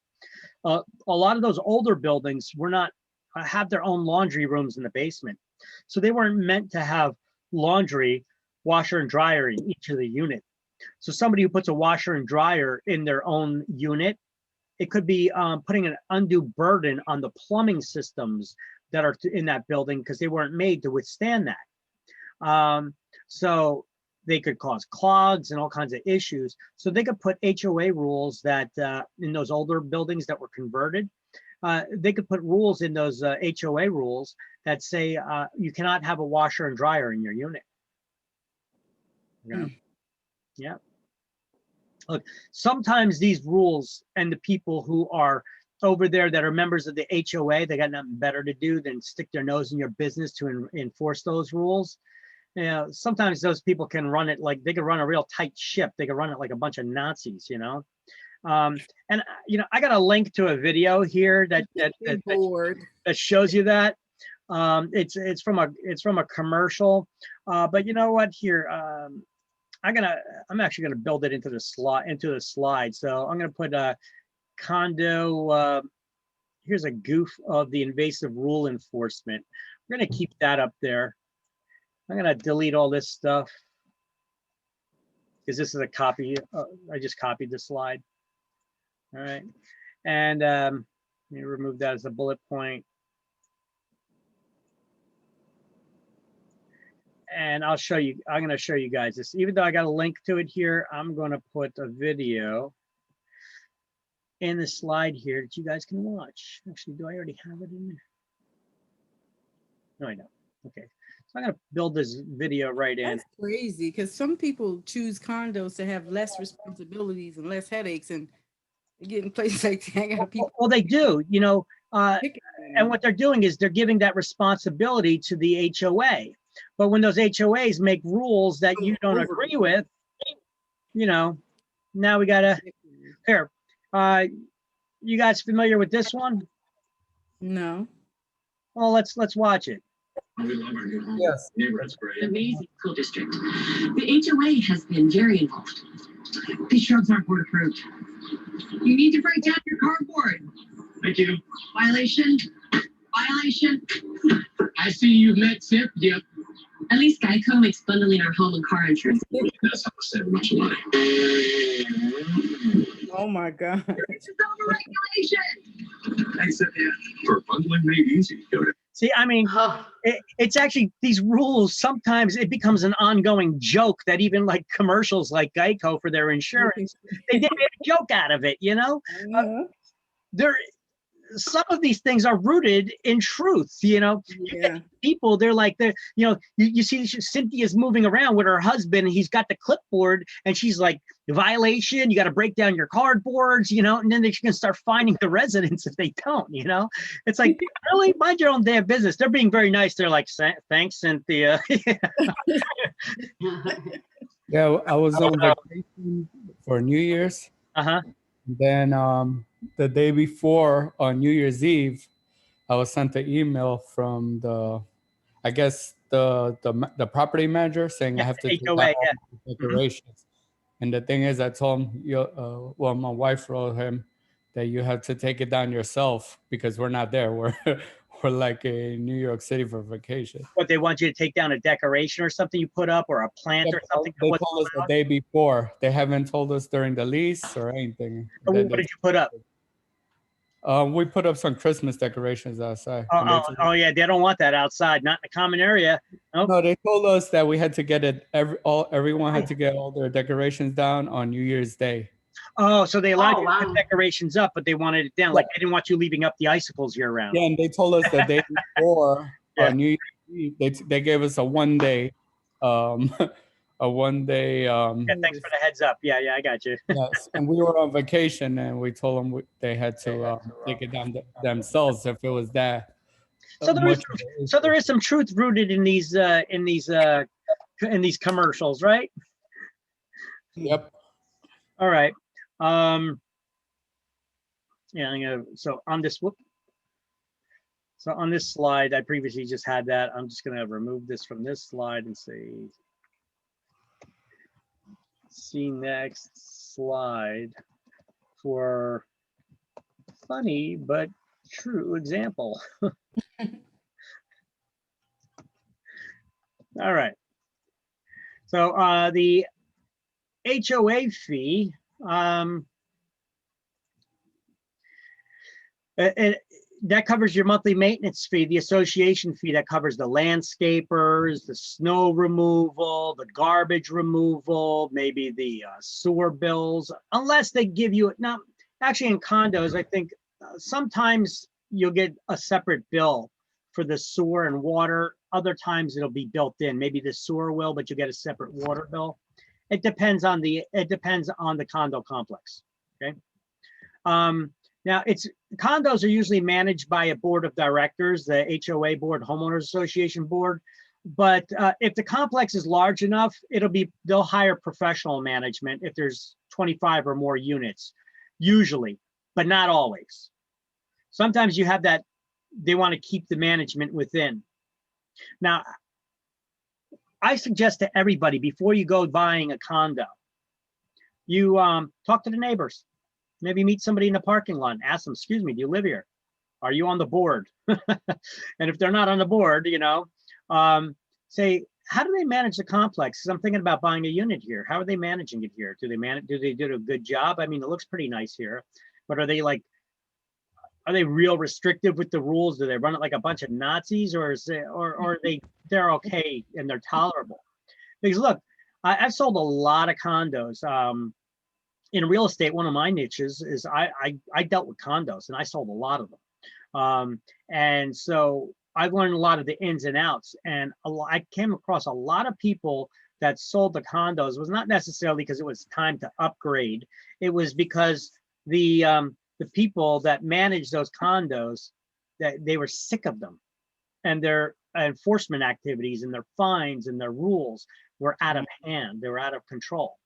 A lot of those older buildings were not have their own laundry rooms in the basement. So they weren't meant to have laundry, washer and dryer in each of the unit. So somebody who puts a washer and dryer in their own unit it could be putting an undue burden on the plumbing systems that are in that building because they weren't made to withstand that. So they could cause clogs and all kinds of issues. So they could put HOA rules that in those older buildings that were converted, they could put rules in those HOA rules that say you cannot have a washer and dryer in your unit. Yeah. Yeah. Look, sometimes these rules and the people who are over there that are members of the HOA, they got nothing better to do than stick their nose in your business to enforce those rules. You know, sometimes those people can run it like they could run a real tight ship. They could run it like a bunch of Nazis, you know. And you know, I got a link to a video here that shows you that. It's from a commercial. But you know what? Here, I'm actually gonna build it into the slide. So I'm gonna put a condo. Here's a goof of the invasive rule enforcement. We're gonna keep that up there. I'm gonna delete all this stuff because this is a copy. I just copied the slide. All right, and let me remove that as a bullet point. And I'll show you. I'm gonna show you guys this. Even though I got a link to it here, I'm gonna put a video in the slide here that you guys can watch. Actually, do I already have it in there? No, I don't. Okay. So I'm going to build this video right in. That's crazy because some people choose condos to have less responsibilities and less headaches, and they get in places like that. Well, they do, you know, and what they're doing is they're giving that responsibility to the HOA. But when those HOAs make rules that you don't agree with, you know, now we got to, here, you guys familiar with this one? No. Well, let's watch it. Yes. Amazing school district. The HOA has been very involved. These shrubs aren't board approved. You need to break down your cardboard. Thank you. Violation. Violation. I see you met Tip. Yep. At least Geico makes bundling our home and car insurance. That's how I save much money. Oh my God. This is overregulation. Thanks, Cynthia. For bundling made easy. See, I mean, it's actually these rules. Sometimes it becomes an ongoing joke that even like commercials like Geico for their insurance, they made a joke out of it, you know? Some of these things are rooted in truth, you know. Yeah. People, they're like, you know, you see Cynthia's moving around with her husband, and he's got the clipboard, and she's like, violation, you got to break down your cardboards, you know, and then they can start finding the residents if they don't, you know. It's like, really, mind your own damn business. They're being very nice. They're like, thanks, Cynthia. Yeah, I was on vacation for New Year's. Then the day before on New Year's Eve, I was sent an email from I guess the property manager saying I have to take down all the decorations. And the thing is, I told him, well, my wife wrote him that you have to take it down yourself because we're not there. We're like in New York City for vacation. What, they want you to take down a decoration or something you put up, or a plant or something? They told us the day before. They haven't told us during the lease or anything. What did you put up? We put up some Christmas decorations outside. Oh yeah, they don't want that outside, not in the common area. Nope. No, they told us that we had to get it. Everyone had to get all their decorations down on New Year's Day. Oh, so they allowed you to put decorations up, but they wanted it down. Like they didn't want you leaving up the icicles year round. Yeah, and they told us the day before New Year's Eve, they gave us a 1 day, a 1 day. Yeah, thanks for the heads up. Yeah, I got you. Yes, and we were on vacation, and we told them they had to take it down themselves if it was that. So there is some truth rooted in these commercials, right? Yep. All right. Yeah, so on this slide, I previously just had that. I'm just gonna remove this from this slide and say, see next slide for funny but true example. All right. So the HOA fee, That covers your monthly maintenance fee, the association fee that covers the landscapers, the snow removal, the garbage removal, maybe the sewer bills, unless they give you, now, actually in condos, I think sometimes you'll get a separate bill for the sewer and water. Other times it'll be built in, maybe the sewer will, but you get a separate water bill. It depends on the condo complex, okay? Now, condos are usually managed by a board of directors, the HOA board, homeowners association board. But if the complex is large enough, they'll hire professional management if there's 25 or more units, usually, but not always. Sometimes you have that, they want to keep the management within. Now, I suggest to everybody, before you go buying a condo, you talk to the neighbors. Maybe meet somebody in the parking lot and ask them, excuse me, do you live here? Are you on the board? And if they're not on the board, say, how do they manage the complex? Because I'm thinking about buying a unit here. How are they managing it here? Do they do a good job? I mean, it looks pretty nice here, but are they real restrictive with the rules? Do they run it like a bunch of Nazis, or they're okay and they're tolerable? Because look, I've sold a lot of condos. In real estate, one of my niches is I dealt with condos and I sold a lot of them. And so I've learned a lot of the ins and outs, and I came across a lot of people that sold the condos. It was not necessarily because it was time to upgrade. It was because the people that managed those condos, that they were sick of them, and their enforcement activities and their fines and their rules were out of hand. They were out of control.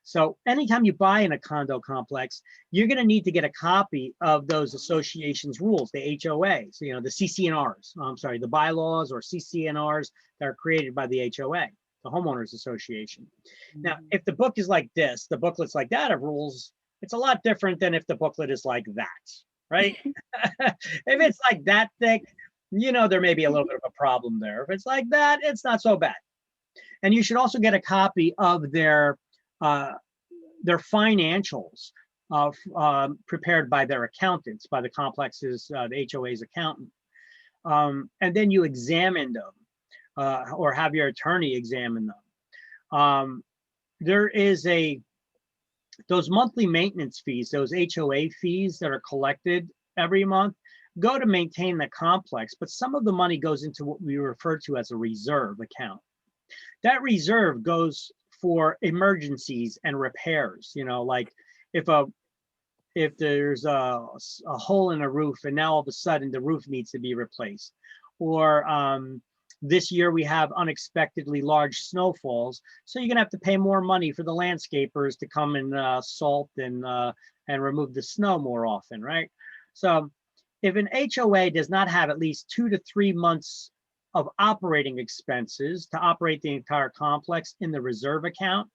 So anytime you buy in a condo complex, you're going to need to get a copy of those associations rules, the HOAs, the CC&Rs, the bylaws or CC&Rs that are created by the HOA, the homeowners association. Now, if the book is like this, the booklet's like that of rules, it's a lot different than if the booklet is like that, right? If it's like that thick, there may be a little bit of a problem there. If it's like that, it's not so bad. And you should also get a copy of their financials prepared by their accountants, by the complex's, the HOA's accountant. And then you examine them or have your attorney examine them. There is those monthly maintenance fees, those HOA fees that are collected every month, go to maintain the complex, but some of the money goes into what we refer to as a reserve account. That reserve goes for emergencies and repairs, like if there's a hole in a roof and now all of a sudden the roof needs to be replaced, or this year we have unexpectedly large snowfalls, so you're gonna have to pay more money for the landscapers to come and salt and remove the snow more often, right? So if an HOA does not have at least 2 to 3 months of operating expenses to operate the entire complex in the reserve account,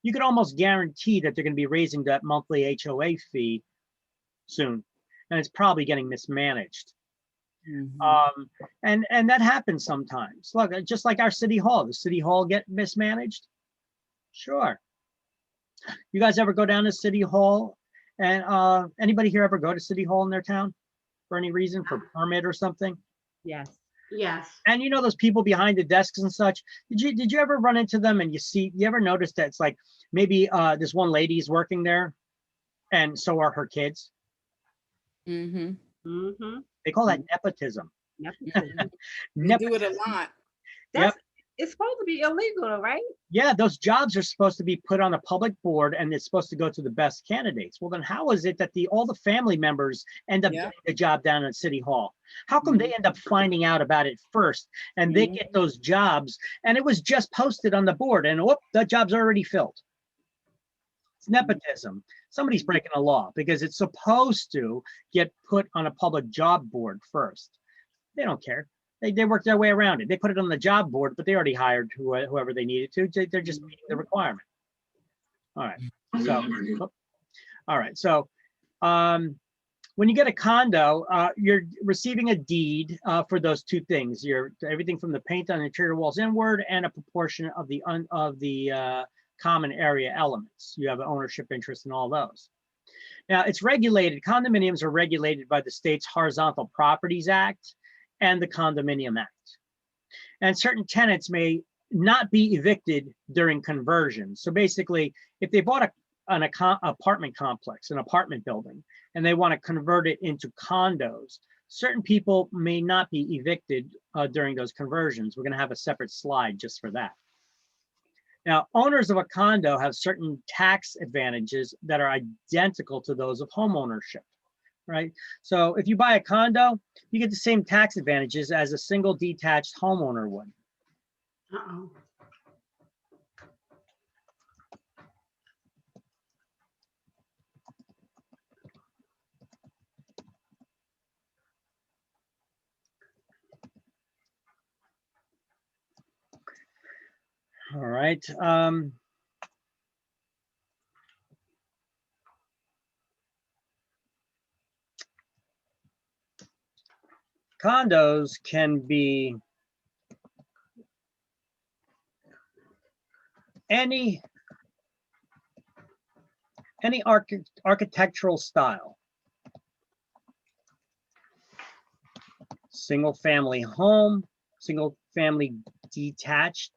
you can almost guarantee that they're going to be raising that monthly HOA fee soon, and it's probably getting mismanaged. And that happens sometimes. Look, just like our city hall, the city hall get mismanaged? Sure. You guys ever go down to city hall? And anybody here ever go to city hall in their town for any reason, for permit or something? Yes. Yes. And those people behind the desks and such, did you ever run into them and you ever notice that it's like maybe this one lady's working there and so are her kids? Mm-hmm. Mm-hmm. They call that nepotism. Nepotism. They do it a lot. It's supposed to be illegal, right? Yeah, those jobs are supposed to be put on a public board and it's supposed to go to the best candidates. Well, then how is it that all the family members end up getting the job down at City Hall? How come they end up finding out about it first and they get those jobs and it was just posted on the board and whoop, that job's already filled? It's nepotism. Somebody's breaking a law because it's supposed to get put on a public job board first. They don't care. They work their way around it. They put it on the job board, but they already hired whoever they needed to. They're just meeting the requirement. All right. So, when you get a condo, you're receiving a deed for those two things. Everything from the paint on the interior walls inward and a proportion of the common area elements. You have an ownership interest in all those. Now it's regulated, condominiums are regulated by the state's Horizontal Properties Act and the Condominium Act. And certain tenants may not be evicted during conversion. So basically, if they bought an apartment complex, an apartment building, and they want to convert it into condos, certain people may not be evicted during those conversions. We're going to have a separate slide just for that. Now, owners of a condo have certain tax advantages that are identical to those of home ownership, right? So if you buy a condo, you get the same tax advantages as a single detached homeowner would. Uh-oh. All right. Condos can be any architectural style. Single family home, single family detached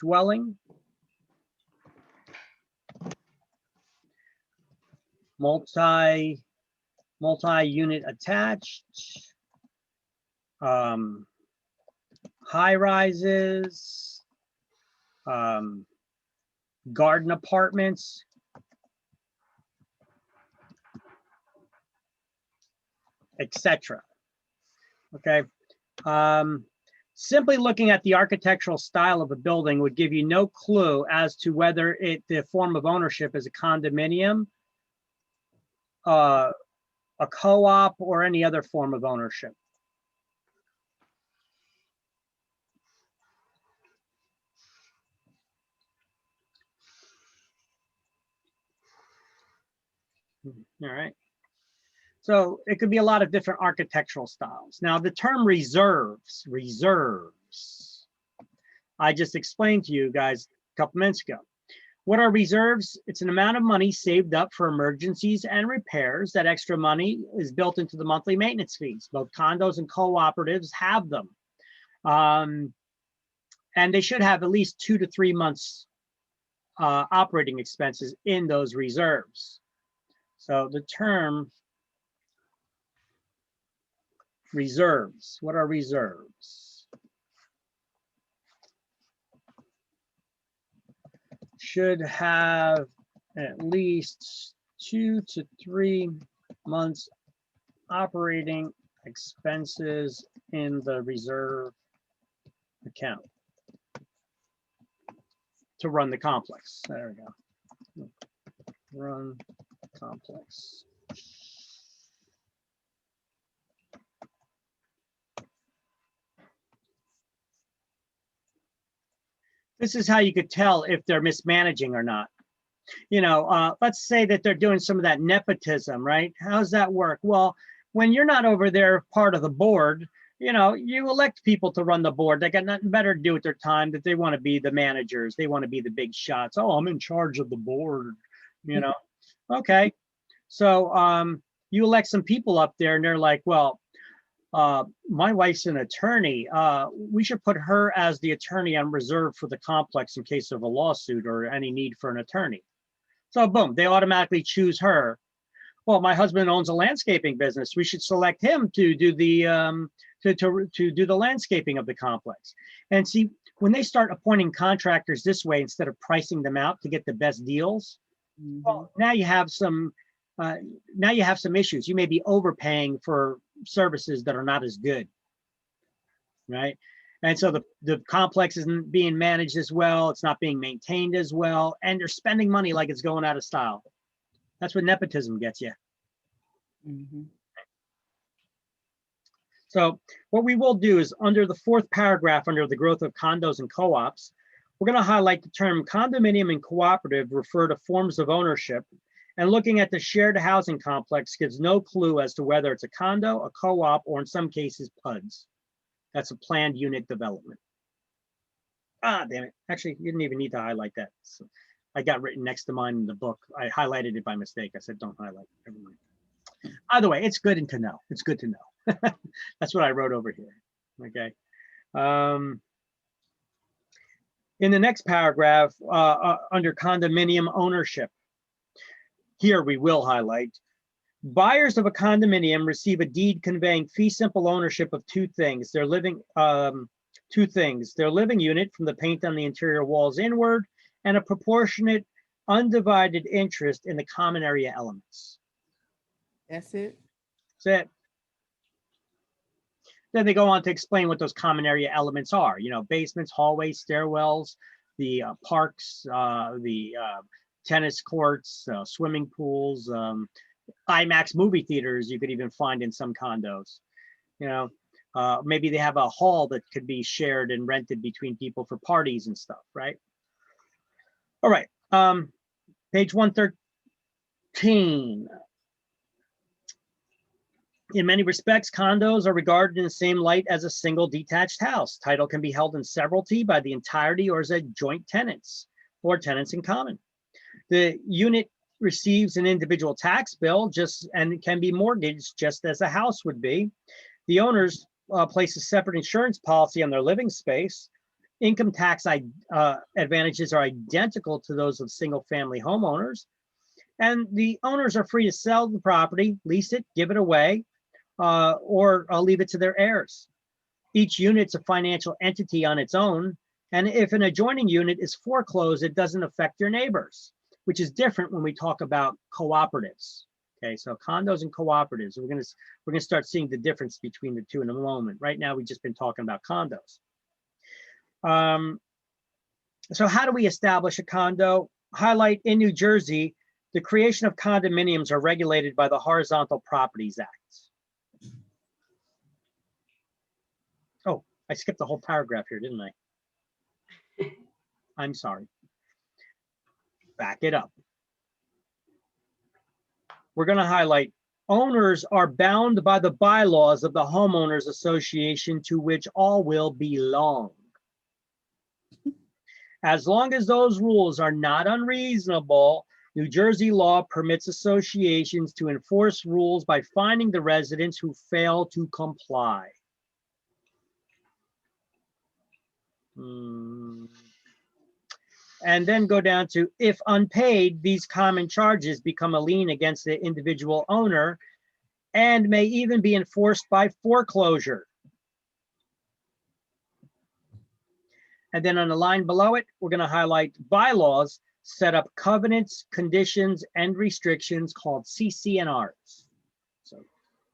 dwelling, multi-unit attached, high rises, garden apartments, etc. Okay. Simply looking at the architectural style of a building would give you no clue as to whether the form of ownership is a condominium, a co-op, or any other form of ownership. All right. So it could be a lot of different architectural styles. Now the term reserves, I just explained to you guys a couple minutes ago. What are reserves? It's an amount of money saved up for emergencies and repairs. That extra money is built into the monthly maintenance fees. Both condos and cooperatives have them. And they should have at least 2 to 3 months operating expenses in those reserves. So the term reserves, what are reserves? Should have at least 2 to 3 months operating expenses in the reserve account to run the complex. There we go. Run complex. This is how you could tell if they're mismanaging or not. You know, let's say that they're doing some of that nepotism, right? How does that work? Well, when you're not over there part of the board, you know, you elect people to run the board. They got nothing better to do with their time, that they want to be the managers. They want to be the big shots. Oh, I'm in charge of the board, you know? Okay. So you elect some people up there and they're like, well, my wife's an attorney. We should put her as the attorney on reserve for the complex in case of a lawsuit or any need for an attorney. So boom, they automatically choose her. Well, my husband owns a landscaping business. We should select him to do the to do the landscaping of the complex. And see, when they start appointing contractors this way instead of pricing them out to get the best deals, well, now you have some issues. You may be overpaying for services that are not as good, right? And so the complex isn't being managed as well. It's not being maintained as well. And they're spending money like it's going out of style. That's what nepotism gets you. So what we will do is under the 4th paragraph, under the growth of condos and co-ops, we're going to highlight the term condominium and cooperative refer to forms of ownership. And looking at the shared housing complex gives no clue as to whether it's a condo, a co-op, or in some cases, PUDs. That's a planned unit development. Ah, damn it. Actually, you didn't even need to highlight that. So I got written next to mine in the book. I highlighted it by mistake. I said, don't highlight it. Never mind. Either way, it's good to know. It's good to know. That's what I wrote over here. Okay. In the next paragraph, under condominium ownership, here we will highlight, buyers of a condominium receive a deed conveying fee simple ownership of two things. Their living unit from the paint on the interior walls inward, and a proportionate undivided interest in the common area elements. That's it. That's it. Then they go on to explain what those common area elements are. You know, basements, hallways, stairwells, the parks, the tennis courts, swimming pools, IMAX movie theaters you could even find in some condos. You know, maybe they have a hall that could be shared and rented between people for parties and stuff, right? All right, page 113. In many respects, condos are regarded in the same light as a single detached house. Title can be held in severalty by the entirety or as a joint tenants or tenants in common. The unit receives an individual tax bill and can be mortgaged just as a house would be. The owners place a separate insurance policy on their living space. Income tax advantages are identical to those of single-family homeowners. And the owners are free to sell the property, lease it, give it away, or leave it to their heirs. Each unit's a financial entity on its own, and if an adjoining unit is foreclosed, it doesn't affect your neighbors, which is different when we talk about cooperatives. Okay, so condos and cooperatives, we're gonna start seeing the difference between the two in a moment. Right now, we've just been talking about condos. So how do we establish a condo? Highlight in New Jersey, the creation of condominiums are regulated by the Horizontal Properties Act. Oh, I skipped the whole paragraph here, didn't I? I'm sorry. Back it up. We're going to highlight owners are bound by the bylaws of the homeowners association to which all will belong. As long as those rules are not unreasonable, New Jersey law permits associations to enforce rules by fining the residents who fail to comply. And then go down to, if unpaid, these common charges become a lien against the individual owner and may even be enforced by foreclosure. And then on the line below it, we're going to highlight bylaws set up covenants, conditions, and restrictions called CC&Rs. So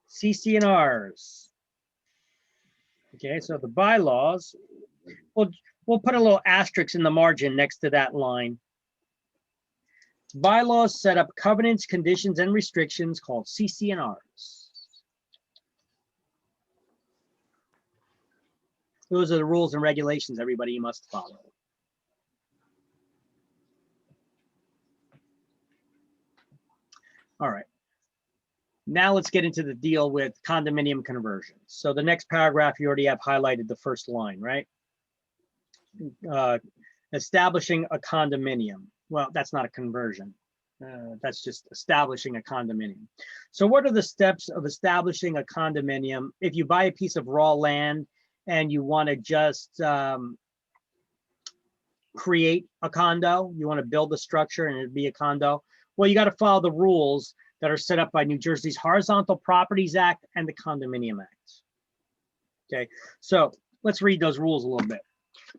CC&Rs. Okay, so the bylaws, we'll put a little asterisk in the margin next to that line. Bylaws set up covenants, conditions, and restrictions called CC&Rs. Those are the rules and regulations everybody must follow. All right. Now let's get into the deal with condominium conversions. So the next paragraph, you already have highlighted the first line, right? Establishing a condominium. Well, that's not a conversion. That's just establishing a condominium. So what are the steps of establishing a condominium? If you buy a piece of raw land and you want to just create a condo, you want to build a structure and it'd be a condo, well, you got to follow the rules that are set up by New Jersey's Horizontal Properties Act and the Condominium Act. Okay, so let's read those rules a little bit.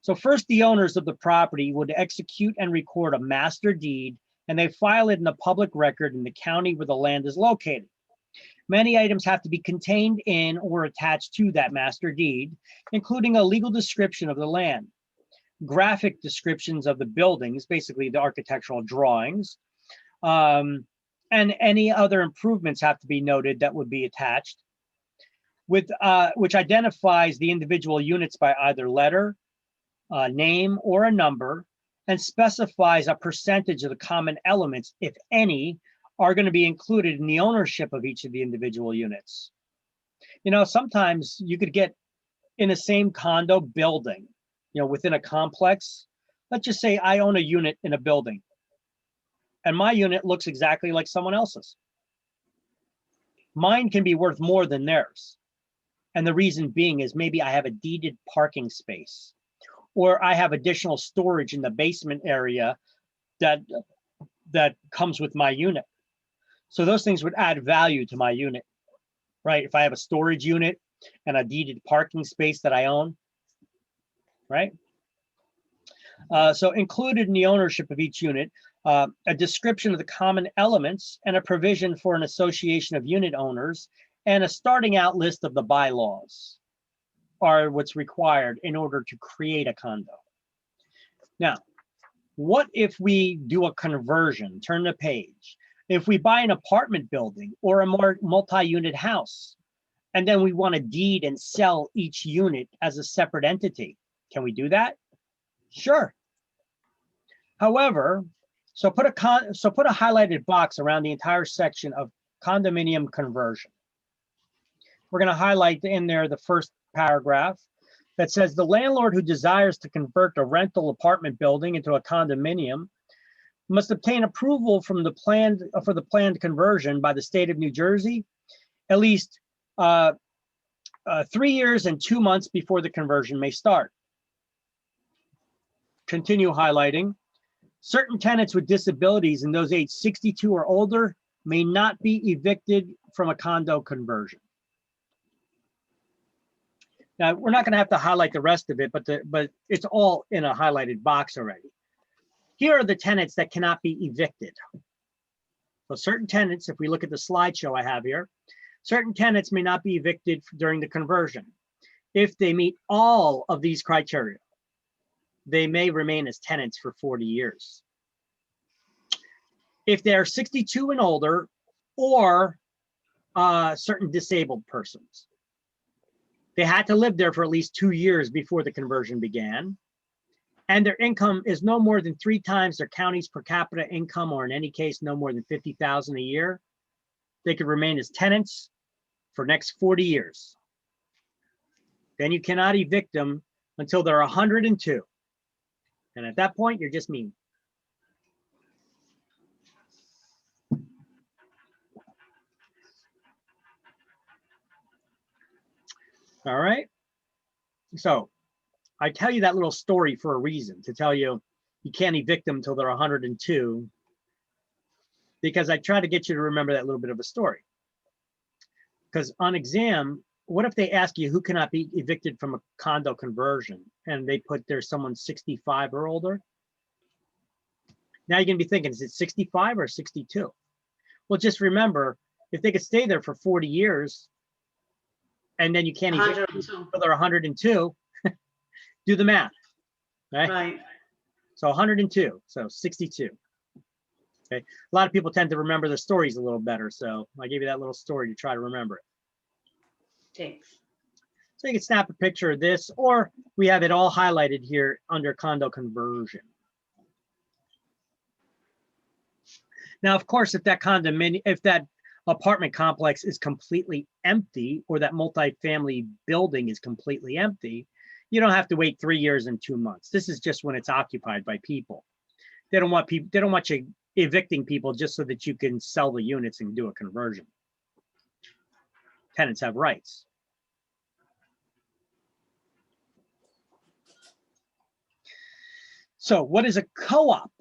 So first, the owners of the property would execute and record a master deed, and they file it in the public record in the county where the land is located. Many items have to be contained in or attached to that master deed, including a legal description of the land, graphic descriptions of the buildings, basically the architectural drawings, and any other improvements have to be noted that would be attached, with which identifies the individual units by either letter, name, or a number, and specifies a percentage of the common elements, if any, are going to be included in the ownership of each of the individual units. You know, sometimes you could get in the same condo building, you know, within a complex. Let's just say I own a unit in a building. and my unit looks exactly like someone else's. Mine can be worth more than theirs. And the reason being is maybe I have a deeded parking space, or I have additional storage in the basement area that comes with my unit. So those things would add value to my unit, right? If I have a storage unit and a deeded parking space that I own, right? So included in the ownership of each unit, a description of the common elements and a provision for an association of unit owners and a starting out list of the bylaws are what's required in order to create a condo. Now, what if we do a conversion, turn the page? If we buy an apartment building or a more multi-unit house, and then we want to deed and sell each unit as a separate entity, can we do that? Sure. However, so put a highlighted box around the entire section of condominium conversion. We're going to highlight in there the first paragraph that says the landlord who desires to convert a rental apartment building into a condominium must obtain approval from the planned conversion by the state of New Jersey at least 3 years and 2 months before the conversion may start. Continue highlighting. Certain tenants with disabilities and those aged 62 or older may not be evicted from a condo conversion. Now, we're not going to have to highlight the rest of it, but it's all in a highlighted box already. Here are the tenants that cannot be evicted. So certain tenants, if we look at the slideshow I have here, certain tenants may not be evicted during the conversion. If they meet all of these criteria, they may remain as tenants for 40 years. If they're 62 and older or certain disabled persons, they had to live there for at least 2 years before the conversion began, and their income is no more than 3 times their county's per capita income, or in any case, no more than $50,000 a year, they could remain as tenants for next 40 years. Then you cannot evict them until they're 102. And at that point, you're just mean. All right. So I tell you that little story for a reason, to tell you you can't evict them until they're 102, because I try to get you to remember that little bit of a story. Because on exam, what if they ask you who cannot be evicted from a condo conversion, and they put there's someone 65 or older? Now you're gonna be thinking, is it 65 or 62? Well, just remember, if they could stay there for 40 years, and then you can't evict them until they're 102, do the math, right? Right. So 102, so 62. Okay, a lot of people tend to remember the stories a little better, so I gave you that little story to try to remember it. Thanks. So you can snap a picture of this, or we have it all highlighted here under condo conversion. Now, of course, if that apartment complex is completely empty, or that multifamily building is completely empty, you don't have to wait 3 years and 2 months. This is just when it's occupied by people. They don't want you evicting people just so that you can sell the units and do a conversion. Tenants have rights. So what is a co-op?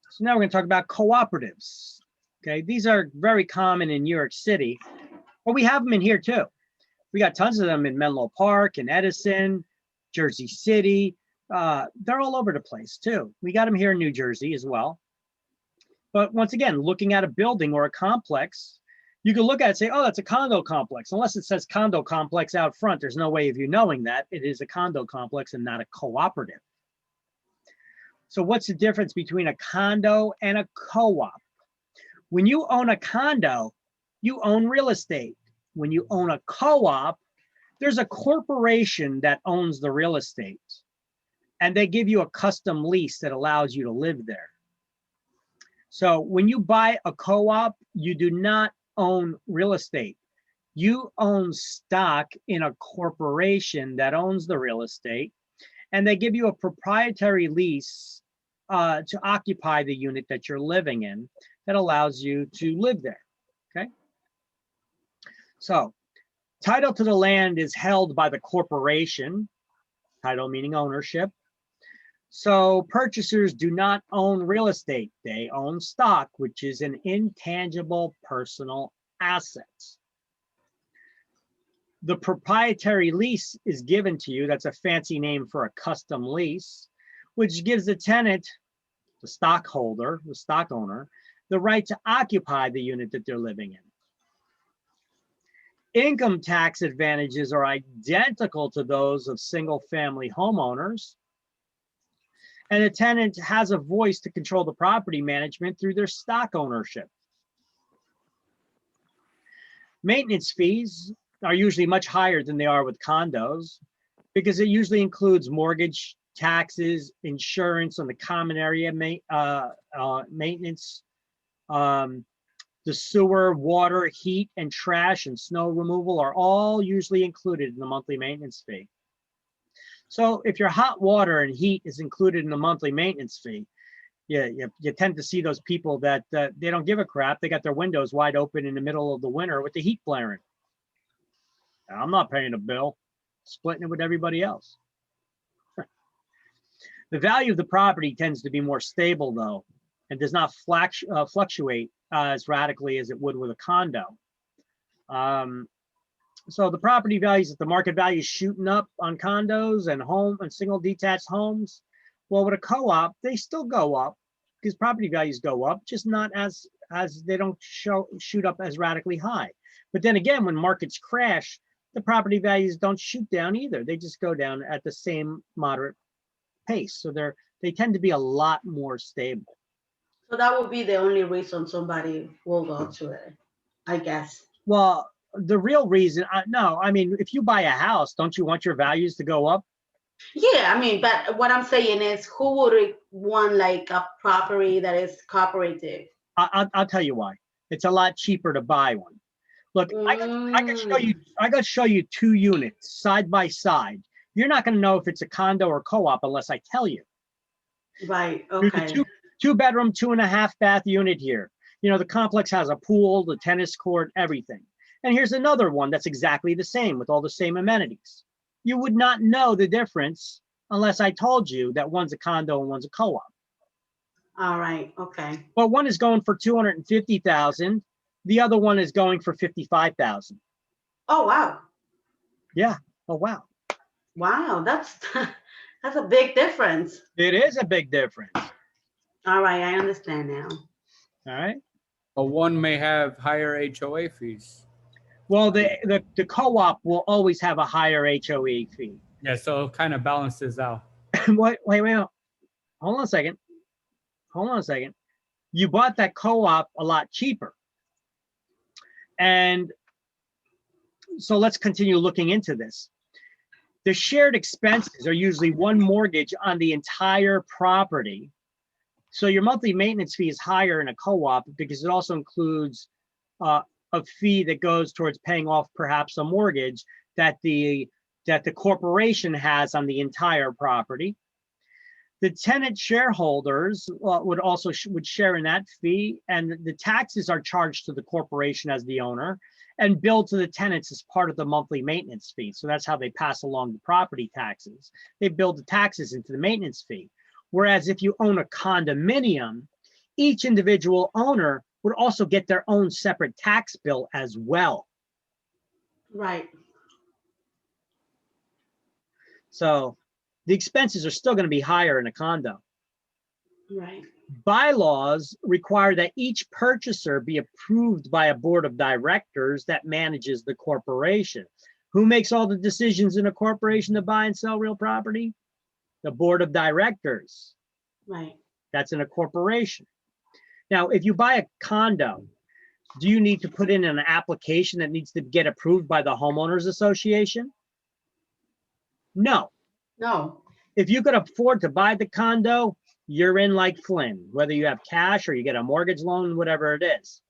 So now we're going to talk about cooperatives. Okay, these are very common in New York City, but we have them in here too. We got tons of them in Menlo Park and Edison, Jersey City. They're all over the place too. We got them here in New Jersey as well. But once again, looking at a building or a complex, you can look at it and say, oh, that's a condo complex. Unless it says condo complex out front, there's no way of you knowing that it is a condo complex and not a cooperative. So what's the difference between a condo and a co-op? When you own a condo, you own real estate. When you own a co-op, there's a corporation that owns the real estate, and they give you a custom lease that allows you to live there. So when you buy a co-op, you do not own real estate. You own stock in a corporation that owns the real estate, and they give you a proprietary lease to occupy the unit that you're living in that allows you to live there, okay? So title to the land is held by the corporation, title meaning ownership. So purchasers do not own real estate, they own stock, which is an intangible personal asset. The proprietary lease is given to you. That's a fancy name for a custom lease, which gives the tenant, the stockholder, the stock owner, the right to occupy the unit that they're living in. Income tax advantages are identical to those of single-family homeowners. And the tenant has a voice to control the property management through their stock ownership. Maintenance fees are usually much higher than they are with condos because it usually includes mortgage, taxes, insurance on the common area maintenance, the sewer, water, heat, and trash and snow removal are all usually included in the monthly maintenance fee. So if your hot water and heat is included in the monthly maintenance fee, you tend to see those people that they don't give a crap. They got their windows wide open in the middle of the winter with the heat blaring. I'm not paying a bill, splitting it with everybody else. The value of the property tends to be more stable though, and does not fluctuate as radically as it would with a condo. So the property values, if the market value is shooting up on condos and single detached homes, well, with a co-op, they still go up because property values go up, just not as they don't shoot up as radically high. But then again, when markets crash, the property values don't shoot down either. They just go down at the same moderate pace. So they tend to be a lot more stable. So that would be the only reason somebody will go to it, I guess. Well, the real reason, no, I mean, if you buy a house, don't you want your values to go up? Yeah, I mean, but what I'm saying is, who would want like a property that is cooperative? I'll tell you why. It's a lot cheaper to buy one. Look, I could show you two units side by side. You're not going to know if it's a condo or co-op unless I tell you. Right. Okay. There's a two bedroom, 2.5 bath unit here. You know, the complex has a pool, the tennis court, everything. And here's another one that's exactly the same with all the same amenities. You would not know the difference unless I told you that one's a condo and one's a co-op. All right. Okay. But one is going for $250,000. The other one is going for $55,000. Oh, wow. Yeah. Oh, wow. Wow. That's a big difference. It is a big difference. All right. I understand now. All right. But one may have higher HOA fees. Well, the co-op will always have a higher HOA fee. Yeah, so it kind of balances out. Wait. Hold on a second. You bought that co-op a lot cheaper. And so let's continue looking into this. The shared expenses are usually one mortgage on the entire property. So your monthly maintenance fee is higher in a co-op because it also includes a fee that goes towards paying off perhaps a mortgage that the corporation has on the entire property. The tenant shareholders would share in that fee, and the taxes are charged to the corporation as the owner and billed to the tenants as part of the monthly maintenance fee. So that's how they pass along the property taxes. They build the taxes into the maintenance fee. Whereas if you own a condominium, each individual owner would also get their own separate tax bill as well. Right. So the expenses are still going to be higher in a condo. Right. Bylaws require that each purchaser be approved by a board of directors that manages the corporation. Who makes all the decisions in a corporation to buy and sell real property? The board of directors. Right. That's in a corporation. Now, if you buy a condo, do you need to put in an application that needs to get approved by the homeowners association? No. No. If you could afford to buy the condo, you're in like Flynn, whether you have cash or you get a mortgage loan, whatever it is.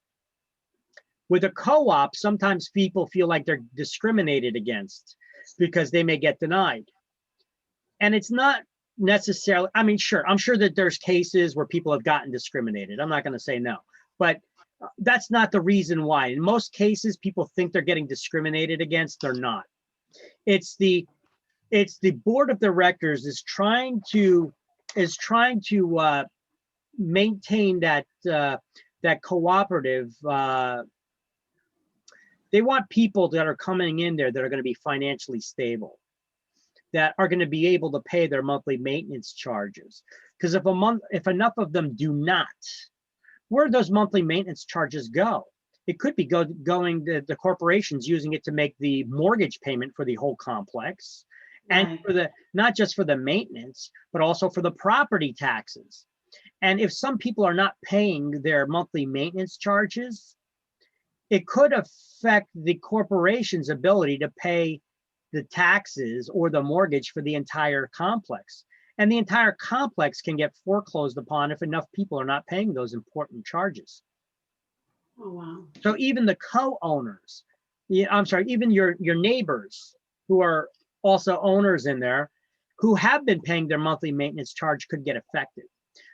With a co-op, sometimes people feel like they're discriminated against because they may get denied. And it's not necessarily, I mean, sure, I'm sure that there's cases where people have gotten discriminated. I'm not going to say no, but that's not the reason why. In most cases, people think they're getting discriminated against. They're not. It's the board of directors is trying to maintain that that cooperative. They want people that are coming in there that are going to be financially stable, that are going to be able to pay their monthly maintenance charges. Because if enough of them do not, where do those monthly maintenance charges go? It could be going to the corporations using it to make the mortgage payment for the whole complex, and for the not just for the maintenance, but also for the property taxes. And if some people are not paying their monthly maintenance charges, it could affect the corporation's ability to pay the taxes or the mortgage for the entire complex. And the entire complex can get foreclosed upon if enough people are not paying those important charges. Oh, wow. So even the co-owners, I'm sorry, even your neighbors who are also owners in there who have been paying their monthly maintenance charge could get affected.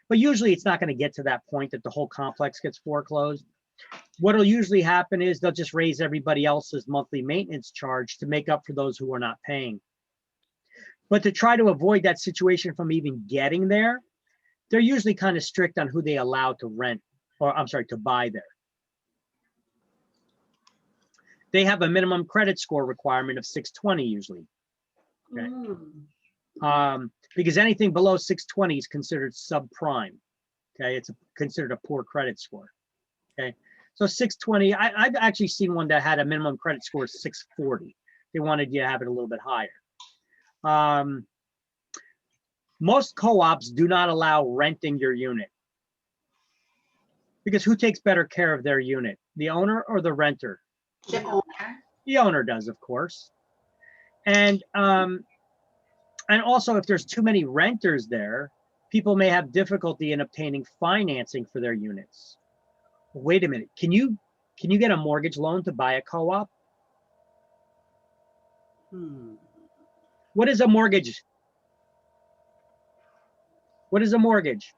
But usually it's not going to get to that point that the whole complex gets foreclosed. What'll usually happen is they'll just raise everybody else's monthly maintenance charge to make up for those who are not paying. But to try to avoid that situation from even getting there, they're usually kind of strict on who they allow to rent, or I'm sorry, to buy there. They have a minimum credit score requirement of 620 usually. Okay. Because anything below 620 is considered subprime. Okay, it's considered a poor credit score. Okay, so 620, I've actually seen one that had a minimum credit score of 640. They wanted you to have it a little bit higher. Most co-ops do not allow renting your unit. Because who takes better care of their unit? The owner or the renter? The owner. The owner does, of course. And also, if there's too many renters there, people may have difficulty in obtaining financing for their units. Wait a minute, can you get a mortgage loan to buy a co-op? What is a mortgage? What is a mortgage?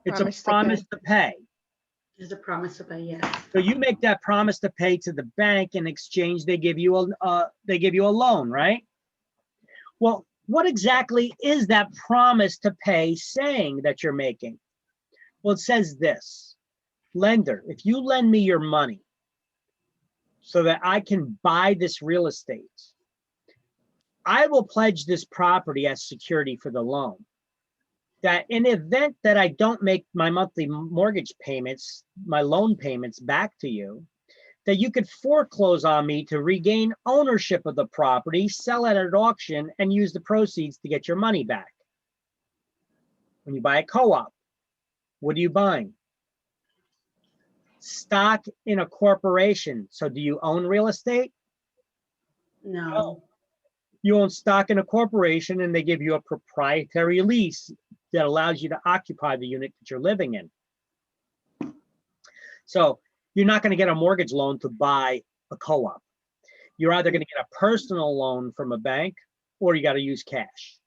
It's a promise to pay. It's a promise to pay, yes. So you make that promise to pay to the bank. In exchange, they give you a loan, right? Well, what exactly is that promise to pay saying that you're making? Well, it says this: lender, if you lend me your money so that I can buy this real estate, I will pledge this property as security for the loan. That in the event that I don't make my monthly mortgage payments, my loan payments back to you, that you could foreclose on me to regain ownership of the property, sell it at auction, and use the proceeds to get your money back. When you buy a co-op, what are you buying? Stock in a corporation. So do you own real estate? No. You own stock in a corporation, and they give you a proprietary lease that allows you to occupy the unit that you're living in. So you're not going to get a mortgage loan to buy a co-op. You're either going to get a personal loan from a bank, or you got to use cash.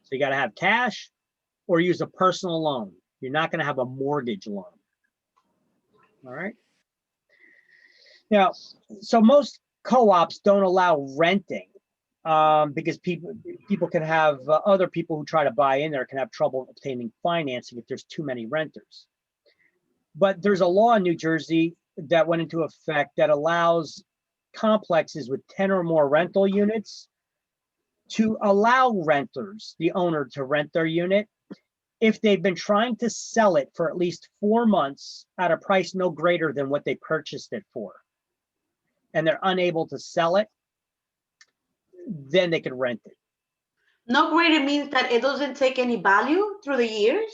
So you got to have cash or use a personal loan. You're not going to have a mortgage loan. All right. Now, so most co-ops don't allow renting because people can have other people who try to buy in there can have trouble obtaining financing if there's too many renters. But there's a law in New Jersey that went into effect that allows complexes with 10 or more rental units to allow renters, the owner, to rent their unit if they've been trying to sell it for at least 4 months at a price no greater than what they purchased it for, and they're unable to sell it, then they can rent it. No greater means that it doesn't take any value through the years?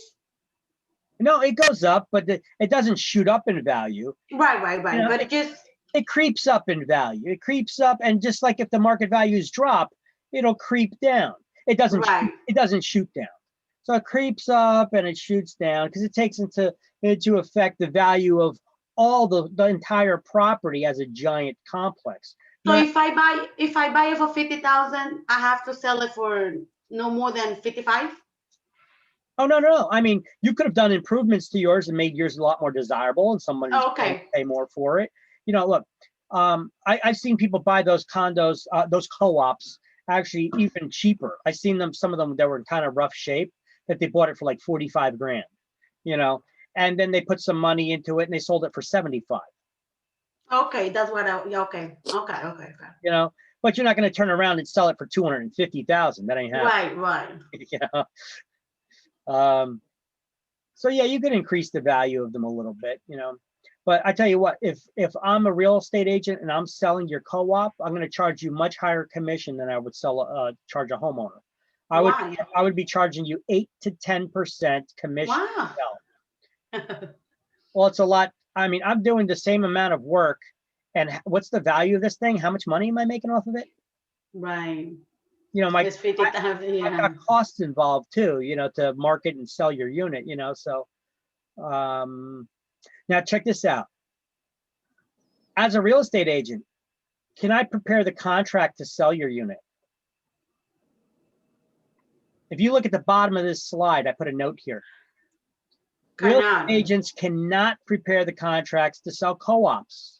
No, it goes up, but it doesn't shoot up in value. Right. You know, But it creeps up in value. It creeps up, and just like if the market values drop, it'll creep down. It doesn't shoot down. So it creeps up and it shoots down because it takes into effect the value of all the entire property as a giant complex. So if I buy it for 50,000, I have to sell it for No more than 55? Oh, no. I mean, you could have done improvements to yours and made yours a lot more desirable, and someone Oh, okay. pay more for it. You know, look, I've seen people buy those condos, those co-ops, actually even cheaper. I've seen them, some of them that were in kind of rough shape, that they bought it for like 45 grand, you know, and then they put some money into it and they sold it for 75. Okay, that's what yeah, okay. You know, but you're not going to turn around and sell it for 250,000. That ain't happening. Right. You know? So yeah, you can increase the value of them a little bit, you know. But I tell you what, if I'm a real estate agent and I'm selling your co-op, I'm going to charge you much higher commission than I would charge a homeowner. Why? I would be charging you 8 to 10% commission. Wow. Well, it's a lot. I mean, I'm doing the same amount of work, and what's the value of this thing? How much money am I making off of it? Right. You know, It's 50, I've got costs involved too, you know, to market and sell your unit, you know. So now check this out. As a real estate agent, can I prepare the contract to sell your unit? If you look at the bottom of this slide, I put a note here. Real estate agents cannot prepare the contracts to sell co-ops.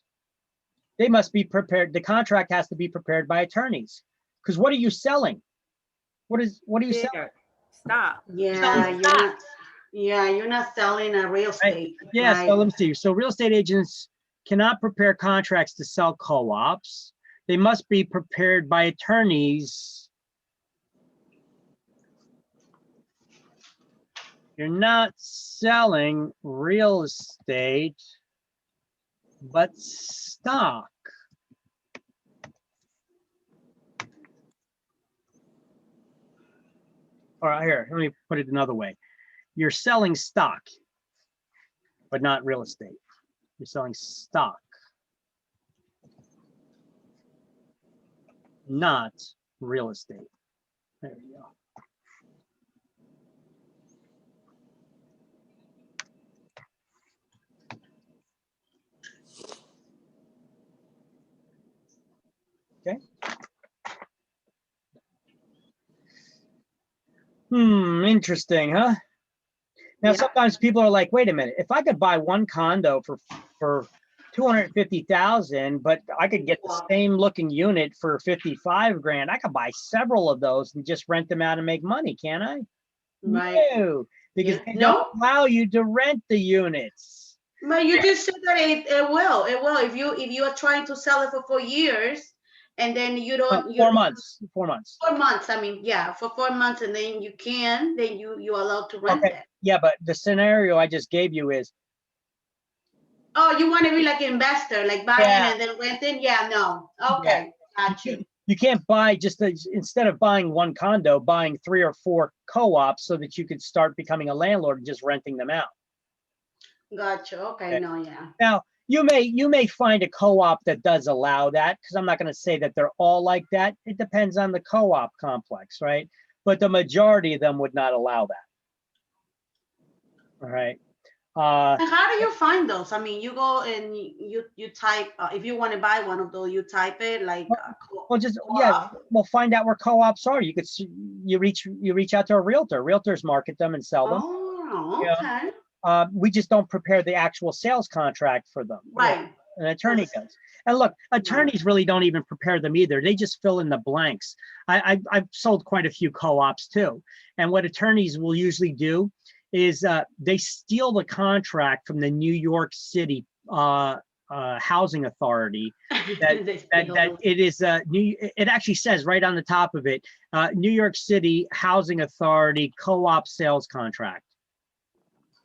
They must be prepared. The contract has to be prepared by attorneys. Because what are you selling? What are you selling? Stop. Yeah, you're not selling a real estate. Yeah, right? so let me see. So real estate agents cannot prepare contracts to sell co-ops. They must be prepared by attorneys. You're not selling real estate, but stock. All right, here, let me put it another way. You're selling stock, but not real estate. You're selling stock, not real estate. There you go. Okay. Interesting, huh? Now, sometimes people are like, wait a minute, if I could buy one condo for 250,000, but I could get the same looking unit for 55 grand, I could buy several of those and just rent them out and make money, can't I? Right. No, because they don't allow you to rent the units. But you just said that it will. If you are trying to sell it for 4 years, and then you don't. 4 months. 4 months. 4 months. I mean, yeah, for 4 months, and then you're allowed to rent it. Yeah, but the scenario I just gave you is. Oh, you want to be like an investor, like buying and then renting? Yeah, no. Okay, got you. You can't buy instead of buying one condo, buying 3 or 4 co-ops so that you could start becoming a landlord and just renting them out. Gotcha. Okay. No, yeah. Now you may find a co-op that does allow that, because I'm not going to say that they're all like that. It depends on the co-op complex, right? But the majority of them would not allow that. All right. How do you find those? I mean, you go and you type if you want to buy one of those, you type it like. Well, find out where co-ops are. You could you reach out to a realtor. Realtors market them and sell them. Oh, okay. We just don't prepare the actual sales contract for them. Right. An attorney does. And look, attorneys really don't even prepare them either. They just fill in the blanks. I've sold quite a few co-ops too. And what attorneys will usually do is they steal the contract from the New York City Housing Authority. That it is it actually says right on the top of it, New York City Housing Authority co-op sales contract.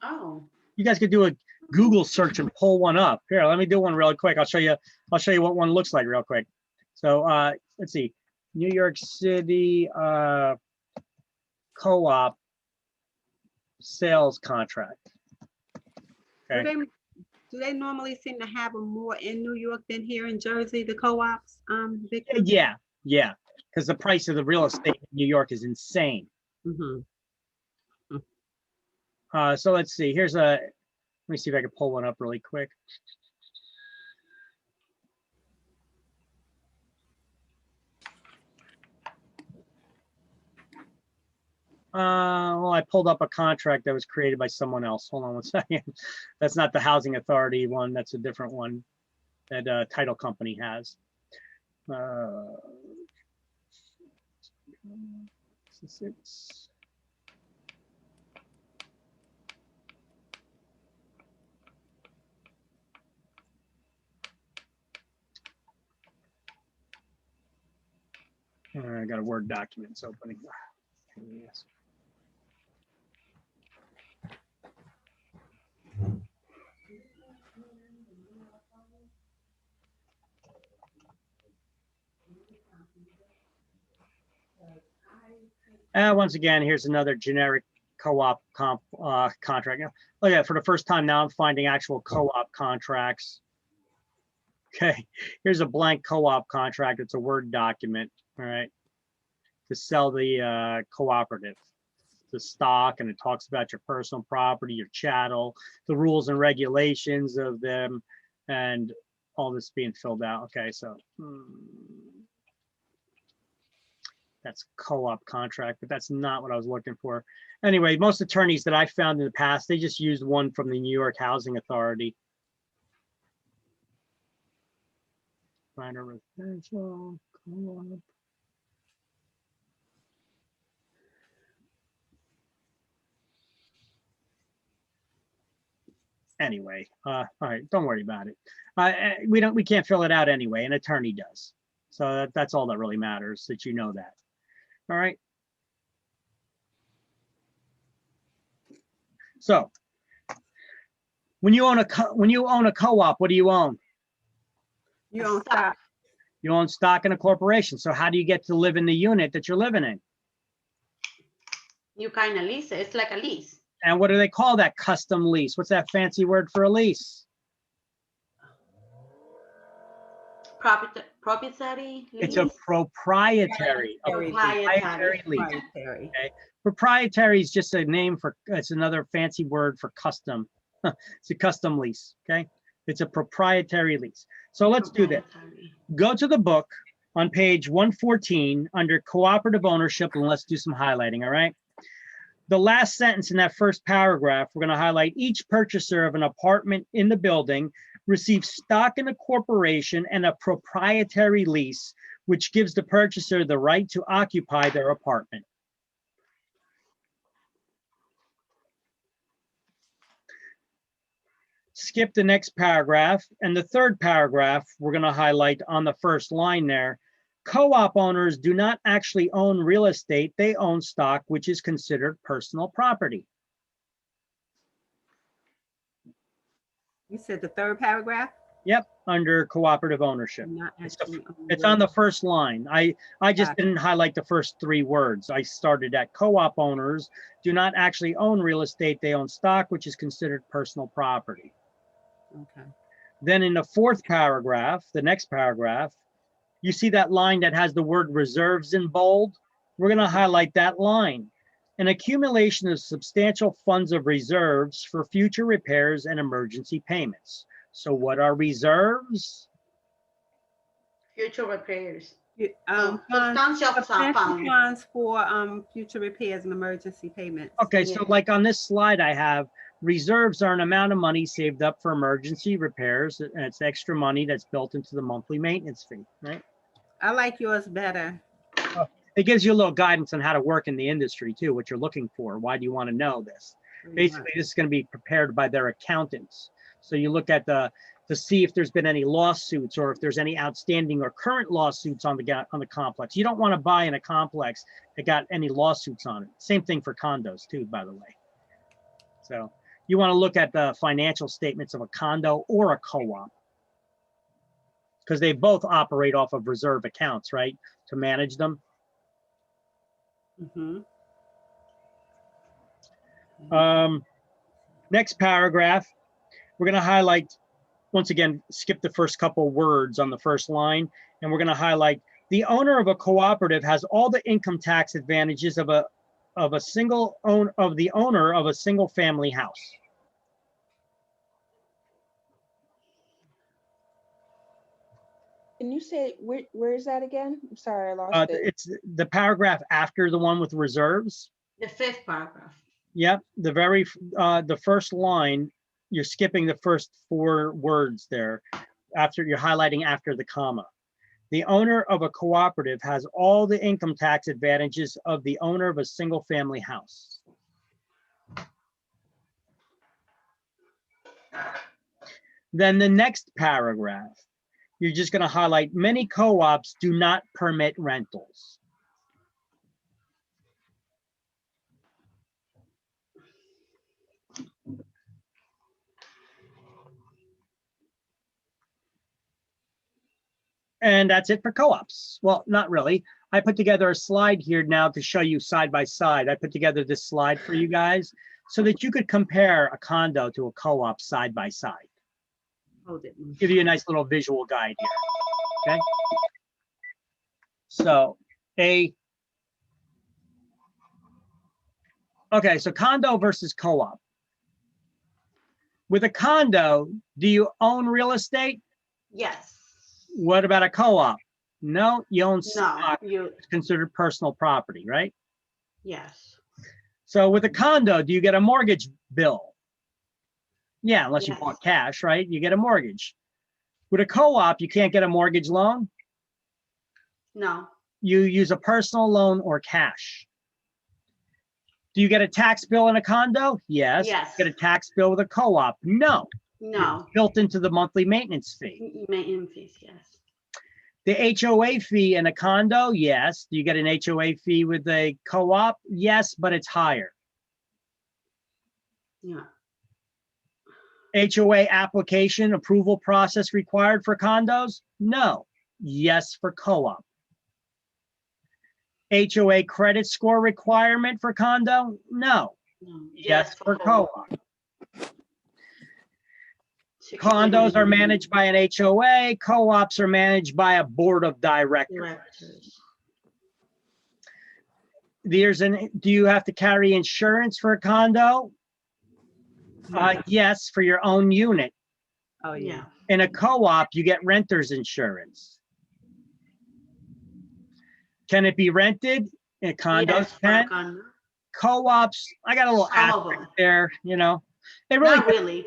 Oh. You guys could do a Google search and pull one up. Here, let me do one really quick. I'll show you what one looks like real quick. So let's see, New York City co-op sales contract. Okay. Do they normally seem to have them more in New York than here in Jersey, the co-ops? Yeah, because the price of the real estate in New York is insane. So let's see. Let me see if I can pull one up really quick. Well, I pulled up a contract that was created by someone else. Hold on one second. That's not the housing authority one. That's a different one that title company has. Six. I got a Word document. It's opening. Yes. Once again, here's another generic co-op contract. Look at it, for the first time now, I'm finding actual co-op contracts. Okay, here's a blank co-op contract. It's a Word document, all right, to sell the cooperative, the stock, and it talks about your personal property, your chattel, the rules and regulations of them, and all this being filled out. Okay, so that's co-op contract, but that's not what I was looking for. Anyway, most attorneys that I found in the past, they just used one from the New York Housing Authority. Minor residential, co-op. Anyway, all right, don't worry about it. We can't fill it out anyway. An attorney does. So that's all that really matters, that you know that. All right. So when you own a co-op, what do you own? You own stock. You own stock in a corporation. So how do you get to live in the unit that you're living in? You kind of lease it. It's like a lease. And what do they call that custom lease? What's that fancy word for a lease? Proprietary lease? It's a proprietary lease. Okay. Proprietary is just a name for, it's another fancy word for custom. It's a custom lease, okay? It's a proprietary lease. So let's do this. Go to the book on page 114 under cooperative ownership, and let's do some highlighting, all right? The last sentence in that first paragraph, we're going to highlight each purchaser of an apartment in the building receives stock in a corporation and a proprietary lease, which gives the purchaser the right to occupy their apartment. Skip the next paragraph, and the third paragraph we're going to highlight on the first line there. Co-op owners do not actually own real estate. They own stock, which is considered personal property. You said the third paragraph? Yep, under cooperative ownership. It's on the first line. I just didn't highlight the first three words. I started at co-op owners do not actually own real estate. They own stock, which is considered personal property. Okay. Then in the fourth paragraph, the next paragraph, you see that line that has the word reserves in bold? We're going to highlight that line. An accumulation of substantial funds of reserves for future repairs and emergency payments. So what are reserves? Future repairs. Substantial funds for future repairs and emergency payments. Okay, so like on this slide I have, reserves are an amount of money saved up for emergency repairs, and it's extra money that's built into the monthly maintenance fee, right? I like yours better. It gives you a little guidance on how to work in the industry too, what you're looking for. Why do you want to know this? Basically, this is going to be prepared by their accountants. So you look at to see if there's been any lawsuits or if there's any outstanding or current lawsuits on the complex. You don't want to buy in a complex that got any lawsuits on it. Same thing for condos too, by the way. So you want to look at the financial statements of a condo or a co-op, because they both operate off of reserve accounts, right, to manage them. Next paragraph, we're going to highlight, once again, skip the first couple words on the first line, and we're going to highlight the owner of a cooperative has all the income tax advantages of the owner of a single family house. Can you say where is that again? I'm sorry, I lost it. It's the paragraph after the one with reserves. The fifth paragraph. Yep, the first line, you're skipping the first 4 words there. After you're highlighting after the comma. The owner of a cooperative has all the income tax advantages of the owner of a single family house. Then the next paragraph, you're just going to highlight many co-ops do not permit rentals. And that's it for co-ops. Well, not really. I put together a slide here now to show you side by side. I put together this slide for you guys so that you could compare a condo to a co-op side by side. Hold it. Give you a nice little visual guide here. Okay. So so condo versus co-op. With a condo, do you own real estate? Yes. What about a co-op? No, you own stock. No, It's considered personal property, right? yes. So with a condo, do you get a mortgage bill? Yeah, unless you Yes. bought cash, right? You get a mortgage. With a co-op, you can't get a mortgage loan. No. You use a personal loan or cash. Do you get a tax bill in a condo? Yes. Yes. Get a tax bill with a co-op? No. No. It's built into the monthly maintenance fee. Maintenance fees, yes. The HOA fee in a condo? Yes. Do you get an HOA fee with a co-op? Yes, but it's higher. Yeah. HOA application approval process required for condos? No. Yes for co-op. HOA credit score requirement for condo? No. No. Yes for co-op. Condos are managed by an HOA, co-ops are managed by a board of directors. Do you have to carry insurance for a condo? Yes, for your own unit. Oh, yeah. In a co-op, you get renter's insurance. Can it be rented? In condos, Yes, for a condo. Co-ops, I got a little Some of asterisk them. there, you know. It really, Not really.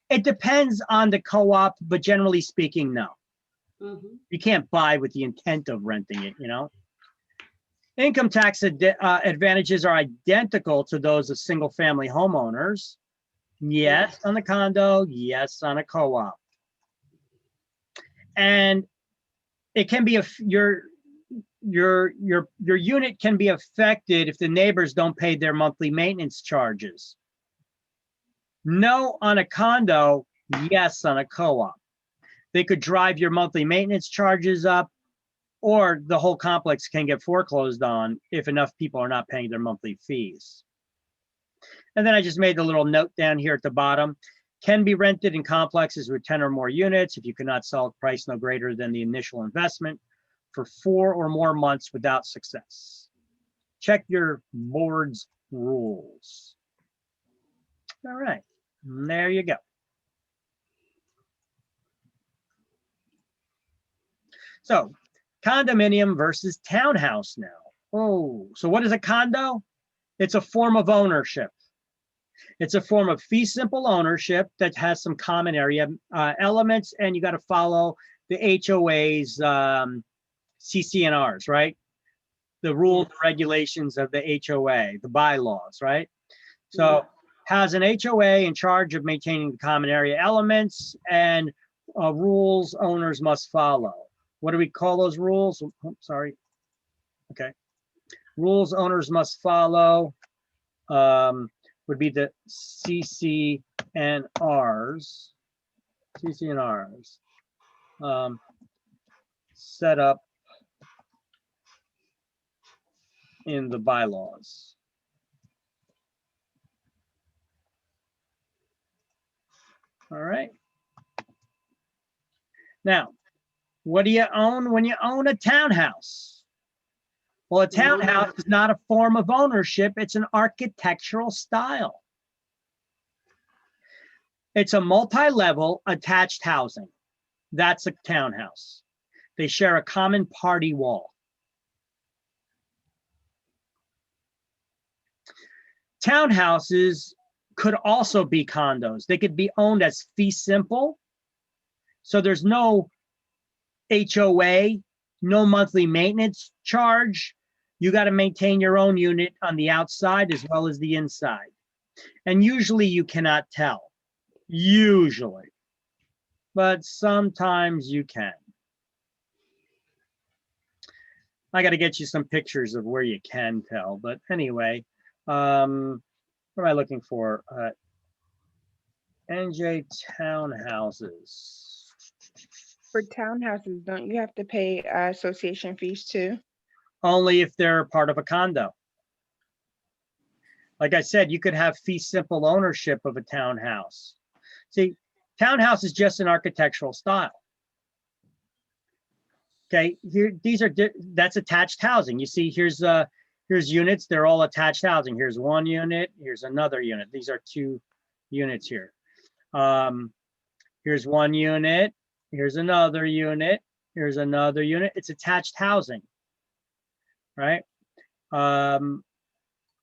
it depends on the co-op, but generally speaking, no. Mhm. You can't buy with the intent of renting it, you know. Income tax advantages are identical to those of single-family homeowners. Yes, on the condo, yes on a co-op. And it can be your unit can be affected if the neighbors don't pay their monthly maintenance charges. No on a condo, yes on a co-op. They could drive your monthly maintenance charges up, or the whole complex can get foreclosed on if enough people are not paying their monthly fees. And then I just made the little note down here at the bottom. Can be rented in complexes with 10 or more units if you cannot sell at price no greater than the initial investment for 4 or more months without success. Check your board's rules. All right, there you go. So condominium versus townhouse now. Oh, so what is a condo? It's a form of ownership. It's a form of fee simple ownership that has some common area elements, and you got to follow the HOA's CC&Rs, right? The rules and regulations of the HOA, the bylaws, right? So has an HOA in charge of maintaining the common area elements and rules owners must follow. What do we call those rules? Oh, sorry. Okay. Rules owners must follow would be the CC&Rs. CC&Rs. Set up in the bylaws. All right. Now, what do you own when you own a townhouse? Well, a townhouse is not a form of ownership. It's an architectural style. It's a multi-level attached housing. That's a townhouse. They share a common party wall. Townhouses could also be condos. They could be owned as fee simple. So there's no HOA, no monthly maintenance charge. You got to maintain your own unit on the outside as well as the inside. And usually you cannot tell. Usually. But sometimes you can. I got to get you some pictures of where you can tell. But anyway, what am I looking for? NJ townhouses. For townhouses, don't you have to pay association fees too? Only if they're part of a condo. Like I said, you could have fee simple ownership of a townhouse. See, townhouse is just an architectural style. Okay, here that's attached housing. You see, here's units. They're all attached housing. Here's one unit. Here's another unit. These are two units here. Here's one unit. Here's another unit. Here's another unit. It's attached housing, right?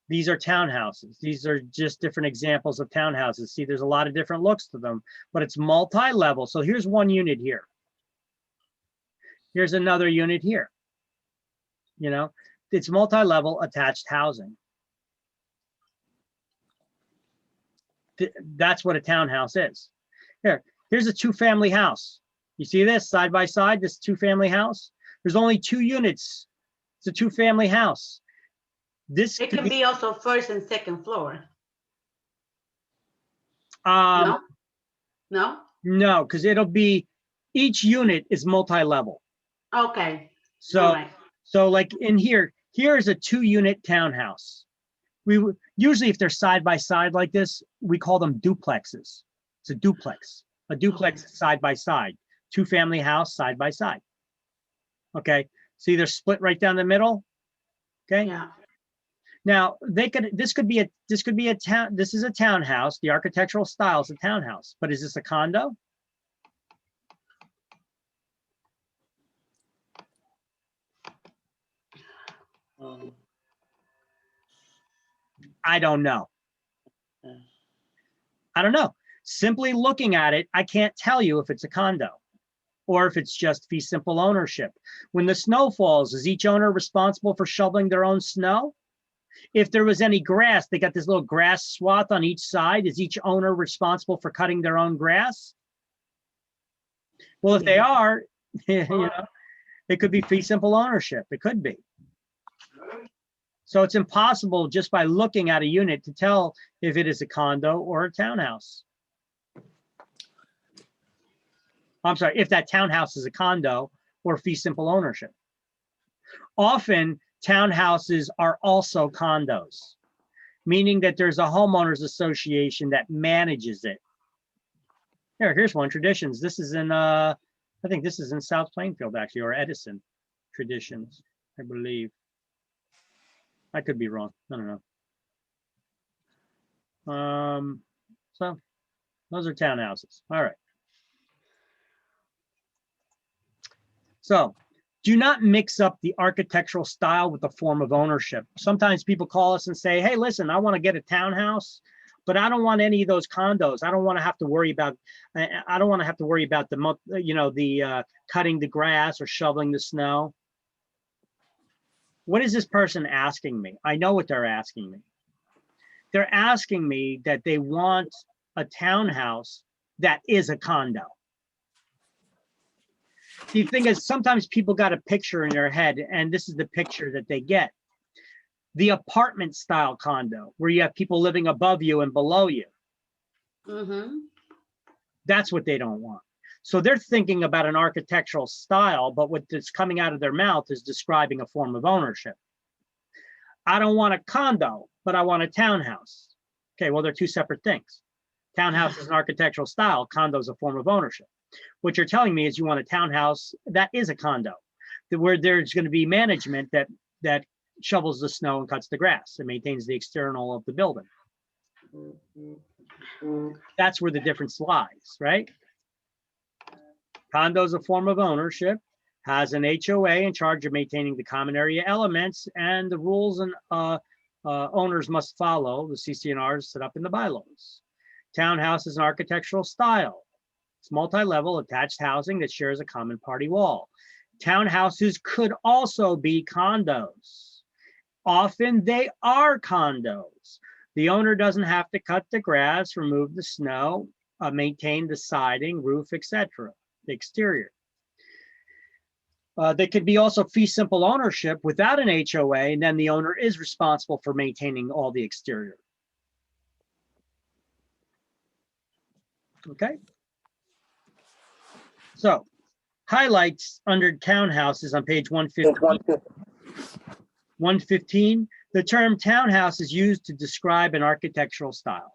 These are townhouses. These are just different examples of townhouses. See, there's a lot of different looks to them, but it's multi-level. So here's one unit here. Here's another unit here. You know, it's multi-level attached housing. That's what a townhouse is. Here's a two-family house. You see this side by side, this two-family house? There's only 2 units. It's a two-family house. This It can be also first and second floor. No, No? because it'll be, each unit is multi-level. Okay. So, All right. so like in here is a 2-unit townhouse. Usually if they're side by side like this, we call them duplexes. It's a duplex. A duplex is side by side. 2-family house side by side. Okay. See, they're split right down the middle. Okay. Yeah. Now this is a townhouse. The architectural style is a townhouse, but is this a condo? I don't know. I don't know. Simply looking at it, I can't tell you if it's a condo or if it's just fee simple ownership. When the snow falls, is each owner responsible for shoveling their own snow? If there was any grass, they got this little grass swath on each side. Is each owner responsible for cutting their own grass? Well, if they are, you know, it could be fee simple ownership. It could be. So it's impossible just by looking at a unit to tell if it is a condo or a townhouse. I'm sorry, if that townhouse is a condo or fee simple ownership. Often townhouses are also condos, meaning that there's a homeowners association that manages it. Here's one, Traditions. This is in, I think this is in South Plainfield actually, or Edison, Traditions, I believe. I could be wrong. I don't know. So those are townhouses. All right. So do not mix up the architectural style with the form of ownership. Sometimes people call us and say, hey, listen, I want to get a townhouse, but I don't want any of those condos. I don't want to have to worry about, I don't want to have to worry about the, you know, the cutting the grass or shoveling the snow. What is this person asking me? I know what they're asking me. They're asking me that they want a townhouse that is a condo. The thing is, sometimes people got a picture in their head, and this is the picture that they get. The apartment style condo, where you have people living above you and below you. Mm-hmm. That's what they don't want. So they're thinking about an architectural style, but what's coming out of their mouth is describing a form of ownership. I don't want a condo, but I want a townhouse. Okay, well, they're 2 separate things. Townhouse is an architectural style, condo is a form of ownership. What you're telling me is you want a townhouse that is a condo, where there's going to be management that shovels the snow and cuts the grass and maintains the external of the building. That's where the difference lies, right? Condo is a form of ownership, has an HOA in charge of maintaining the common area elements and the rules and owners must follow the CC&Rs set up in the bylaws. Townhouse is an architectural style. It's multi-level attached housing that shares a common party wall. Townhouses could also be condos. Often they are condos. The owner doesn't have to cut the grass, remove the snow, maintain the siding, roof, etc., the exterior. They could be also fee simple ownership without an HOA, and then the owner is responsible for maintaining all the exterior. Okay. So highlights under townhouses on page 115. 115, the term townhouse is used to describe an architectural style.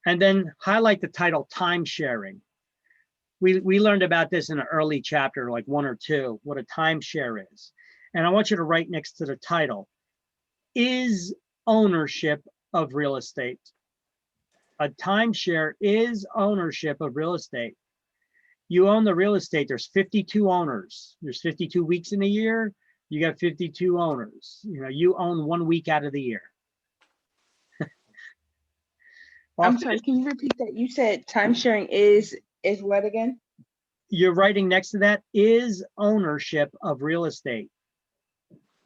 And then highlight the title time sharing. We learned about this in an early chapter, like 1 or 2, what a timeshare is. And I want you to write next to the title, is ownership of real estate. A timeshare is ownership of real estate. You own the real estate, there's 52 owners. There's 52 weeks in a year, you got 52 owners. You know, you own 1 week out of the year. I'm sorry, can you repeat that? You said time sharing is what again? You're writing next to that, is ownership of real estate.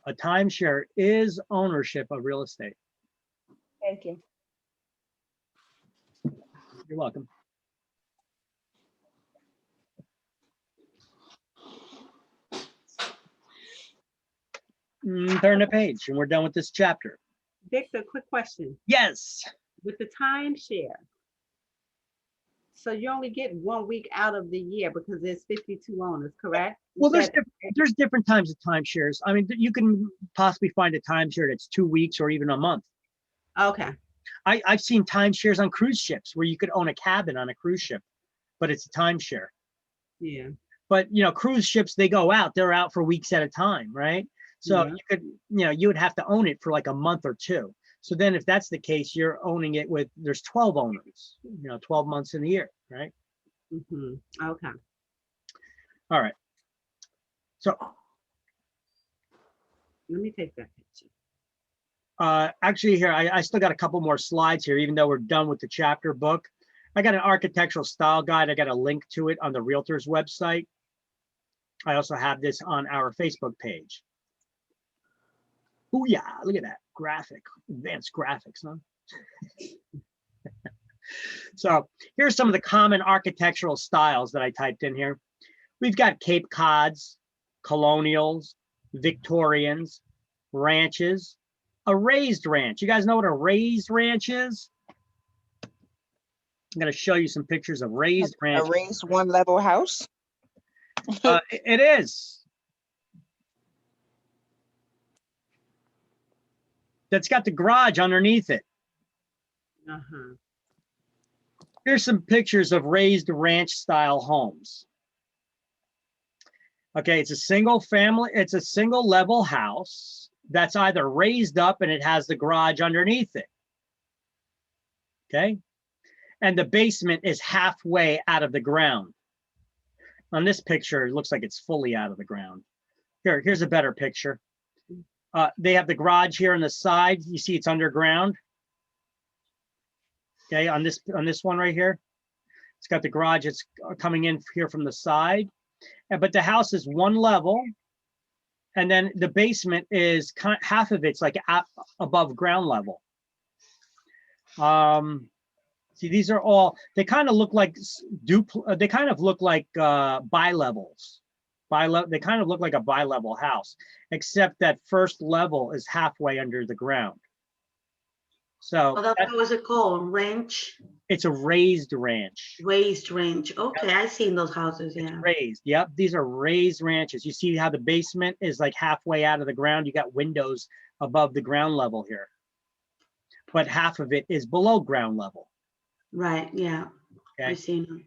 A timeshare is ownership of real estate. Thank you. You're welcome. Turn the page and we're done with this chapter. Victor, quick question. Yes. With the timeshare, so you only get 1 week out of the year because there's 52 owners, correct? Well, there's different types of timeshares. I mean, you can possibly find a timeshare that's 2 weeks or even a month. Okay. I've seen timeshares on cruise ships where you could own a cabin on a cruise ship, but it's a timeshare. Yeah. But you know, cruise ships, they go out, they're out for weeks at a time, right? So Yeah. you could, you know, you would have to own it for like a month or 2. So then if that's the case, you're owning it with, there's 12 owners, you know, 12 months in the year, right? Okay. All right. So let me take that picture. Actually here, I still got a couple more slides here, even though we're done with the chapter book. I got an architectural style guide. I got a link to it on the Realtors website. I also have this on our Facebook page. Oh yeah, look at that graphic, advanced graphics, huh? So here's some of the common architectural styles that I typed in here. We've got Cape Cods, colonials, Victorians, ranches, a raised ranch. You guys know what a raised ranch is? I'm going to show you some pictures of raised ranches. A raised one-level house? It is. That's got the garage underneath it. Here's some pictures of raised ranch style homes. Okay, it's a single family, it's a single level house that's either raised up and it has the garage underneath it. Okay, and the basement is halfway out of the ground. On this picture, it looks like it's fully out of the ground. Here's a better picture. They have the garage here on the side. You see it's underground. Okay, on this one right here, it's got the garage. It's coming in here from the side, but the house is one level, and then the basement is half of it's like above ground level. See, these are all, they kind of look like they kind of look like bi-levels. They kind of look like a bi-level house, except that first level is halfway under the ground. So that's what was it called? Ranch? It's a raised ranch. Raised ranch. Okay, I've seen those houses, yeah. It's raised. Yep, these are raised ranches. You see how the basement is like halfway out of the ground? You got windows above the ground level here, but half of it is below ground level. Right, yeah. Okay. I've seen them.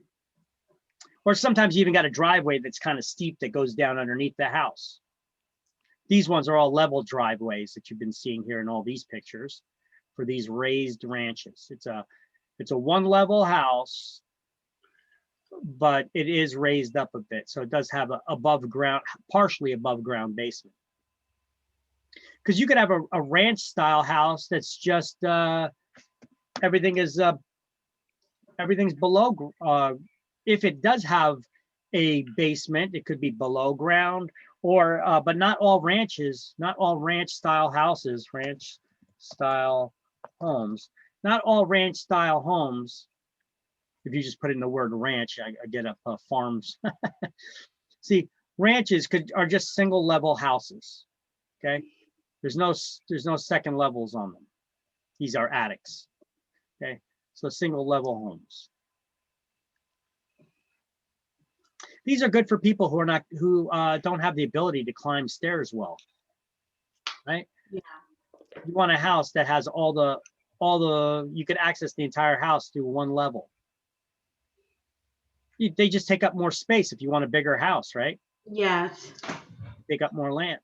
Or sometimes you even got a driveway that's kind of steep that goes down underneath the house. These ones are all level driveways that you've been seeing here in all these pictures for these raised ranches. It's a one level house but it is raised up a bit. So it does have a above ground, partially above ground basement. Because you could have a ranch style house that's just everything's below. If it does have a basement, it could be below ground, or but not all ranches, not all ranch style houses, ranch style homes, not all ranch style homes. If you just put in the word ranch, I get up farms. See, ranches are just single level houses. Okay, there's no second levels on them. These are attics. Okay, so single level homes. These are good for people who don't have the ability to climb stairs well, right? Yeah. You want a house that has all the you could access the entire house through one level. They just take up more space if you want a bigger house, right? Yes. Take up more land.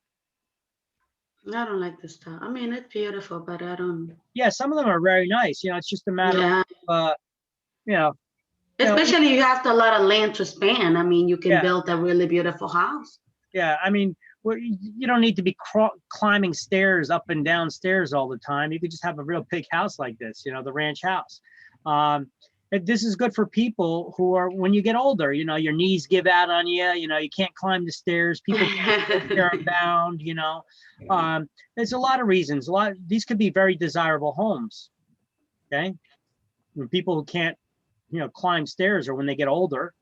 I don't like this stuff. I mean, it's beautiful, but I don't. Yeah, some of them are very nice. You know, it's just a matter of, you know. Especially you have a lot of land to span. I mean, you can build a really beautiful house. Yeah, I mean, you don't need to be climbing stairs up and down stairs all the time. You could just have a real big house like this, you know, the ranch house. This is good for people who are, when you get older, you know, your knees give out on you, you know, you can't climb the stairs, people can't bound, you know. There's a lot of reasons. These could be very desirable homes, okay? And people who can't, you know, climb stairs, or when they get older,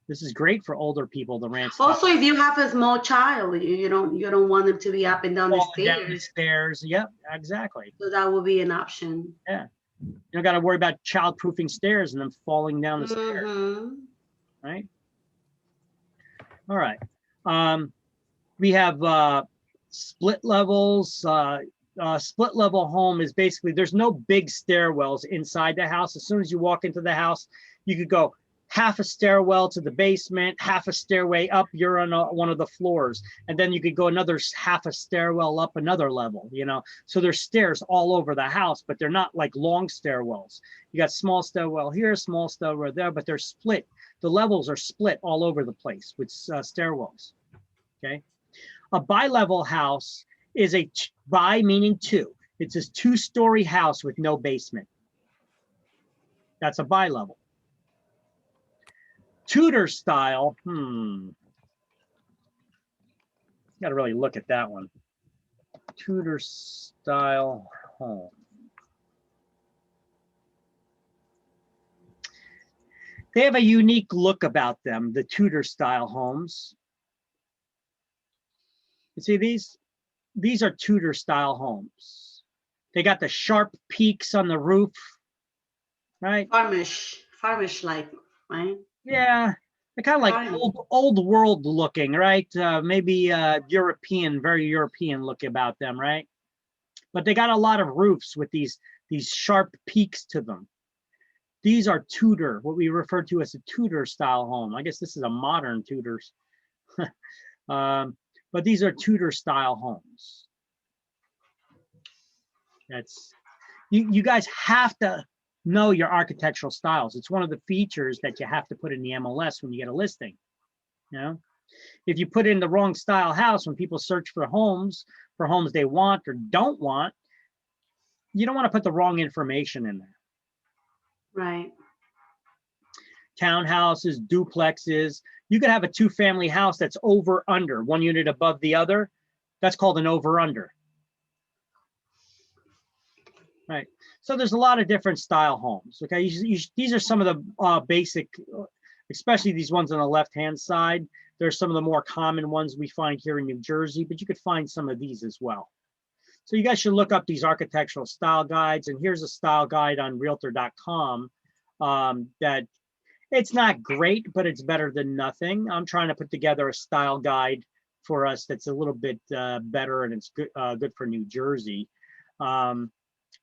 this is great for older people, the ranch. Also, if you have a small child, you don't want them to be up and down the stairs. Down the stairs, yep, exactly. So that would be an option. Yeah. You don't got to worry about child-proofing stairs and them falling down the stairs, right? All right. We have split levels. Split level home is basically, there's no big stairwells inside the house. As soon as you walk into the house, you could go half a stairwell to the basement, half a stairway up, you're on one of the floors, and then you could go another half a stairwell up another level, you know. So there's stairs all over the house, but they're not like long stairwells. You got small stairwell here, small stairwell there, but they're split. The levels are split all over the place with stairwells, okay? A bi-level house is bi meaning two. It's a two-story house with no basement. That's a bi-level. Tudor style, got to really look at that one. Tudor style home. They have a unique look about them, the Tudor style homes. You see these are Tudor style homes. They got the sharp peaks on the roof, right? Farmish like, right? Yeah, they're kind of like old world looking, right? Maybe European, very European look about them, right? But they got a lot of roofs with these sharp peaks to them. These are Tudor, what we refer to as a Tudor style home. I guess this is a modern Tudors. But these are Tudor style homes. That's, you guys have to know your architectural styles. It's one of the features that you have to put in the MLS when you get a listing. You know, if you put in the wrong style house, when people search for homes they want or don't want, you don't want to put the wrong information in there. Right. Townhouses, duplexes. You could have a two-family house that's over under, one unit above the other. That's called an over under. Right. So there's a lot of different style homes. Okay, these are some of the basic, especially these ones on the left-hand side. There's some of the more common ones we find here in New Jersey, but you could find some of these as well. So you guys should look up these architectural style guides. And here's a style guide on realtor.com that it's not great, but it's better than nothing. I'm trying to put together a style guide for us that's a little bit better, and it's good for New Jersey.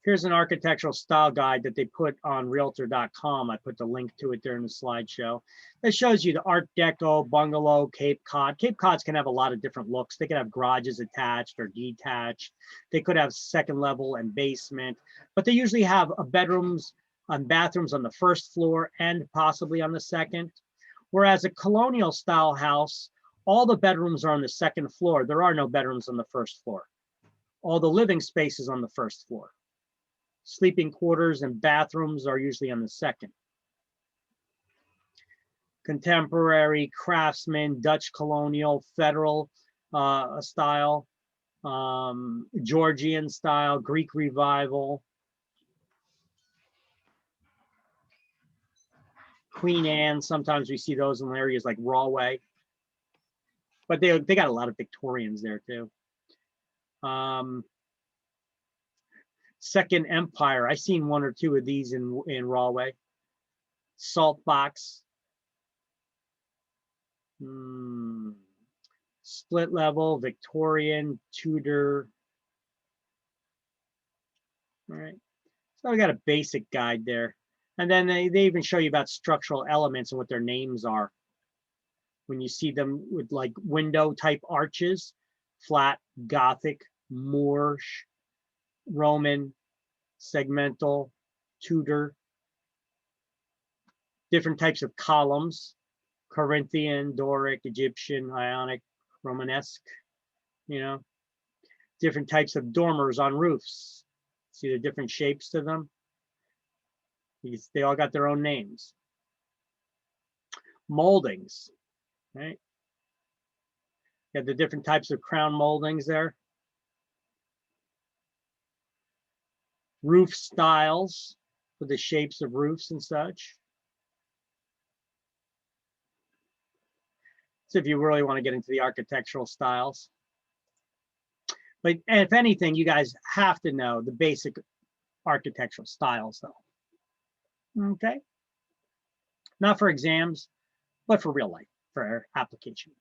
Here's an architectural style guide that they put on realtor.com. I put the link to it there in the slideshow. That shows you the Art Deco, bungalow, Cape Cod. Cape Cods can have a lot of different looks. They could have garages attached or detached. They could have second level and basement, but they usually have bedrooms and bathrooms on the first floor and possibly on the second. Whereas a colonial style house, all the bedrooms are on the second floor. There are no bedrooms on the first floor. All the living space is on the first floor. Sleeping quarters and bathrooms are usually on the second. Contemporary, craftsman, Dutch colonial, federal style, Georgian style, Greek revival, Queen Anne. Sometimes we see those in areas like Rahway, but they got a lot of Victorians there too. Second Empire. I've seen one or two of these in Rahway. Salt box. Split level, Victorian, Tudor. All right. So we got a basic guide there. And then they even show you about structural elements and what their names are. When you see them with like window type arches, flat, Gothic, Moorish, Roman, segmental, Tudor, different types of columns, Corinthian, Doric, Egyptian, Ionic, Romanesque, you know, different types of dormers on roofs. See the different shapes to them? They all got their own names. Moldings, right? You have the different types of crown moldings there. Roof styles for the shapes of roofs and such. So if you really want to get into the architectural styles. But if anything, you guys have to know the basic architectural styles though. Okay. Not for exams, but for real life, for application.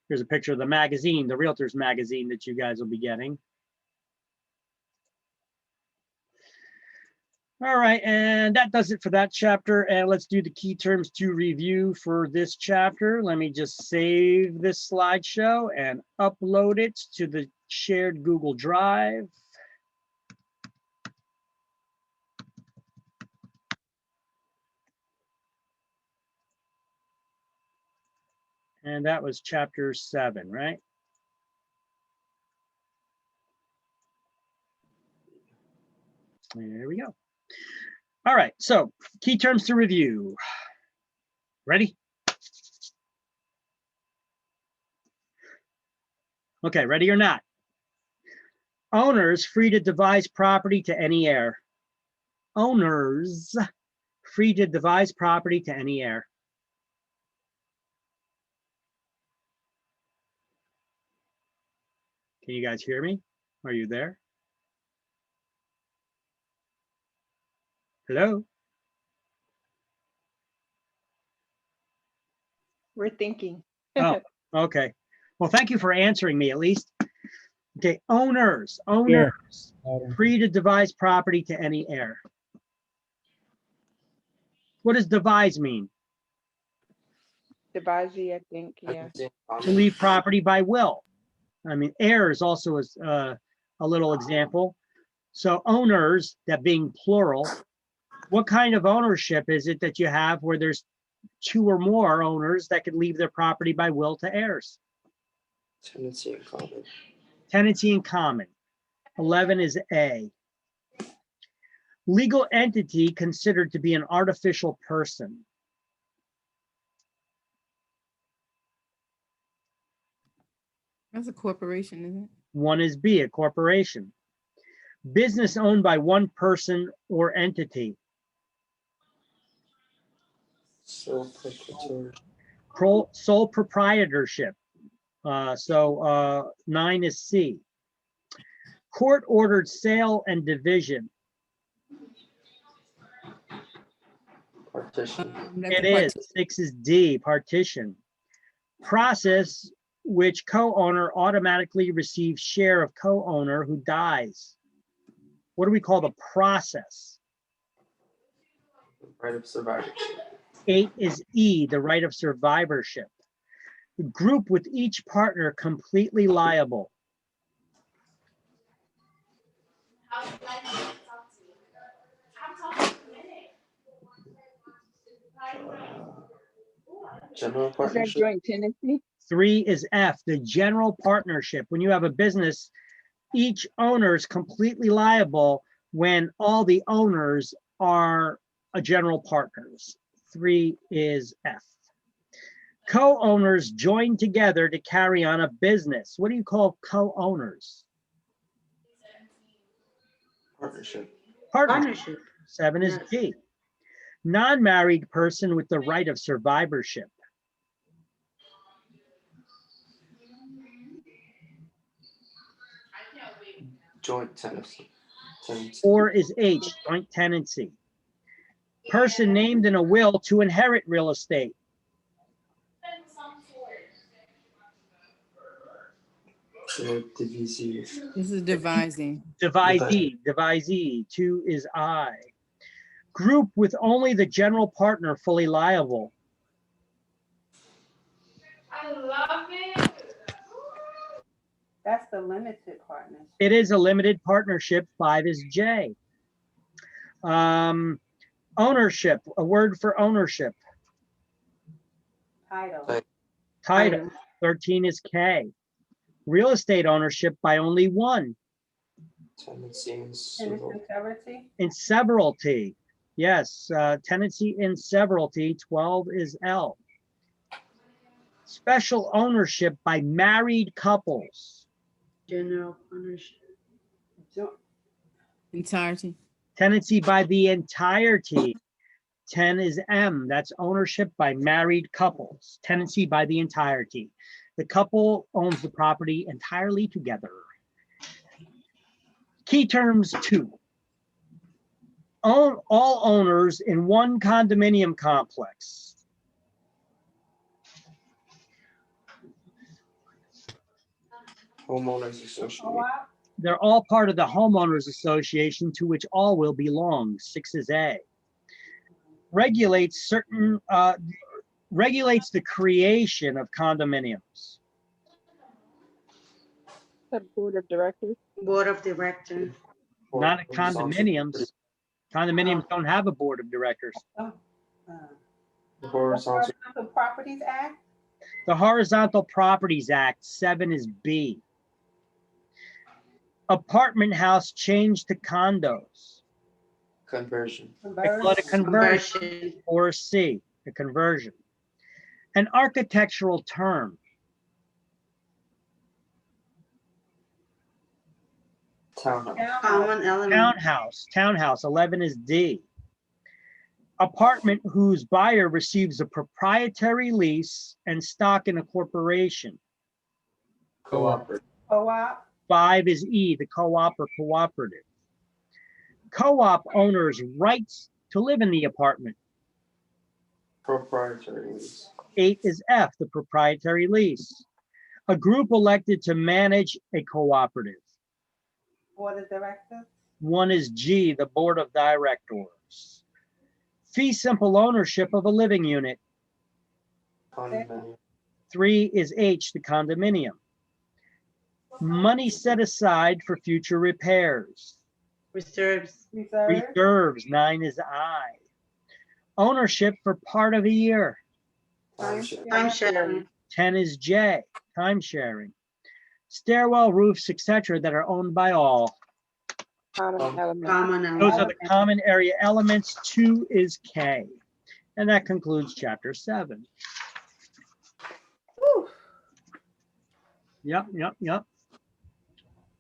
Here's a picture of the magazine, the Realtors magazine that you guys will be getting. All right, and that does it for that chapter. And let's do the key terms to review for this chapter. Let me just save this slideshow and upload it to the shared Google Drive. And that was chapter 7, right? There we go. All right, so key terms to review. Ready? Okay, ready or not? Owners free to devise property to any heir. Owners free to devise property to any heir. Can you guys hear me? Are you there? Hello? We're thinking. Oh, okay. Well, thank you for answering me at least. Okay, owners free to devise property to any heir. What does devise mean? Devise, I think, yeah. To leave property by will. I mean, heir is also a little example. So owners, that being plural, what kind of ownership is it that you have where there's two or more owners that could leave their property by will to heirs? Tenancy in common. Tenancy in common. 11 is A. Legal entity considered to be an artificial person. That's a corporation, isn't it? 1 is B, a corporation. Business owned by one person or entity. Sole proprietor. Sole proprietorship. So 9 is C. Court ordered sale and division. Partition. It is. 6 is D, partition. Process which co-owner automatically receives share of co-owner who dies. What do we call the process? Right of survivorship. 8 is E, the right of survivorship. The group with each partner completely liable. General Is that partnership. joint tenancy? 3 is F, the general partnership. When you have a business, each owner is completely liable when all the owners are general partners. 3 is F. Co-owners join together to carry on a business. What do you call co-owners? Partnership. Partnership. 7 is Yes. G. Non-married person with the right of survivorship. Joint tenancy. 4 is H, joint tenancy. Person named in a will to inherit real estate. Divisee. This is devising. Devisee. 2 is I. Group with only the general partner fully liable. I love it. That's the limited partnership. It is a limited partnership. 5 is J. Ownership, a word for ownership. Title. 13 is K. Real estate ownership by only one. Tenancy and Severalty. In severalty. Yes, tenancy in severalty. 12 is L. Special ownership by married couples. General ownership. Entirety. Tenancy by the entirety. 10 is M. That's ownership by married couples. Tenancy by the entirety. The couple owns the property entirely together. Key terms 2. Own all owners in one condominium complex. homeowners association. They're all part of the homeowners association to which all will belong. 6 is A. Regulates certain, regulates the creation of condominiums. The board of directors. Board of directors. Not at condominiums. Condominiums don't have a board of directors. The Horizontal Properties Act. The Horizontal Properties Act. 7 is B. Apartment house changed to condos. conversion. They call it a conversion. Or C, a conversion. An architectural term. Townhouse. Common element. Townhouse. 11 is D. Apartment whose buyer receives a proprietary lease and stock in a corporation. Co-operative. Co-op. 5 is E, the co-op or cooperative. Co-op owners' rights to live in the apartment. Proprietary lease. 8 is F, the proprietary lease. A group elected to manage a cooperative. Board of directors. 1 is G, the board of directors. Fee simple ownership of a living unit. Condominium. 3 is H, the condominium. Money set aside for future repairs. Reserves. Reserves. 9 is I. Ownership for part of a year. Time sharing. 10 is J, time sharing. Stairwell, roofs, etc. that are owned by all. Common element. Common element. Those are the common area elements. 2 is K. And that concludes chapter 7. Whew. Yep.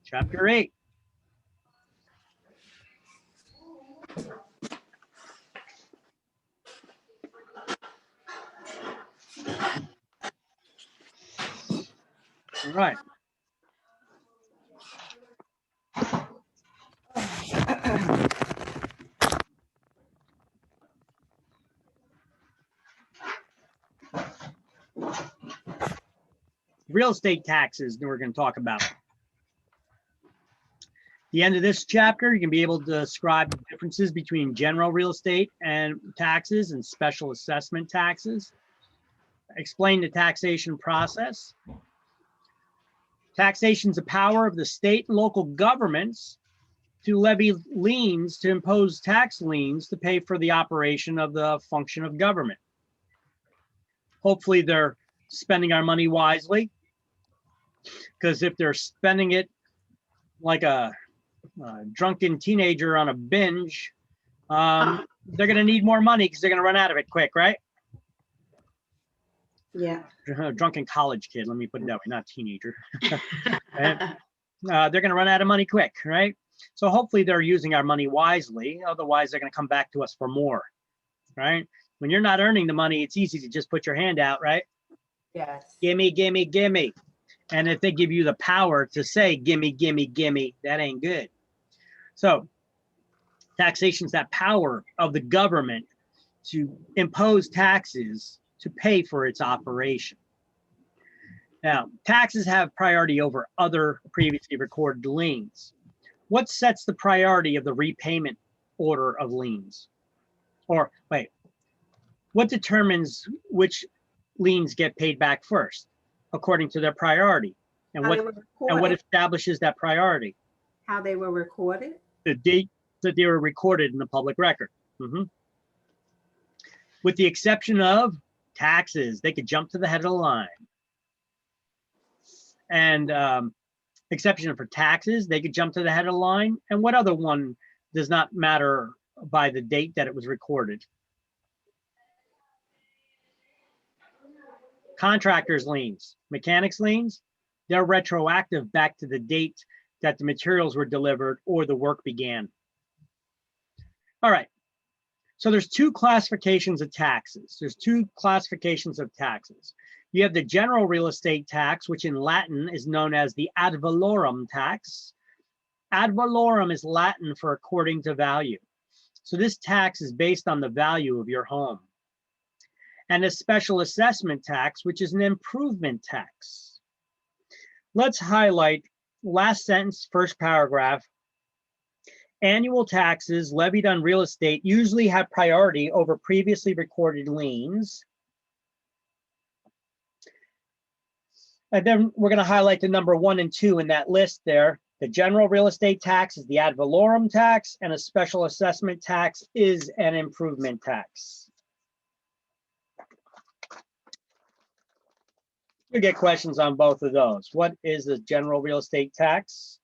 Chapter 8. All right. Real estate taxes that we're going to talk about. At the end of this chapter, you're going to be able to describe the differences between general real estate and taxes and special assessment taxes. Explain the taxation process. Taxation is the power of the state and local governments to levy liens, to impose tax liens to pay for the operation of the function of government. Hopefully they're spending our money wisely, because if they're spending it like a drunken teenager on a binge, they're going to need more money because they're going to run out of it quick, right? Yeah. Drunken college kid, let me put it that way, not teenager. They're going to run out of money quick, right? So hopefully they're using our money wisely. Otherwise, they're going to come back to us for more, right? When you're not earning the money, it's easy to just put your hand out, right? Yes. Gimme, gimme, gimme. And if they give you the power to say, gimme, gimme, gimme, that ain't good. So taxation is that power of the government to impose taxes to pay for its operation. Now, taxes have priority over other previously recorded liens. What sets the priority of the repayment order of liens? Or wait, what determines which liens get paid back first according to their priority? And what establishes that priority? How they were recorded? The date that they were recorded in the public record. With the exception of taxes, they could jump to the head of the line. And exception for taxes, they could jump to the head of the line. And what other one does not matter by the date that it was recorded? Contractors liens, mechanics liens, they're retroactive back to the date that the materials were delivered or the work began. All right, so there's two classifications of taxes. There's two classifications of taxes. You have the general real estate tax, which in Latin is known as the ad valorem tax. Ad valorem is Latin for according to value. So this tax is based on the value of your home. And a special assessment tax, which is an improvement tax. Let's highlight last sentence, first paragraph. Annual taxes levied on real estate usually have priority over previously recorded liens. And then we're going to highlight the number 1 and 2 in that list there. The general real estate tax is the ad valorem tax, and a special assessment tax is an improvement tax. You get questions on both of those. What is the general real estate tax?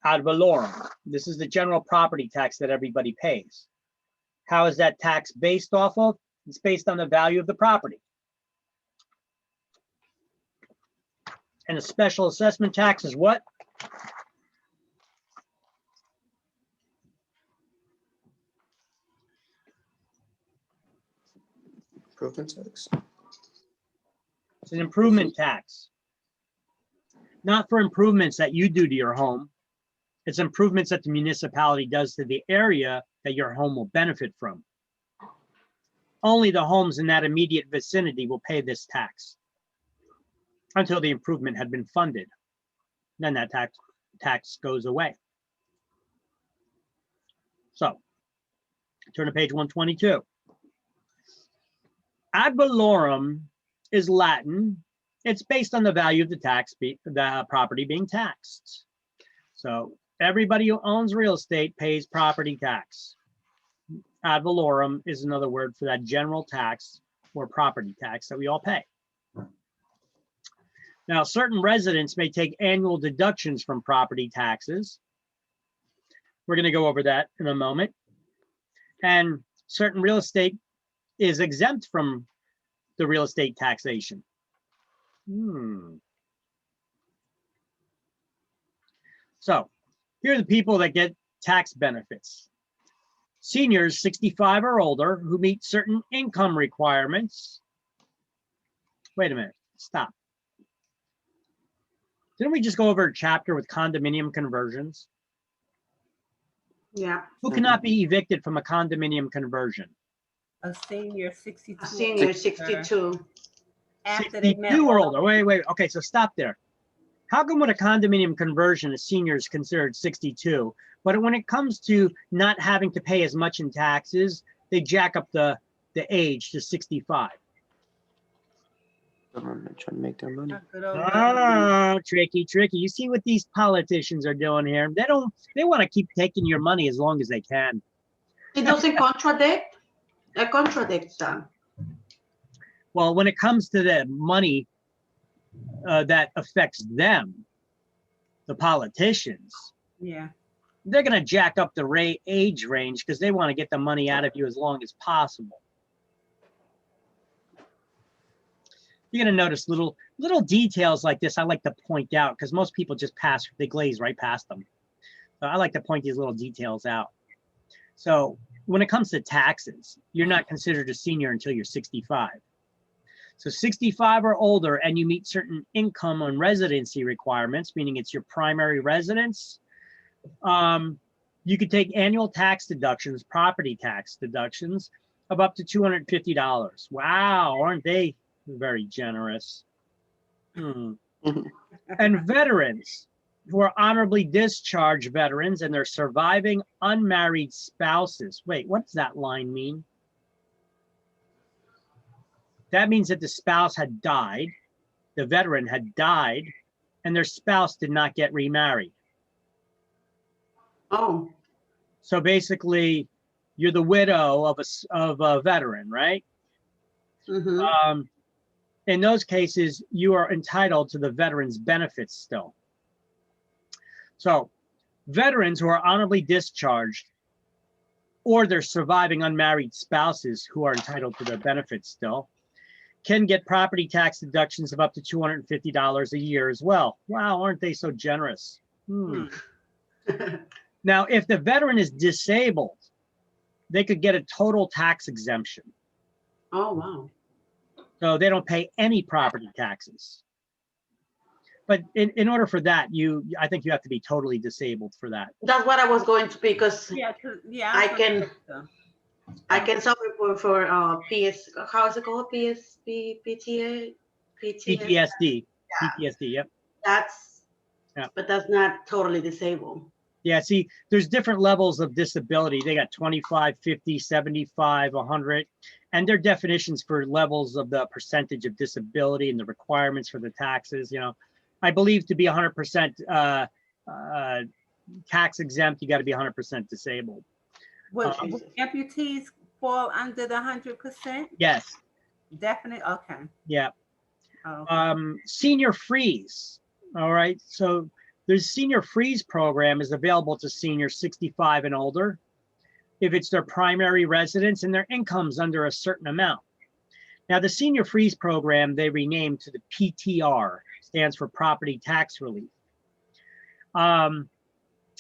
Ad valorem. This is the general property tax that everybody pays. How is that tax based off of? It's based on the value of the property. And a special assessment tax is what? Improvement tax. It's an improvement tax. Not for improvements that you do to your home. It's improvements that the municipality does to the area that your home will benefit from. Only the homes in that immediate vicinity will pay this tax until the improvement had been funded. Then that tax goes away. So, turn to page 122. Ad valorem is Latin. It's based on the value of the property being taxed. So everybody who owns real estate pays property tax. Ad valorem is another word for that general tax or property tax that we all pay. Now, certain residents may take annual deductions from property taxes. We're going to go over that in a moment. And certain real estate is exempt from the real estate taxation. So here are the people that get tax benefits. Seniors 65 or older who meet certain income requirements. Wait a minute, stop. Didn't we just go over a chapter with condominium conversions? Yeah. Who cannot be evicted from a condominium conversion? A senior 62. A senior 62. After they met 62 or older. Wait. Okay, so stop there. How come with a condominium conversion, a senior is considered 62, but when it comes to not having to pay as much in taxes, they jack up the age to 65? Government trying to make their money. Oh, tricky. You see what these politicians are doing here? They want to keep taking your money as long as they can. It doesn't contradict? It contradicts them. Well, when it comes to the money that affects them, the politicians, Yeah. they're going to jack up the age range because they want to get the money out of you as long as possible. You're going to notice little details like this I like to point out because most people just they glaze right past them. So I like to point these little details out. So when it comes to taxes, you're not considered a senior until you're 65. So 65 or older and you meet certain income and residency requirements, meaning it's your primary residence, you could take annual tax deductions, property tax deductions of up to $250. Wow, aren't they very generous? And veterans who are honorably discharged veterans and their surviving unmarried spouses. Wait, what does that line mean? That means that the spouse had died, the veteran had died, and their spouse did not get remarried. Oh. So basically, you're the widow of a veteran, right? Mm-hmm. In those cases, you are entitled to the veteran's benefits still. So veterans who are honorably discharged or their surviving unmarried spouses who are entitled to their benefits still can get property tax deductions of up to $250 a year as well. Wow, aren't they so generous? Now, if the veteran is disabled, they could get a total tax exemption. Oh, wow. So they don't pay any property taxes. But in order for that, I think you have to be totally disabled for that. That's what I was going to, because I can suffer for PS, how is it called? PTSD. PTSD. Yeah. PTSD, yep. But that's not totally disabled. Yeah, see, there's different levels of disability. They got 25, 50, 75, 100, and their definitions for levels of the percentage of disability and the requirements for the taxes. You know, I believe to be 100% tax exempt, you got to be 100% disabled. Will amputees fall under the 100%? Yes. Definitely. Okay. Yeah. Oh. Senior freeze. All right. So there's senior freeze program is available to seniors 65 and older if it's their primary residence and their income's under a certain amount. Now, the senior freeze program, they renamed to the PTR, stands for property tax relief.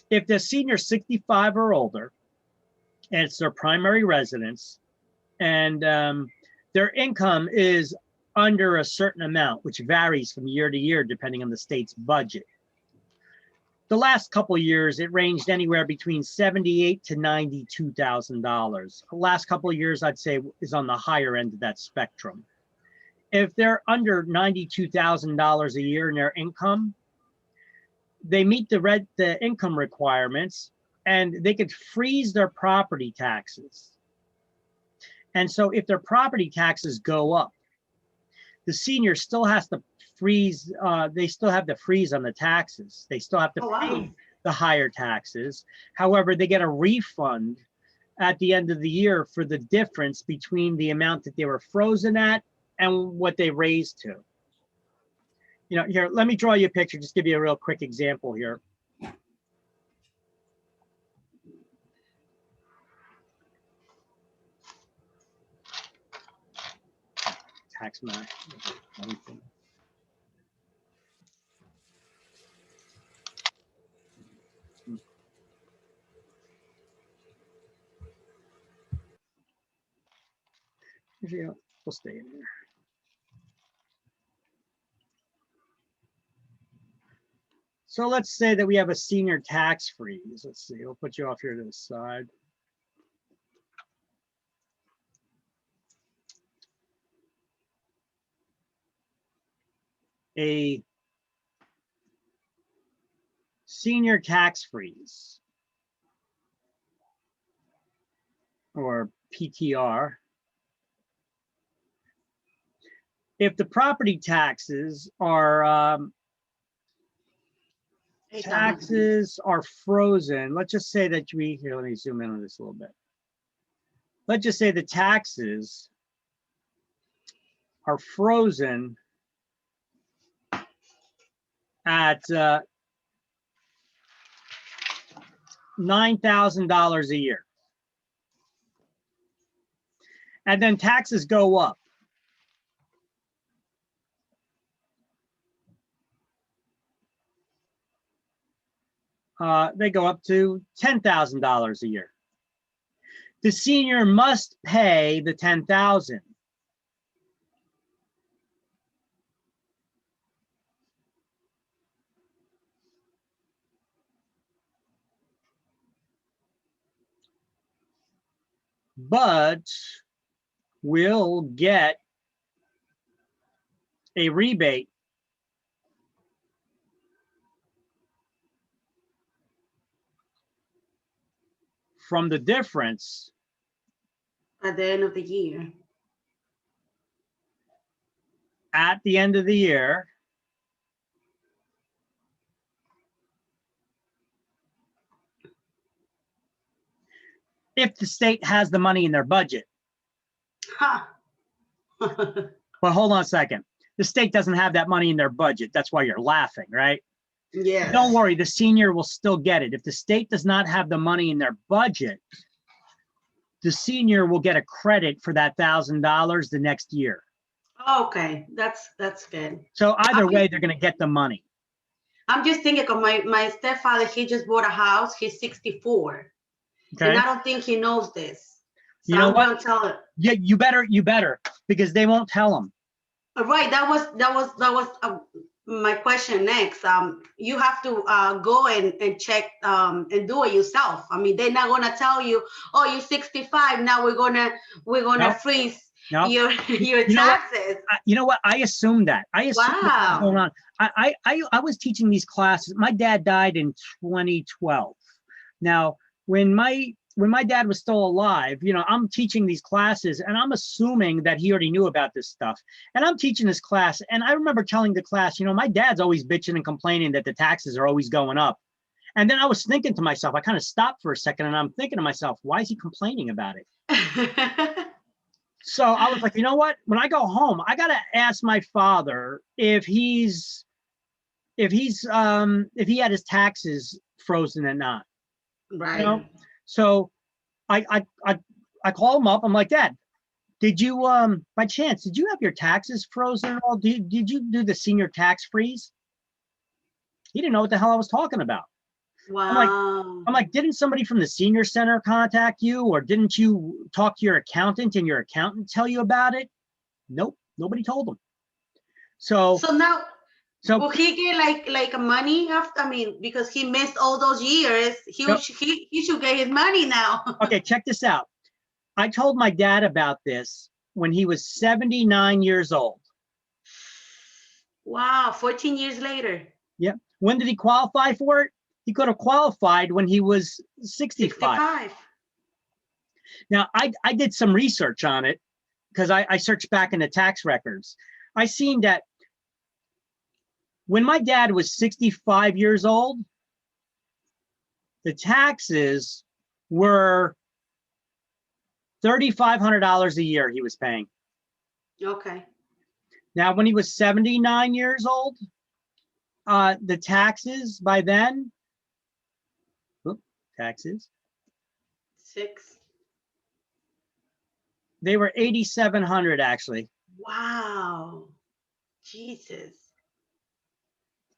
If the senior 65 or older, and it's their primary residence, and their income is under a certain amount, which varies from year to year depending on the state's budget. The last couple of years, it ranged anywhere between $78,000 to $92,000. The last couple of years, I'd say, is on the higher end of that spectrum. If they're under $92,000 a year in their income, they meet the income requirements, and they could freeze their property taxes. And so if their property taxes go up, the senior still has to freeze, they still have to freeze on the taxes. They still have to pay the higher taxes. However, they get a refund at the end of the year for the difference between the amount that they were frozen at and what they raised to. You know, here, let me draw you a picture, just give you a real quick example here. Tax map. Yeah, we'll stay in here. So let's say that we have a senior tax freeze. Let's see, we'll put you off here to the side. A senior tax freeze, or PTR, if the property taxes are frozen, let's just say that here, let me zoom in on this a little bit. Let's just say the taxes are frozen at $9,000 a year. And then taxes go up. They go up to $10,000 a year. The senior must pay the $10,000. But will get a rebate from the difference at the end of the year. At the end of the year, if the state has the money in their budget. Huh. But hold on a second. The state doesn't have that money in their budget. That's why you're laughing, right? Yeah. Don't worry, the senior will still get it. If the state does not have the money in their budget, the senior will get a credit for that $1,000 the next year. Okay, that's good. So either way, they're going to get the money. I'm just thinking of my stepfather. He just bought a house. He's 64. Okay. And I don't think he knows this. So you know I'm what? gonna tell him. Yeah, you better, because they won't tell him. Right. That was my question next. You have to go and check and do it yourself. I mean, they're not gonna tell you, oh, you're 65. Now we're gonna Nope. freeze Nope. your You taxes. You know what? I assumed that. I assumed Wow. what was going on. I was teaching these classes. My dad died in 2012. Now, when my dad was still alive, you know, I'm teaching these classes and I'm assuming that he already knew about this stuff. And I'm teaching this class, and I remember telling the class, you know, my dad's always bitching and complaining that the taxes are always going up. And then I was thinking to myself, I kind of stopped for a second and I'm thinking to myself, why is he complaining about it? So I was like, you know what? When I go home, I gotta ask my father if he had his taxes frozen or not. Right. You know? So I call him up. I'm like, Dad, did you by chance did you have your taxes frozen at all? Did you do the senior tax freeze? He didn't know what the hell I was talking about. Wow. I'm like, didn't somebody from the senior center contact you, or didn't you talk to your accountant and your accountant tell you about it? Nope, nobody told him. So now, will he get like money after? I mean, because he missed all those years, he should get his money now. Okay, check this out. I told my dad about this when he was 79 years old. Wow, 14 years later. Yep. When did he qualify for it? He could have qualified when he was 65. Now, I did some research on it because I searched back in the tax records. I seen that when my dad was 65 years old, the taxes were $3,500 a year he was paying. Okay. Now, when he was 79 years old, the taxes by then, taxes. 6. They were 8,700 actually. Wow. Jesus.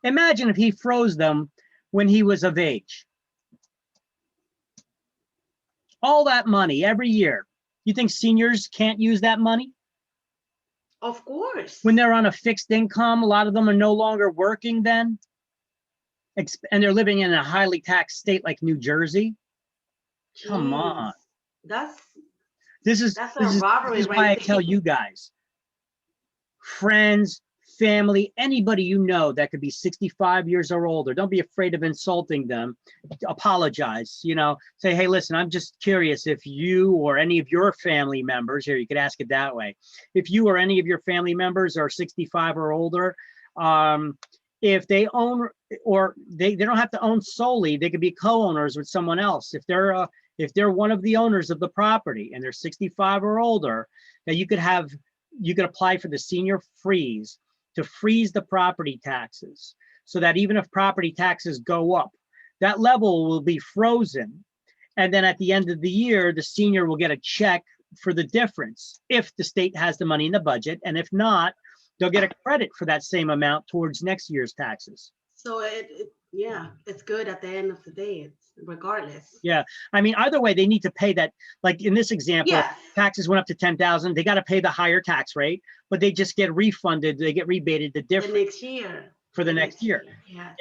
Imagine if he froze them when he was of age. All that money every year. You think seniors can't use that money? Of course. When they're on a fixed income, a lot of them are no longer working then. And they're living in a highly taxed state like New Jersey. Jeez. Come on. This is why I tell you guys, friends, family, anybody you know that could be 65 years or older. Don't be afraid of insulting them. Apologize, you know, say, hey, listen, I'm just curious if you or any of your family members, here, you could ask it that way. If you or any of your family members are 65 or older, if they own, or they don't have to own solely, they could be co-owners with someone else. If they're one of the owners of the property and they're 65 or older, that you could apply for the senior freeze to freeze the property taxes, so that even if property taxes go up, that level will be frozen. And then at the end of the year, the senior will get a check for the difference if the state has the money in the budget. And if not, they'll get a credit for that same amount towards next year's taxes. So yeah, it's good at the end of the day, it's regardless. Yeah, I mean, either way, they need to pay that. Like in this example, Yeah. taxes went up to 10,000. They got to pay the higher tax rate, but they just get refunded. They get rebated the The difference next year. for the next year. Yeah.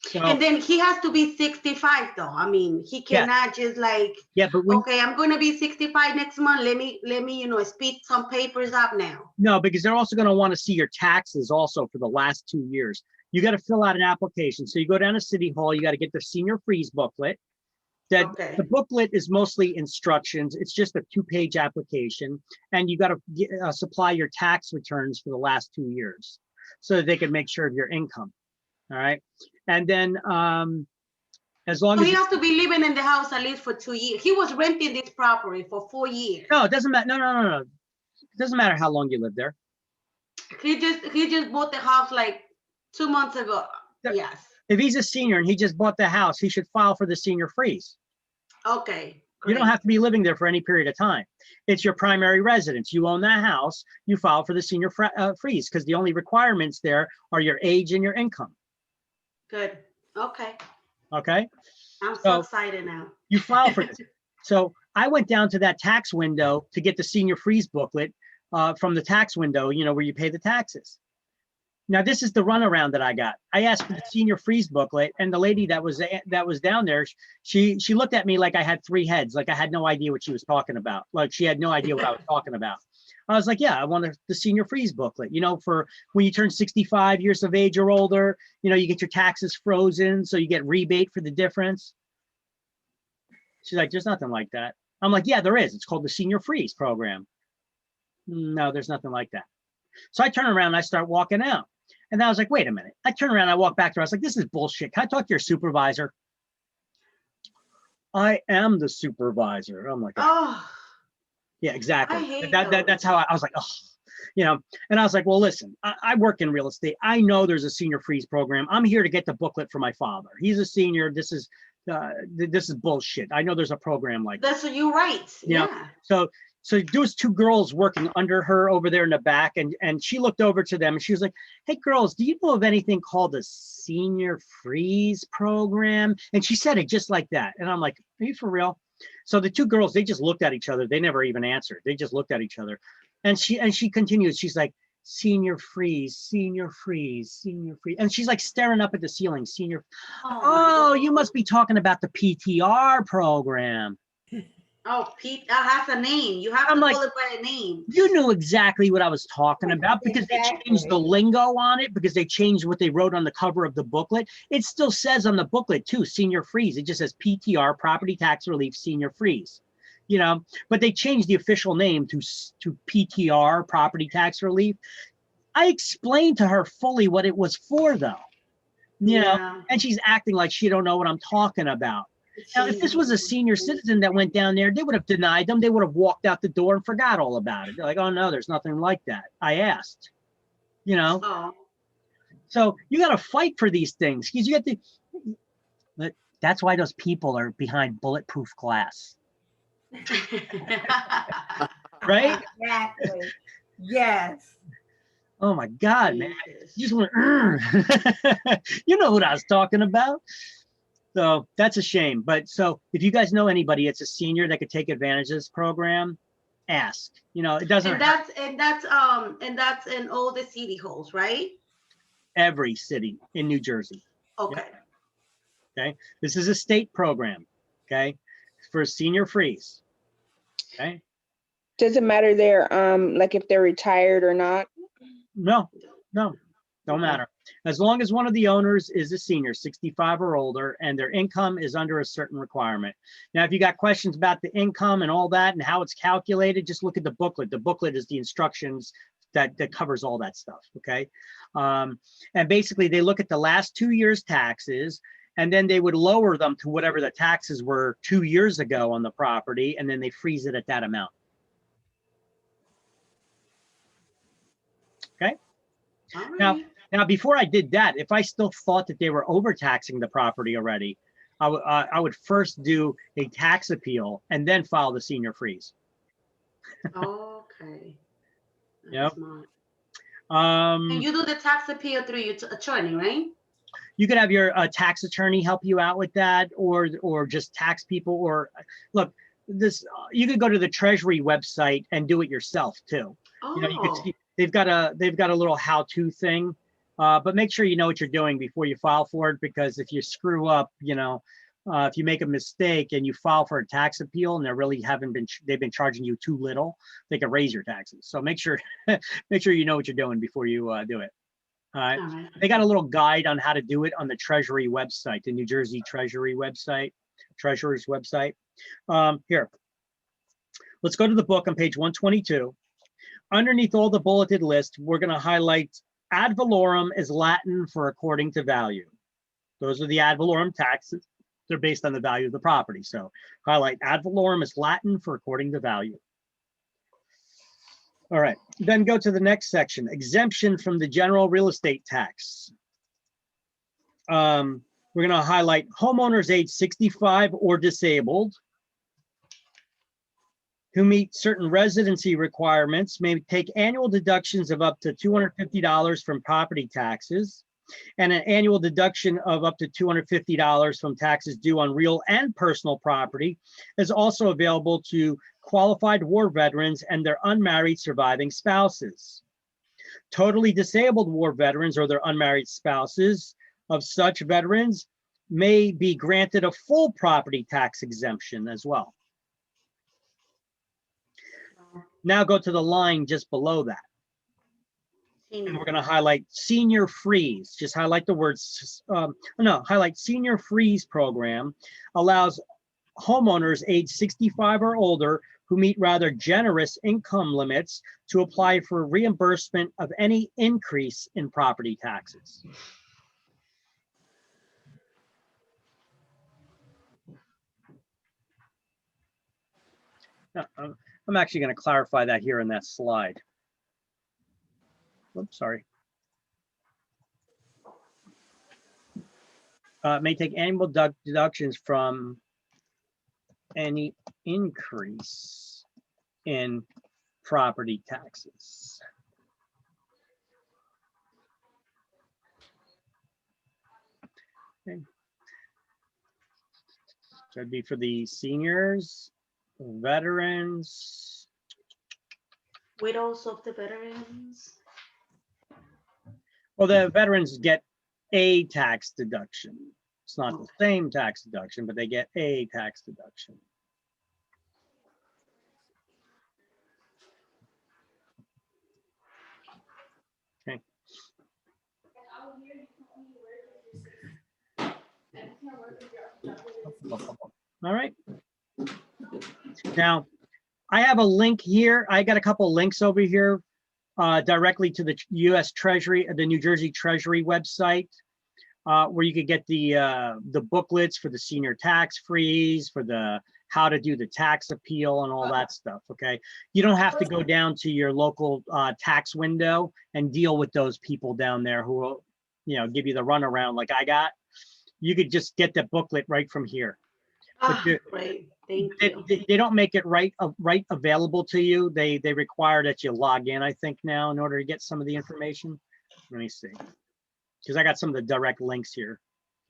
So, And then he has to be 65 though. I mean, he cannot just like, yeah, but when, okay, I'm gonna be 65 next month. Let me, you know, speed some papers up now. no, because they're also going to want to see your taxes also for the last 2 years. You got to fill out an application. So you go down to City Hall, you got to get the senior freeze booklet. That the booklet is mostly instructions. It's just a 2-page application, and you got to supply your tax returns for the last 2 years so that they can make sure of your income. All right. And then as long So as he has to be living in the house at least for 2 years. He was renting this property for 4 years. no, it doesn't matter. No. It doesn't matter how long you live there. He just bought the house like 2 months ago. Yes. If he's a senior and he just bought the house, he should file for the senior freeze. Okay. You don't have to be living there for any period of time. It's your primary residence. You own that house, you file for the senior freeze, because the only requirements there are your age and your income. Good. Okay. Okay. I'm so excited now. You file for this. So I went down to that tax window to get the senior freeze booklet from the tax window, you know, where you pay the taxes. Now, this is the runaround that I got. I asked for the senior freeze booklet, and the lady that was down there, she looked at me like I had 3 heads, like I had no idea what she was talking about. Like she had no idea what I was talking about. I was like, yeah, I want the senior freeze booklet, you know, for when you turn 65 years of age or older, you know, you get your taxes frozen, so you get rebate for the difference. She's like, there's nothing like that. I'm like, yeah, there is. It's called the senior freeze program. No, there's nothing like that. So I turn around and I start walking out. And I was like, wait a minute. I turn around, I walk back to her. I was like, this is bullshit. Can I talk to your supervisor? I am the supervisor. I'm like, oh, yeah, exactly. I hate That's how I was like, oh, you know, and I was like, well, listen, I work in real estate. I know there's a senior freeze program. I'm here to get the booklet for my father. He's a senior. This is bullshit. I know there's a program like that. That's what you're right. Yeah. So there was 2 girls working under her over there in the back, and she looked over to them and she was like, hey girls, do you know of anything called a senior freeze program? And she said it just like that. And I'm like, are you for real? So the 2 girls, they just looked at each other. They never even answered. They just looked at each other. And she continues. She's like, senior freeze, senior freeze, senior freeze. And she's like staring up at the ceiling, senior. Oh, you must be talking about the PTR program. Oh, Pete, that has a name. You have to call it by a name. You knew exactly what I was talking about because they changed the lingo on it, because they changed what they wrote on the cover of the booklet. It still says on the booklet too, senior freeze. It just says PTR, property tax relief, senior freeze. You know, but they changed the official name to PTR, property tax relief. I explained to her fully what it was for though, you know, and she's acting like she don't know what I'm talking about. Now, if this was a senior citizen that went down there, they would have denied them. They would have walked out the door and forgot all about it. They're like, oh no, there's nothing like that. I asked, you know. Oh. So you got to fight for these things, because you get the. But that's why those people are behind bulletproof glass. Right? Exactly. Yes. Oh my God, man! You just want you know what I was talking about. So that's a shame. But so if you guys know anybody, it's a senior that could take advantage of this program, ask. You know, it doesn't. And that's in all the city halls, right? Every city in New Jersey. Okay. Yep. Okay. This is a state program. Okay. For senior freeze. Okay. Does it matter like if they're retired or not? No, No, don't matter. As long as one of the owners is a senior, 65 or older, and their income is under a certain requirement. Now, if you got questions about the income and all that and how it's calculated, just look at the booklet. The booklet is the instructions that covers all that stuff, okay? And basically, they look at the last 2 years' taxes, and then they would lower them to whatever the taxes were 2 years ago on the property, and then they freeze it at that amount. Okay? All right. Now, before I did that, if I still thought that they were overtaxing the property already, I would first do a tax appeal and then file the senior freeze. Okay. Yep. Smart. And you do the tax appeal through your attorney, right? You could have your tax attorney help you out with that, or just tax people. Or look, this you could go to the Treasury website and do it yourself too. Oh. You know, you could see they've got a little how-to thing, but make sure you know what you're doing before you file for it, because if you screw up, you know, if you make a mistake and you file for a tax appeal and they've been charging you too little, they can raise your taxes. So make sure you know what you're doing before you do it. All right. They got a little guide on how to do it on the Treasury website, the New Jersey Treasury website, Treasurer's website. Here, let's go to the book on page 122. Underneath all the bulleted list, we're going to highlight ad valorem is Latin for according to value. Those are the ad valorem taxes. They're based on the value of the property. So highlight ad valorem is Latin for according to value. All right, then go to the next section, exemption from the general real estate tax. We're going to highlight homeowners age 65 or disabled who meet certain residency requirements may take annual deductions of up to $250 from property taxes, and an annual deduction of up to $250 from taxes due on real and personal property is also available to qualified war veterans and their unmarried surviving spouses. Totally disabled war veterans or their unmarried spouses of such veterans may be granted a full property tax exemption as well. Now go to the line just below that. And we're going to highlight senior freeze. Just highlight the words, highlight senior freeze program allows homeowners age 65 or older who meet rather generous income limits to apply for reimbursement of any increase in property taxes. I'm actually going to clarify that here in that slide. Oops, sorry. May take annual deductions from any increase in property taxes. Okay. So it'd be for the seniors, veterans. Widows of the veterans. Well, the veterans get a tax deduction. It's not the same tax deduction, but they get a tax deduction. Okay. All right. Now, I have a link here. I got a couple links over here directly to the U.S. Treasury, the New Jersey Treasury website, where you could get the booklets for the senior tax freeze, for the how to do the tax appeal and all that stuff. Okay, you don't have to go down to your local tax window and deal with those people down there who will, you know, give you the runaround like I got. You could just get the booklet right from here. Great. Thank you. They don't make it right available to you. They require that you log in, I think, now in order to get some of the information. Let me see, because I got some of the direct links here.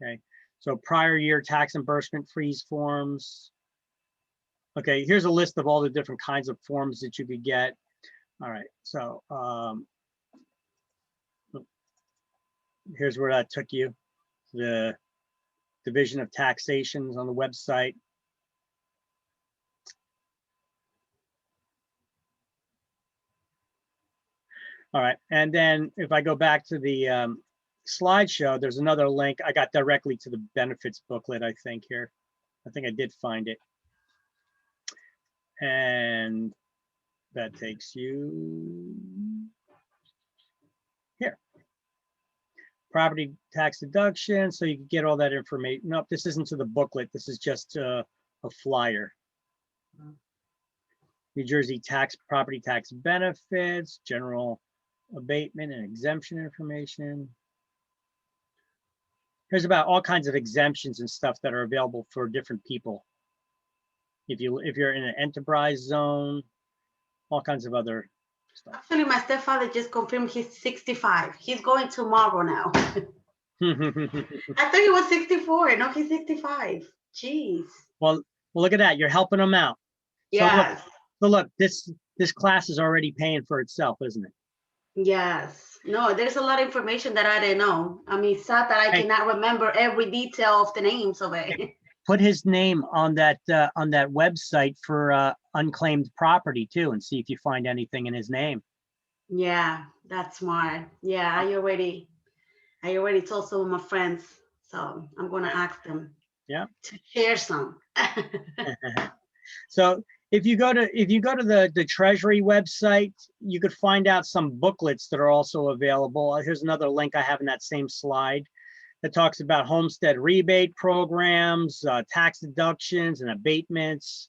Okay, so prior year tax reimbursement freeze forms. Okay, here's a list of all the different kinds of forms that you could get. All right, so here's where that took you. The Division of Taxations on the website. All right, and then if I go back to the slideshow, there's another link. I got directly to the benefits booklet, I think here. I think I did find it. And that takes you here. Property tax deduction, so you can get all that information. Nope, this isn't to the booklet. This is just a flyer. New Jersey property tax benefits, general abatement and exemption information. Here's about all kinds of exemptions and stuff that are available for different people. If you're in an enterprise zone, all kinds of other stuff. Actually, my stepfather just confirmed he's 65. He's going tomorrow now. I thought he was 64. No, he's 65. Jeez. Well, look at that. You're helping them out. Yes. So look, this class is already paying for itself, isn't it? Yes. No, there's a lot of information that I didn't know. I mean, sad that I cannot remember every detail of the names of it. Put his name on that website for unclaimed property too, and see if you find anything in his name. Yeah, that's smart. Yeah, I already told some of my friends, so I'm gonna ask them. Yeah. To share some. So if you go to the Treasury website, you could find out some booklets that are also available. Here's another link I have in that same slide that talks about homestead rebate programs, tax deductions and abatements,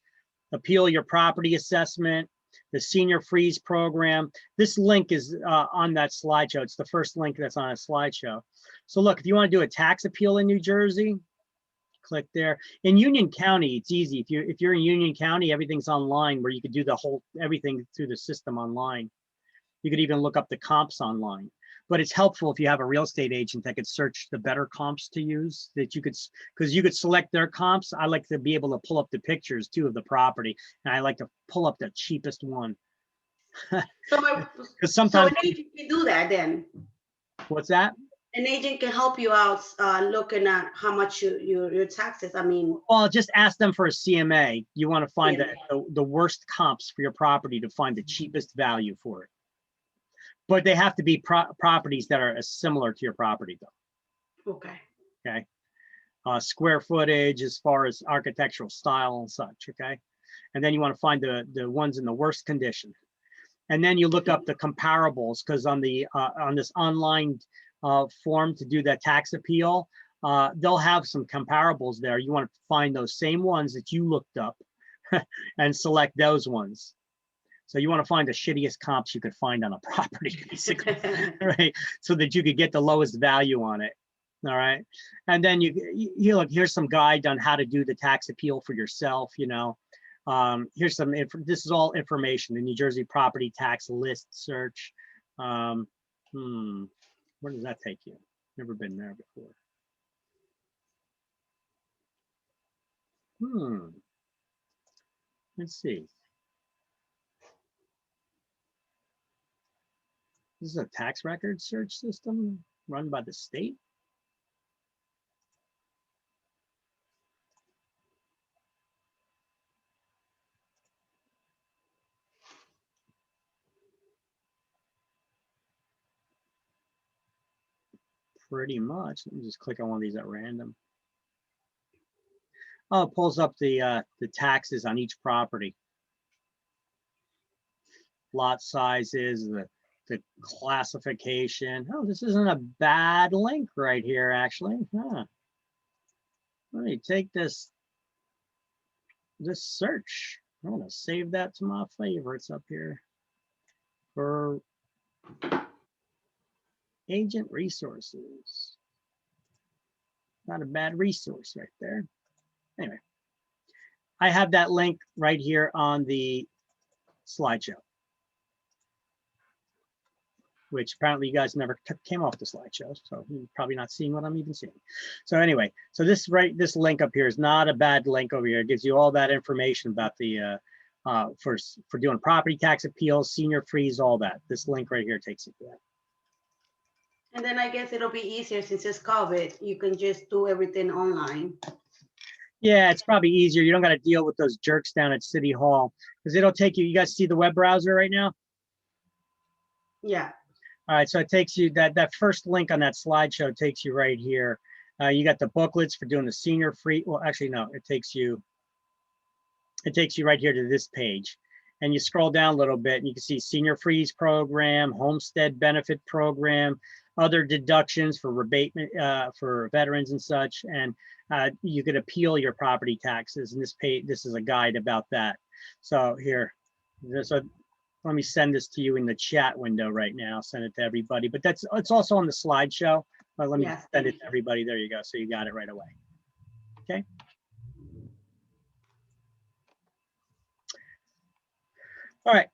appeal your property assessment, the senior freeze program. This link is on that slideshow. It's the first link that's on a slideshow. So look, if you want to do a tax appeal in New Jersey, click there. In Union County, it's easy. If you're in Union County, everything's online, where you could do everything through the system online. You could even look up the comps online. But it's helpful if you have a real estate agent that could search the better comps to use, that you could, because you could select their comps. I like to be able to pull up the pictures too of the property, and I like to pull up the cheapest one. Because sometimes so an agent can do that then. What's that? An agent can help you out looking at how much your taxes. I mean, well, just ask them for a CMA. You want to find the worst comps for your property to find the cheapest value for it. But they have to be properties that are similar to your property, though. Okay. Okay. Square footage as far as architectural style and such. Okay. And then you want to find the ones in the worst condition. And then you look up the comparables, because on this online form to do that tax appeal, they'll have some comparables there. You want to find those same ones that you looked up and select those ones. So you want to find the shittiest comps you could find on a property, basically, right? So that you could get the lowest value on it. All right. And then you look, here's some guide on how to do the tax appeal for yourself, you know. Here's some, this is all information, the New Jersey property tax list search. Where does that take you? Never been there before. Let's see. This is a tax record search system run by the state. Pretty much. Let me just click on one of these at random. Oh, it pulls up the taxes on each property. Lot sizes, the classification. Oh, this isn't a bad link right here, actually. Huh. Let me take this search. I'm gonna save that to my favorites up here for agent resources. Not a bad resource right there. Anyway, I have that link right here on the slideshow, which apparently you guys never came off the slideshow, so you're probably not seeing what I'm even seeing. So anyway, so this link up here is not a bad link over here. It gives you all that information about the for doing property tax appeals, senior freeze, all that. This link right here takes you to that. And then I guess it'll be easier since it's COVID. You can just do everything online. Yeah, it's probably easier. You don't got to deal with those jerks down at City Hall, because it'll take you. You guys see the web browser right now? Yeah. All right, so it takes you, that first link on that slideshow takes you right here. You got the booklets for doing the senior free. Well, actually, no, it takes you right here to this page. And you scroll down a little bit and you can see senior freeze program, homestead benefit program, other deductions for rebatement for veterans and such. And you could appeal your property taxes. And this is a guide about that. So here, so let me send this to you in the chat window right now. Send it to everybody. But it's also on the slideshow. But let me send it to everybody. There you go. So you got it right away. Okay. All right,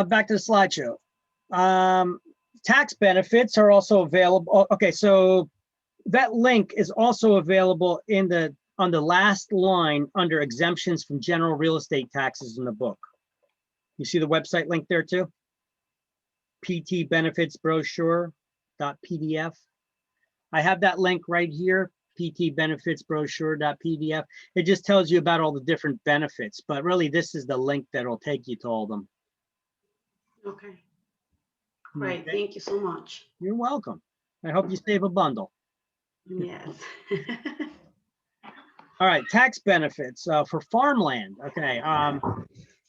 back to the slideshow. Tax benefits are also available. Okay, so that link is also available on the last line under exemptions from general real estate taxes in the book. You see the website link there too? PT benefits brochure.pdf. I have that link right here, PT benefits brochure.pdf. It just tells you about all the different benefits, but really this is the link that'll take you to all of them. Okay. Great. Okay. Thank you so much. You're welcome. I hope you save a bundle. Yes. All right, tax benefits for farmland. Okay,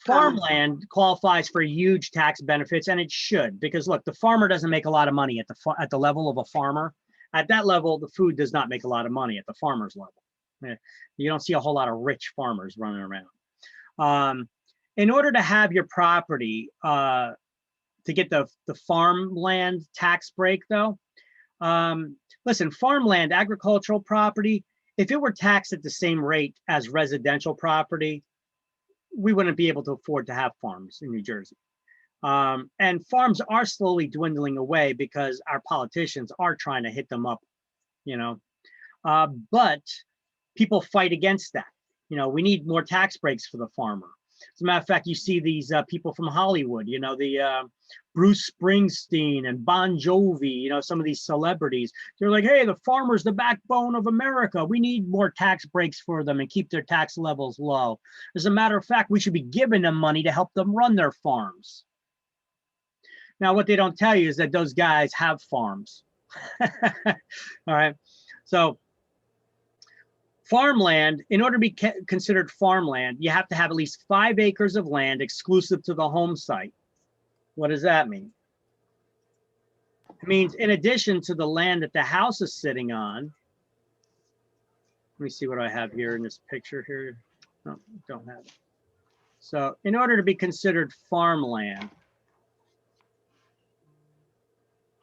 farmland qualifies for huge tax benefits, and it should, because look, the farmer doesn't make a lot of money at the level of a farmer. At that level, the food does not make a lot of money at the farmer's level. You don't see a whole lot of rich farmers running around. In order to have your property, to get the farmland tax break though, listen, farmland, agricultural property, if it were taxed at the same rate as residential property, we wouldn't be able to afford to have farms in New Jersey. And farms are slowly dwindling away because our politicians are trying to hit them up, you know, but people fight against that. You know, we need more tax breaks for the farmer. As a matter of fact, you see these people from Hollywood, you know, the Bruce Springsteen and Bon Jovi, you know, some of these celebrities. They're like, hey, the farmer's the backbone of America. We need more tax breaks for them and keep their tax levels low. As a matter of fact, we should be giving them money to help them run their farms. Now, what they don't tell you is that those guys have farms. All right. So farmland, in order to be considered farmland, you have to have at least 5 acres of land exclusive to the home site. What does that mean? It means in addition to the land that the house is sitting on. Let me see what I have here in this picture here. No, don't have it. So in order to be considered farmland,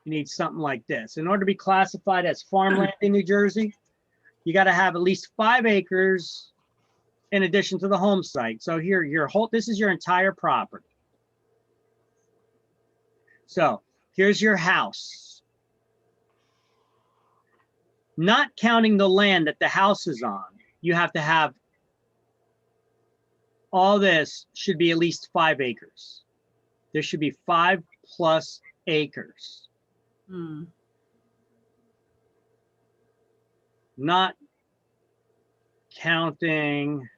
you need something like this. In order to be classified as farmland in New Jersey, you got to have at least 5 acres in addition to the home site. So here, this is your entire property. So here's your house. Not counting the land that the house is on, you have to have all this should be at least 5 acres. There should be 5+ acres. Not counting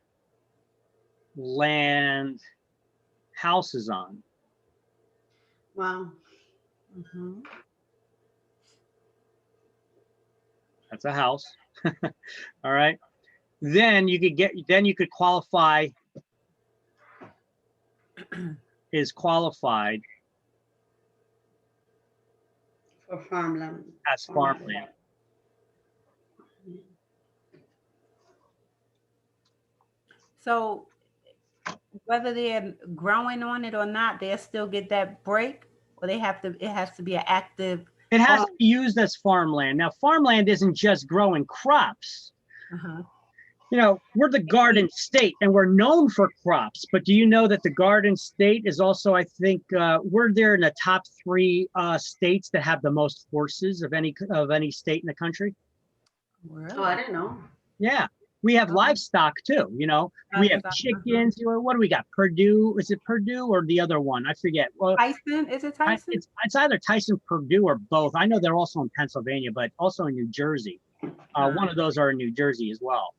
land houses on. Wow. That's a house. All right. Then you could qualify is qualified for farmland. As farmland. So whether they're growing on it or not, they'll still get that break, or it has to be an active. It has to be used as farmland. Now, farmland isn't just growing crops. You know, we're the Garden State and we're known for crops, but do you know that the Garden State is also, I think, we're there in the top 3 states that have the most horses of any state in the country? Really? Oh, I didn't know. Yeah. We have livestock too, you know, we have chickens. What do we got? Purdue, is it Purdue or the other one? I forget. Well, Tyson, is it Tyson? It's either Tyson, Purdue, or both. I know they're also in Pennsylvania, but also in New Jersey. One of those are in New Jersey as well.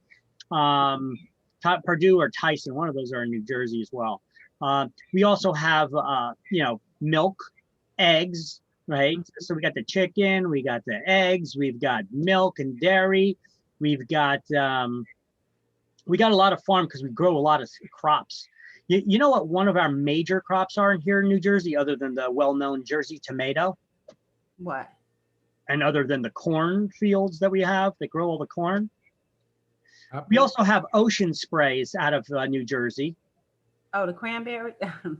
Purdue or Tyson, one of those are in New Jersey as well. We also have, you know, milk, eggs, right? So we got the chicken, we got the eggs, we've got milk and dairy, we've got we got a lot of farm because we grow a lot of crops. You know what one of our major crops are here in New Jersey, other than the well-known Jersey tomato? What? And other than the corn fields that we have that grow all the corn? We also have ocean sprays out of New Jersey. Oh, the cranberry?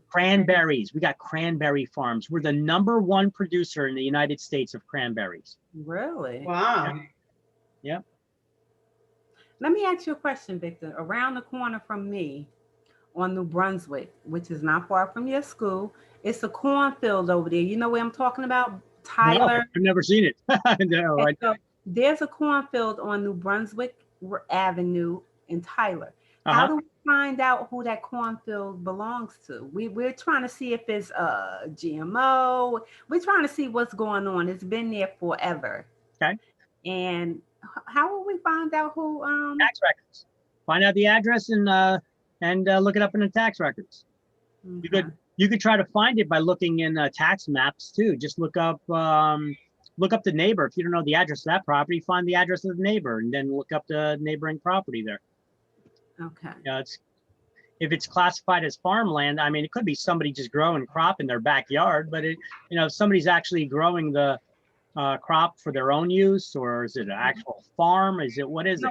Cranberries. We got cranberry farms. We're the #1 producer in the United States of cranberries. Really? Wow. Yeah. Let me ask you a question, Victor. Around the corner from me on New Brunswick, which is not far from your school, it's a cornfield over there. You know where I'm talking about? Tyler? No, I've never seen it. No, And so there's a cornfield on New Brunswick Avenue in Tyler. How do we find out who that cornfield belongs to? We're trying to see if it's a GMO. We're trying to see what's going on. It's been there forever. Okay. And how will we find out who? Tax records. Find out the address and look it up in the tax records. Okay. You could try to find it by looking in tax maps too. Just look up the neighbor. If you don't know the address of that property, find the address of the neighbor and then look up the neighboring property there. Okay. If it's classified as farmland, I mean, it could be somebody just growing crop in their backyard, but if somebody's actually growing the crop for their own use, or is it an actual farm? What is it?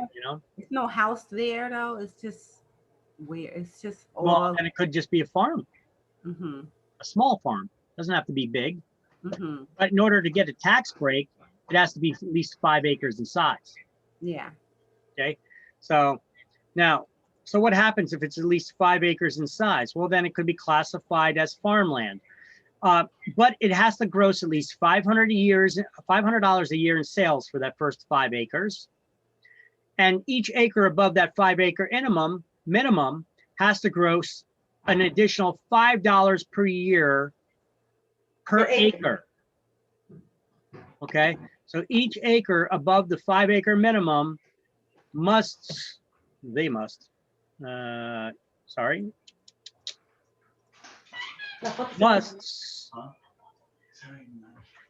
There's no house there though. It's just where it's just all. Well, and it could just be a farm. Mm-hmm. A small farm. Doesn't have to be big. Mm-hmm. But in order to get a tax break, it has to be at least 5 acres in size. Yeah. Okay. So what happens if it's at least 5 acres in size? Well, then it could be classified as farmland. But it has to gross at least $500 a year in sales for that first 5 acres. And each acre above that 5 acre minimum has to gross an additional $5 per year per acre. Okay, so each acre above the 5 acre minimum must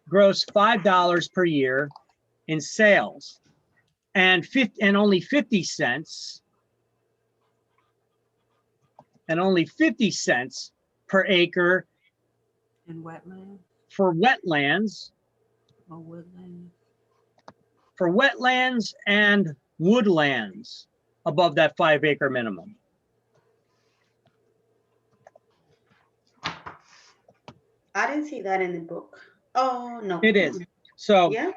gross $5 per year in sales, and only 50 cents per acre in wetlands. For wetlands. Or woodlands. For wetlands and woodlands above that 5 acre minimum. I didn't see that in the book. Oh, no. It is. So yeah.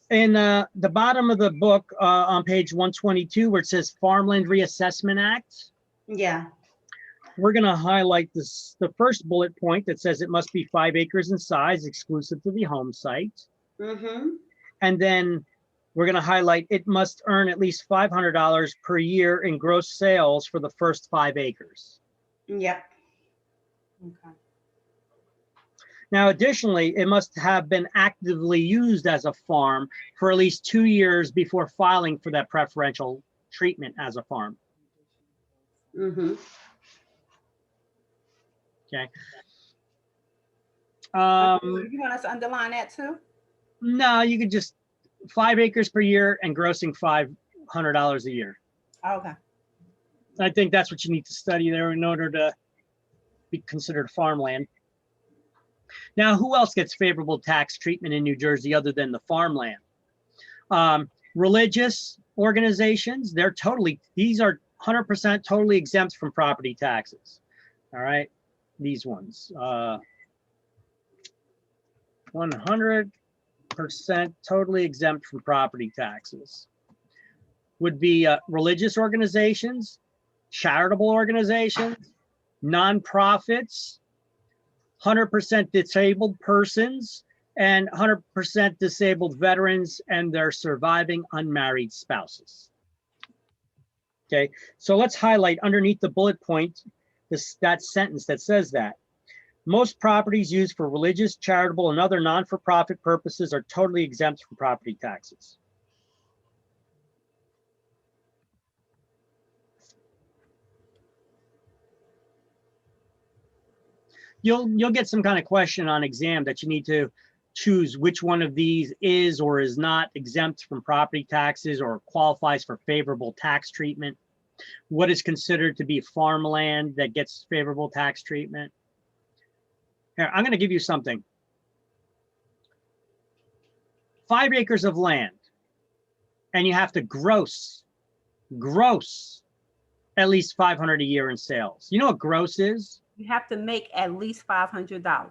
In the bottom of the book on page 122, where it says Farmland Reassessment Act. Yeah. We're going to highlight the first bullet point that says it must be 5 acres in size, exclusive to the home site. Mm-hmm. And then we're going to highlight it must earn at least $500 per year in gross sales for the first 5 acres. Yeah. Okay. Now, additionally, it must have been actively used as a farm for at least 2 years before filing for that preferential treatment as a farm. Mm-hmm. Okay. You want us to underline that too? No, you could just 5 acres per year and grossing $500 a year. Okay. I think that's what you need to study there in order to be considered farmland. Now, who else gets favorable tax treatment in New Jersey other than the farmland? Religious organizations, these are 100% totally exempt from property taxes. All right, these ones. 100% totally exempt from property taxes would be religious organizations, charitable organizations, nonprofits, 100% disabled persons, and 100% disabled veterans and their surviving unmarried spouses. Okay, so let's highlight underneath the bullet point that sentence that says that. Most properties used for religious, charitable, and other non-for-profit purposes are totally exempt from property taxes. You'll get some kind of question on exam that you need to choose which one of these is or is not exempt from property taxes or qualifies for favorable tax treatment. What is considered to be farmland that gets favorable tax treatment. Here, I'm going to give you something. 5 acres of land, and you have to gross at least $500 a year in sales. You know what gross is? You have to make at least $500.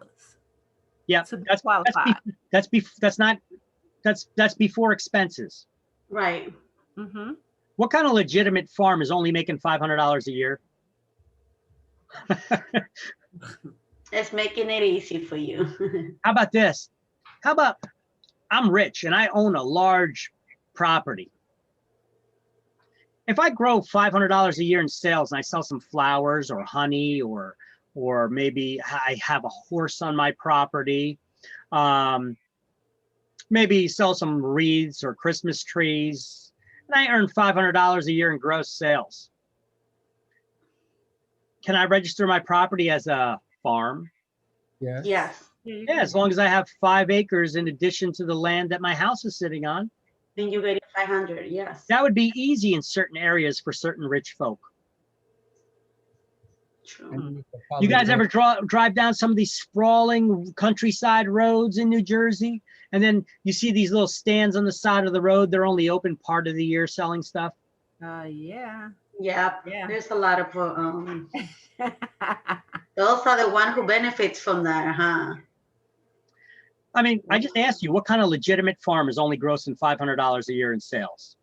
Yeah, to be qualified. That's before expenses. Right. Mm-hmm. What kind of legitimate farm is only making $500 a year? It's making it easy for you. How about this? How about I'm rich and I own a large property. If I grow $500 a year in sales and I sell some flowers or honey or maybe I have a horse on my property, maybe sell some wreaths or Christmas trees, and I earn $500 a year in gross sales. Can I register my property as a farm? Yes. Yes. Yeah, as long as I have 5 acres in addition to the land that my house is sitting on. Then you get 500, yes. That would be easy in certain areas for certain rich folk. True. You guys ever drive down some of these sprawling countryside roads in New Jersey? And then you see these little stands on the side of the road. They're only open part of the year selling stuff. Yeah. Yeah. There's a lot of, those are the one who benefits from that, huh? I mean, I just asked you, what kind of legitimate farm is only grossing $500 a year in sales?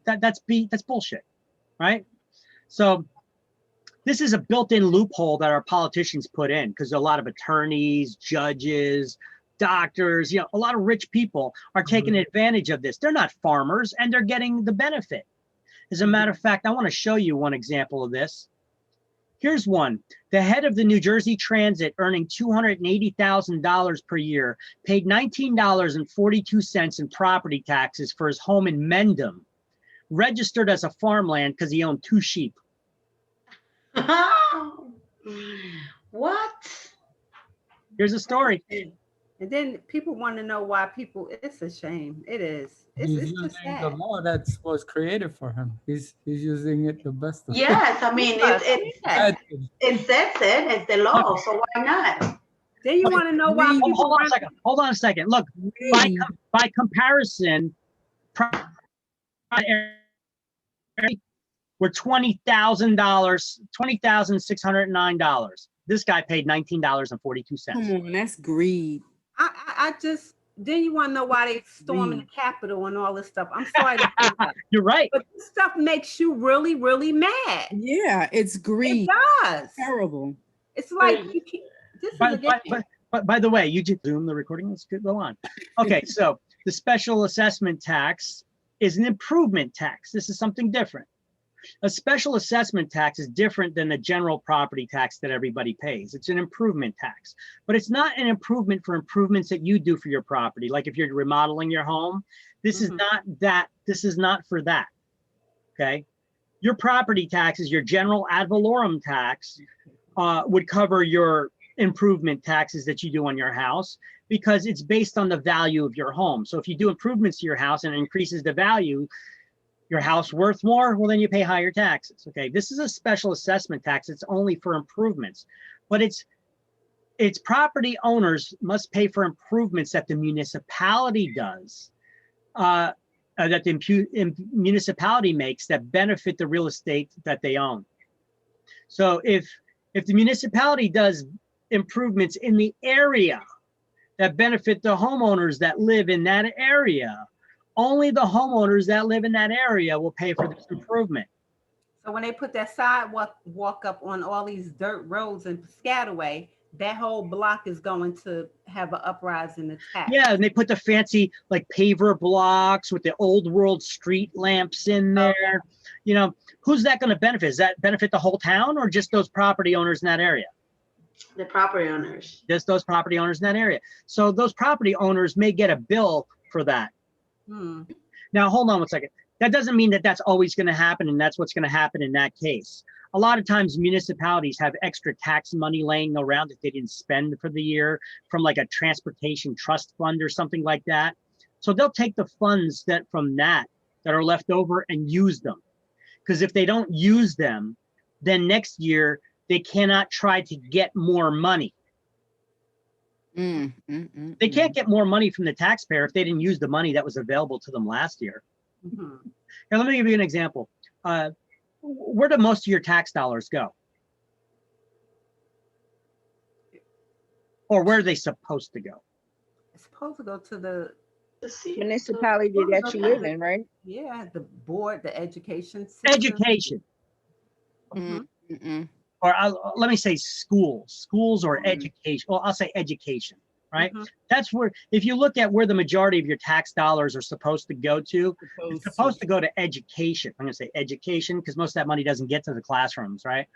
That's bullshit, right? So this is a built-in loophole that our politicians put in because a lot of attorneys, judges, doctors, a lot of rich people are taking advantage of this. They're not farmers and they're getting the benefit. As a matter of fact, I want to show you one example of this. Here's one. The head of the New Jersey Transit, earning $280,000 per year, paid $19.42 in property taxes for his home in Mendham, registered as a farmland because he owned 2 sheep. What? Here's a story. And then people want to know why people, it's a shame. It is. He's It's using just sad. the law that was created for him. He's using it the best of Yes, I mean, it says it, it's the law, so why not? Then you want to know why people Hold on a second. Look, by comparison, were $20,000, $20,609. This guy paid $19.42. Come on, that's greed. I just, then you want to know why they storming the Capitol and all this stuff. I'm sorry to say that. You're right. But this stuff makes you really, really mad. Yeah, it's greed. It does. Terrible. It's like, you can't, this is a game. But by the way, you just zoom the recording. Let's go on. Okay, so the special assessment tax is an improvement tax. This is something different. A special assessment tax is different than the general property tax that everybody pays. It's an improvement tax, but it's not an improvement for improvements that you do for your property. Like if you're remodeling your home, this is not that. This is not for that. Okay. Your property taxes, your general ad valorem tax would cover your improvement taxes that you do on your house because it's based on the value of your home. So if you do improvements to your house and it increases the value, your house worth more, well, then you pay higher taxes. Okay, this is a special assessment tax. It's only for improvements, but it's property owners must pay for improvements that the municipality does, that the municipality makes that benefit the real estate that they own. So if the municipality does improvements in the area that benefit the homeowners that live in that area, only the homeowners that live in that area will pay for this improvement. So when they put that sidewalk up on all these dirt roads in Piscataway, that whole block is going to have an uprise in the tax. Yeah, and they put the fancy like paver blocks with the old world street lamps in there. You know, who's that going to benefit? Does that benefit the whole town or just those property owners in that area? The property owners. Just those property owners in that area. So those property owners may get a bill for that. Now, hold on one second. That doesn't mean that that's always going to happen and that's what's going to happen in that case. a lot of times municipalities have extra tax money laying around that they didn't spend for the year from like a transportation trust fund or something like that. So they'll take the funds from that are left over and use them. Because if they don't use them, then next year they cannot try to get more money. They can't get more money from the taxpayer if they didn't use the money that was available to them last year. Mhm. Now, let me give you an example. Where do most of your tax dollars go? Or where are they supposed to go? It's supposed to go to the Municipality that you live in, right? yeah, the board, the education system. Education. Or let me say schools or education. Well, I'll say education, right? That's where, if you look at where the majority of your tax dollars are supposed to go to, it's supposed to go to education. I'm going to say education because most of that money doesn't get to the classrooms, right?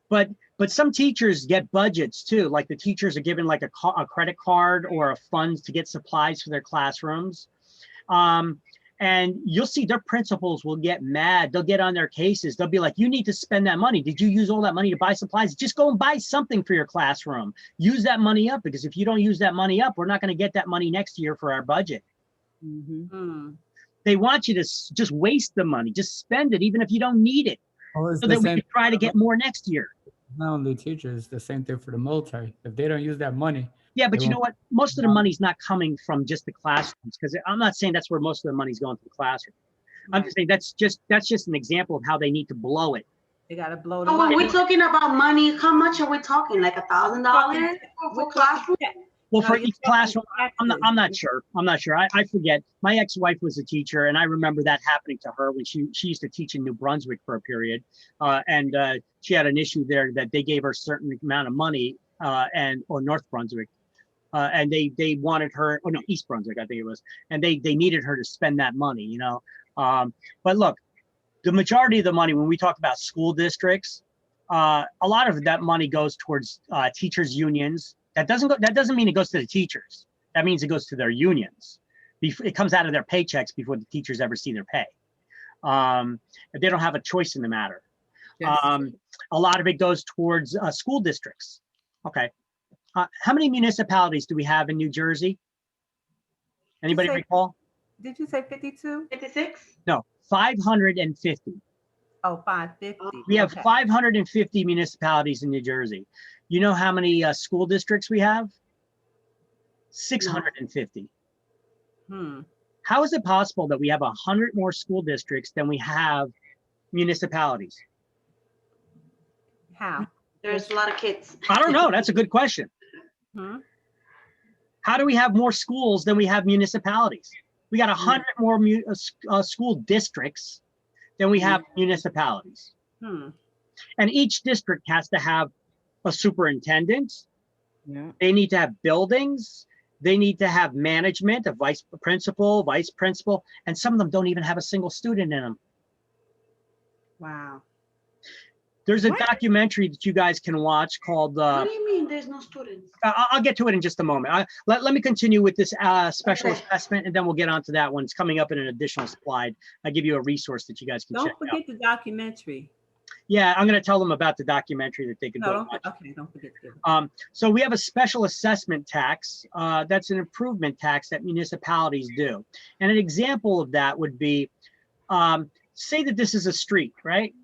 But some teachers get budgets too. Like the teachers are given like a credit card or a fund to get supplies for their classrooms. And you'll see their principals will get mad. They'll get on their cases. They'll be like, you need to spend that money. Did you use all that money to buy supplies? Just go and buy something for your classroom. Use that money up, because if you don't use that money up, we're not going to get that money next year for our budget. They want you to just waste the money. Just spend it, even if you don't need it, so that we can try to get more next year. Not only teachers, the same thing for the military. If they don't use that money. Yeah, but you know what? Most of the money's not coming from just the classrooms, because I'm not saying that's where most of the money's going to the classroom. I'm just saying that's just an example of how they need to blow it. They got to blow it. So when we're talking about money, how much are we talking? Like $1,000 for classroom? Well, for each classroom, I'm not sure. I forget. My ex-wife was a teacher, and I remember that happening to her when she used to teach in New Brunswick for a period, and she had an issue there that they gave her a certain amount of money, or North Brunswick, and they wanted her. Oh no, East Brunswick, I think it was, and they needed her to spend that money, you know. But look, the majority of the money when we talk about school districts, a lot of that money goes towards teachers' unions. That doesn't mean it goes to the teachers. That means it goes to their unions. It comes out of their paychecks before the teachers ever see their pay. They don't have a choice in the matter. A lot of it goes towards school districts. Okay. How many municipalities do we have in New Jersey? Anybody recall? Did you say 52? 56? No, 550. Oh, 550. We have 550 municipalities in New Jersey. You know how many school districts we have? 650. How is it possible that we have 100 more school districts than we have municipalities? How? There's a lot of kids. I don't know. That's a good question. How do we have more schools than we have municipalities? We got 100 more school districts than we have municipalities. And each district has to have a superintendent. They need to have buildings. They need to have management, a vice principal, and some of them don't even have a single student in them. Wow. There's a documentary that you guys can watch called What do you mean there's no students? I'll get to it in just a moment. Let me continue with this special assessment, and then we'll get onto that one. It's coming up in an additional slide. I'll give you a resource that you guys can check out. Don't forget the documentary. Yeah, I'm going to tell them about the documentary that they can go watch. Okay, don't forget to. So we have a special assessment tax. That's an improvement tax that municipalities do. And an example of that would be, say that this is a street, right?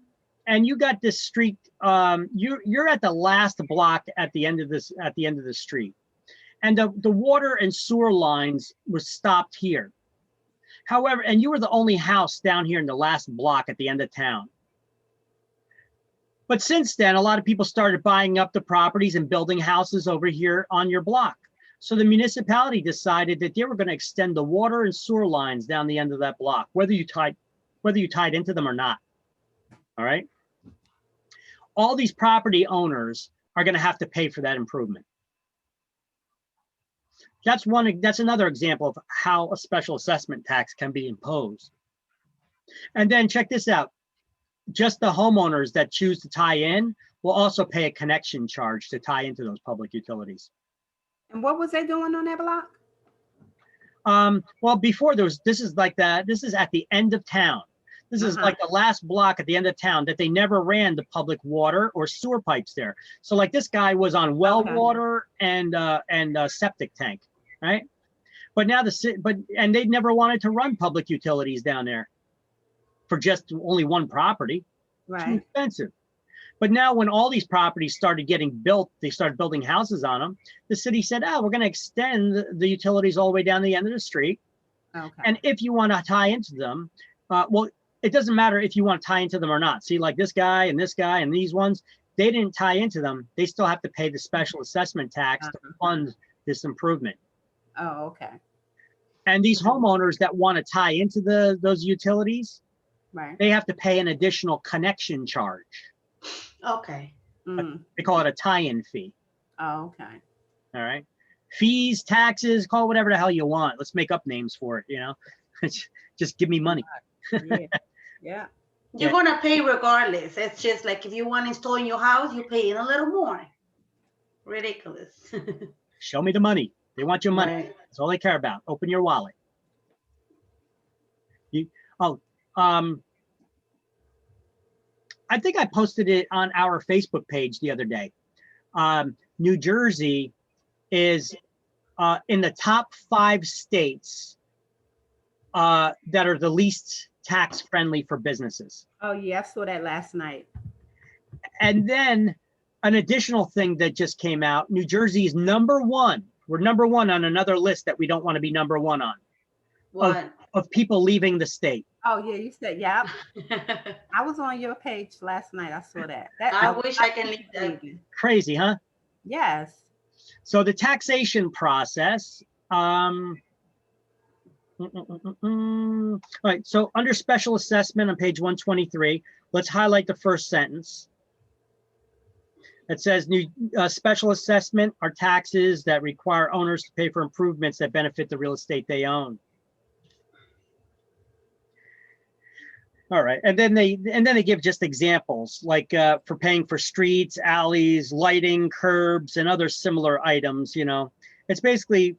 And you got this street, you're at the last block at the end of the street. And the water and sewer lines were stopped here. However, and you were the only house down here in the last block at the end of town. But since then, a lot of people started buying up the properties and building houses over here on your block. So the municipality decided that they were going to extend the water and sewer lines down the end of that block, whether you tied into them or not. All right. All these property owners are going to have to pay for that improvement. That's another example of how a special assessment tax can be imposed. And then check this out. Just the homeowners that choose to tie in will also pay a connection charge to tie into those public utilities. And what was they doing on that block? Well, before this is like that. This is at the end of town. This is like the last block at the end of town that they never ran the public water or sewer pipes there. So like this guy was on well water and septic tank, right? But now and they never wanted to run public utilities down there for just only one property. Right. Too expensive. But now when all these properties started getting built, they started building houses on them. The city said, oh, we're going to extend the utilities all the way down the end of the street. Okay. And if you want to tie into them, well, it doesn't matter if you want to tie into them or not. See, like this guy and these ones, they didn't tie into them. They still have to pay the special assessment tax to fund this improvement. Oh, okay. And these homeowners that want to tie into those utilities, right, they have to pay an additional connection charge. Okay. They call it a tie-in fee. Oh, okay. All right. Fees, taxes, call it whatever the hell you want. Let's make up names for it, you know. Just give me money. Yeah. You're gonna pay regardless. It's just like if you want to install in your house, you pay in a little more. Ridiculous. Show me the money. They want your money. Right. That's all they care about. Open your wallet. I think I posted it on our Facebook page the other day. New Jersey is in the top 5 states that are the least tax friendly for businesses. Oh, yeah, I saw that last night. And then an additional thing that just came out, New Jersey is #1. We're #1 on another list that we don't want to be #1 on. What? Of people leaving the state. Oh, yeah, you said, yeah. I was on your page last night. I saw that. I wish I can leave that. Crazy, huh? Yes. So the taxation process, all right, so under special assessment on page 123, let's highlight the first sentence. It says new special assessment are taxes that require owners to pay for improvements that benefit the real estate they own. All right, and then they give just examples like for paying for streets, alleys, lighting, curbs, and other similar items. You know, it's basically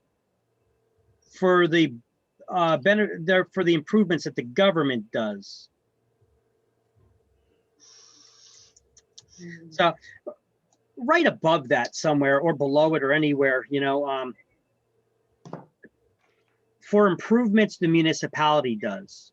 for the for the improvements that the government does. So right above that somewhere or below it or anywhere, you know, for improvements the municipality does.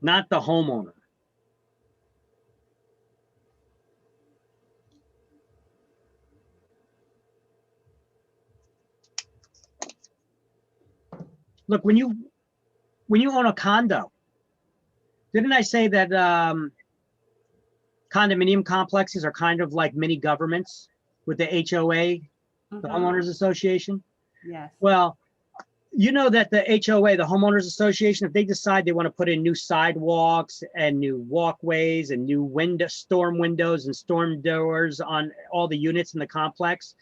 Not the homeowner. Look, when you own a condo, didn't I say that condominium complexes are kind of like mini governments with the HOA, the homeowners association? Yes. Well, you know that the HOA, the homeowners association, if they decide they want to put in new sidewalks and new walkways and new storm windows and storm doors on all the units in the complex,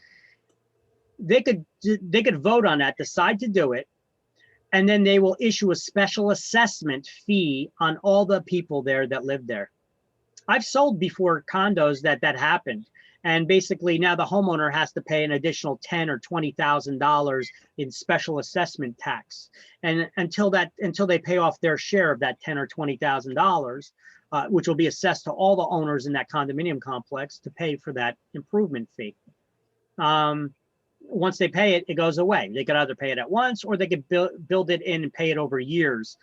they could vote on that, decide to do it, and then they will issue a special assessment fee on all the people there that live there. I've sold before condos that happened. And basically now the homeowner has to pay an additional $10,000 or $20,000 in special assessment tax. And until they pay off their share of that $10,000 or $20,000, which will be assessed to all the owners in that condominium complex to pay for that improvement fee. Once they pay it, it goes away. They could either pay it at once or they could build it in and pay it over years,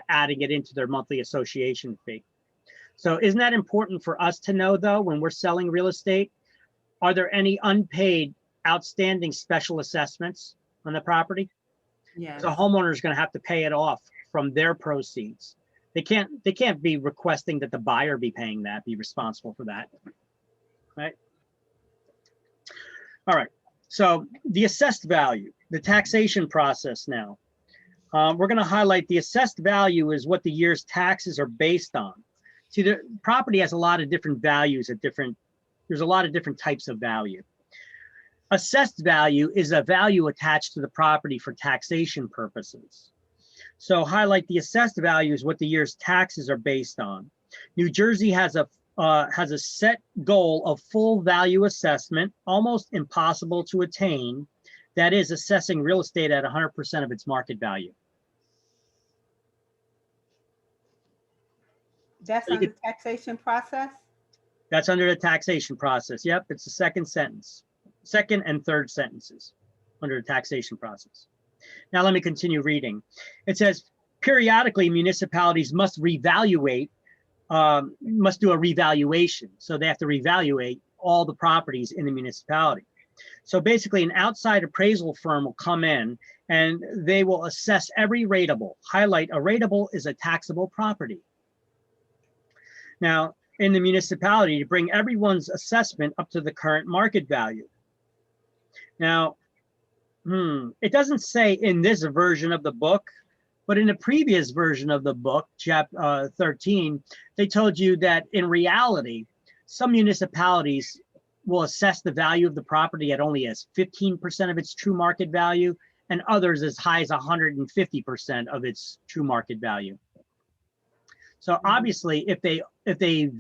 adding it into their monthly association fee. So isn't that important for us to know though, when we're selling real estate? Are there any unpaid outstanding special assessments on the property? Yeah. So homeowner is going to have to pay it off from their proceeds. They can't be requesting that the buyer be paying that, be responsible for that, right? All right. So the assessed value, the taxation process now. We're going to highlight the assessed value is what the year's taxes are based on. See, the property has a lot of different values at there's a lot of different types of value. Assessed value is a value attached to the property for taxation purposes. So highlight the assessed value is what the year's taxes are based on. New Jersey has a set goal of full value assessment, almost impossible to attain. That is assessing real estate at 100% of its market value. That's So on the taxation process? That's under the taxation process. Yep, it's the second sentence. Second and third sentences under the taxation process. Now let me continue reading. It says, periodically municipalities must reevaluate, must do a revaluation. So they have to reevaluate all the properties in the municipality. So basically an outside appraisal firm will come in and they will assess every rateable. Highlight, a rateable is a taxable property. Now, in the municipality, to bring everyone's assessment up to the current market value. Now, it doesn't say in this version of the book, but in the previous version of the book, chapter 13, they told you that in reality, some municipalities will assess the value of the property at only as 15% of its true market value, and others as high as 150% of its true market value. So obviously, if they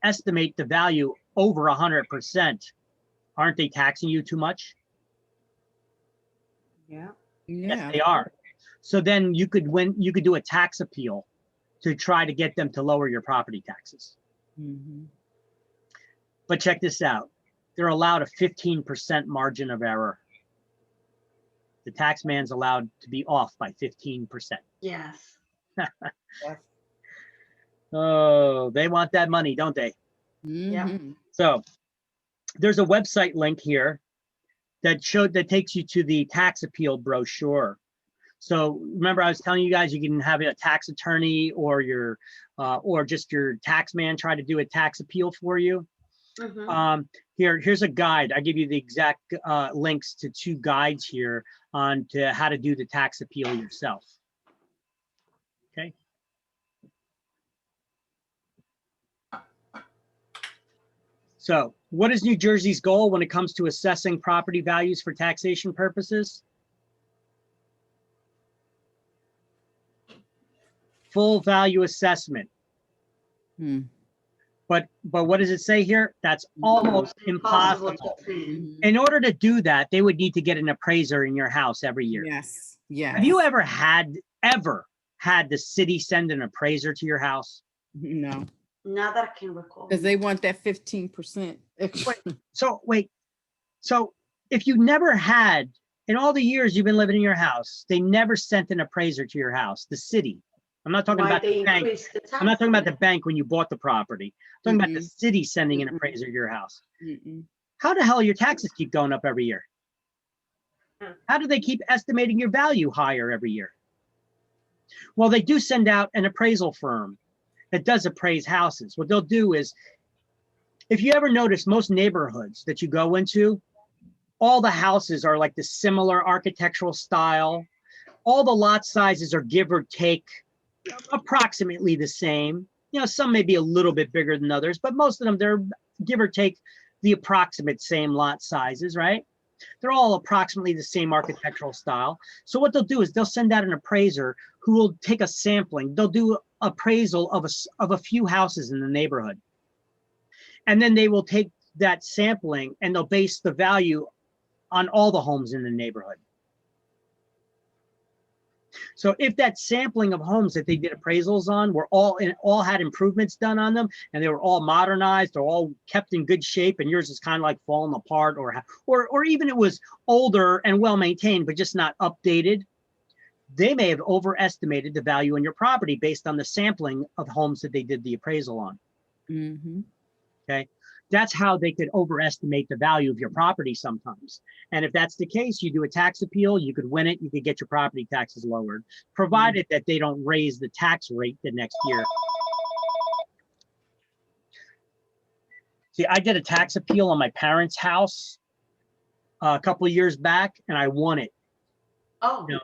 estimate the value over 100%, aren't they taxing you too much? Yeah. Yes, they are. So then you could do a tax appeal to try to get them to lower your property taxes. But check this out. They're allowed a 15% margin of error. The tax man's allowed to be off by 15%. Yes. Oh, they want that money, don't they? Yeah. So there's a website link here that takes you to the tax appeal brochure. So remember, I was telling you guys you can have a tax attorney or your or just your tax man try to do a tax appeal for you. Here's a guide. I give you the exact links to 2 guides here on to how to do the tax appeal yourself. Okay. So what is New Jersey's goal when it comes to assessing property values for taxation purposes? Full value assessment. But what does it say here? That's almost impossible. In order to do that, they would need to get an appraiser in your house every year. Yes. Yeah. Have you ever had the city send an appraiser to your house? No. Not that I can recall. Because they want that 15%. So if you never had, in all the years you've been living in your house, they never sent an appraiser to your house, the city. I'm not talking about the bank. I'm not talking about the bank when you bought the property. I'm talking about the city sending an appraiser to your house. How the hell your taxes keep going up every year? How do they keep estimating your value higher every year? Well, they do send out an appraisal firm that does appraise houses. What they'll do is, if you ever notice, most neighborhoods that you go into, all the houses are like the similar architectural style. All the lot sizes are give or take approximately the same. You know, some may be a little bit bigger than others, but most of them, they're give or take the approximate same lot sizes, right? They're all approximately the same architectural style. So what they'll do is they'll send out an appraiser who will take a sampling. They'll do appraisal of a few houses in the neighborhood. And then they will take that sampling and they'll base the value on all the homes in the neighborhood. So if that sampling of homes that they did appraisals on were all had improvements done on them and they were all modernized or all kept in good shape, and yours is kind of like falling apart, or even it was older and well maintained but just not updated, they may have overestimated the value in your property based on the sampling of homes that they did the appraisal on. Okay. That's how they could overestimate the value of your property sometimes. And if that's the case, you do a tax appeal, you could win it, you could get your property taxes lowered, provided that they don't raise the tax rate the next year. See, I did a tax appeal on my parents' house a couple of years back, and I won it. Oh. You know?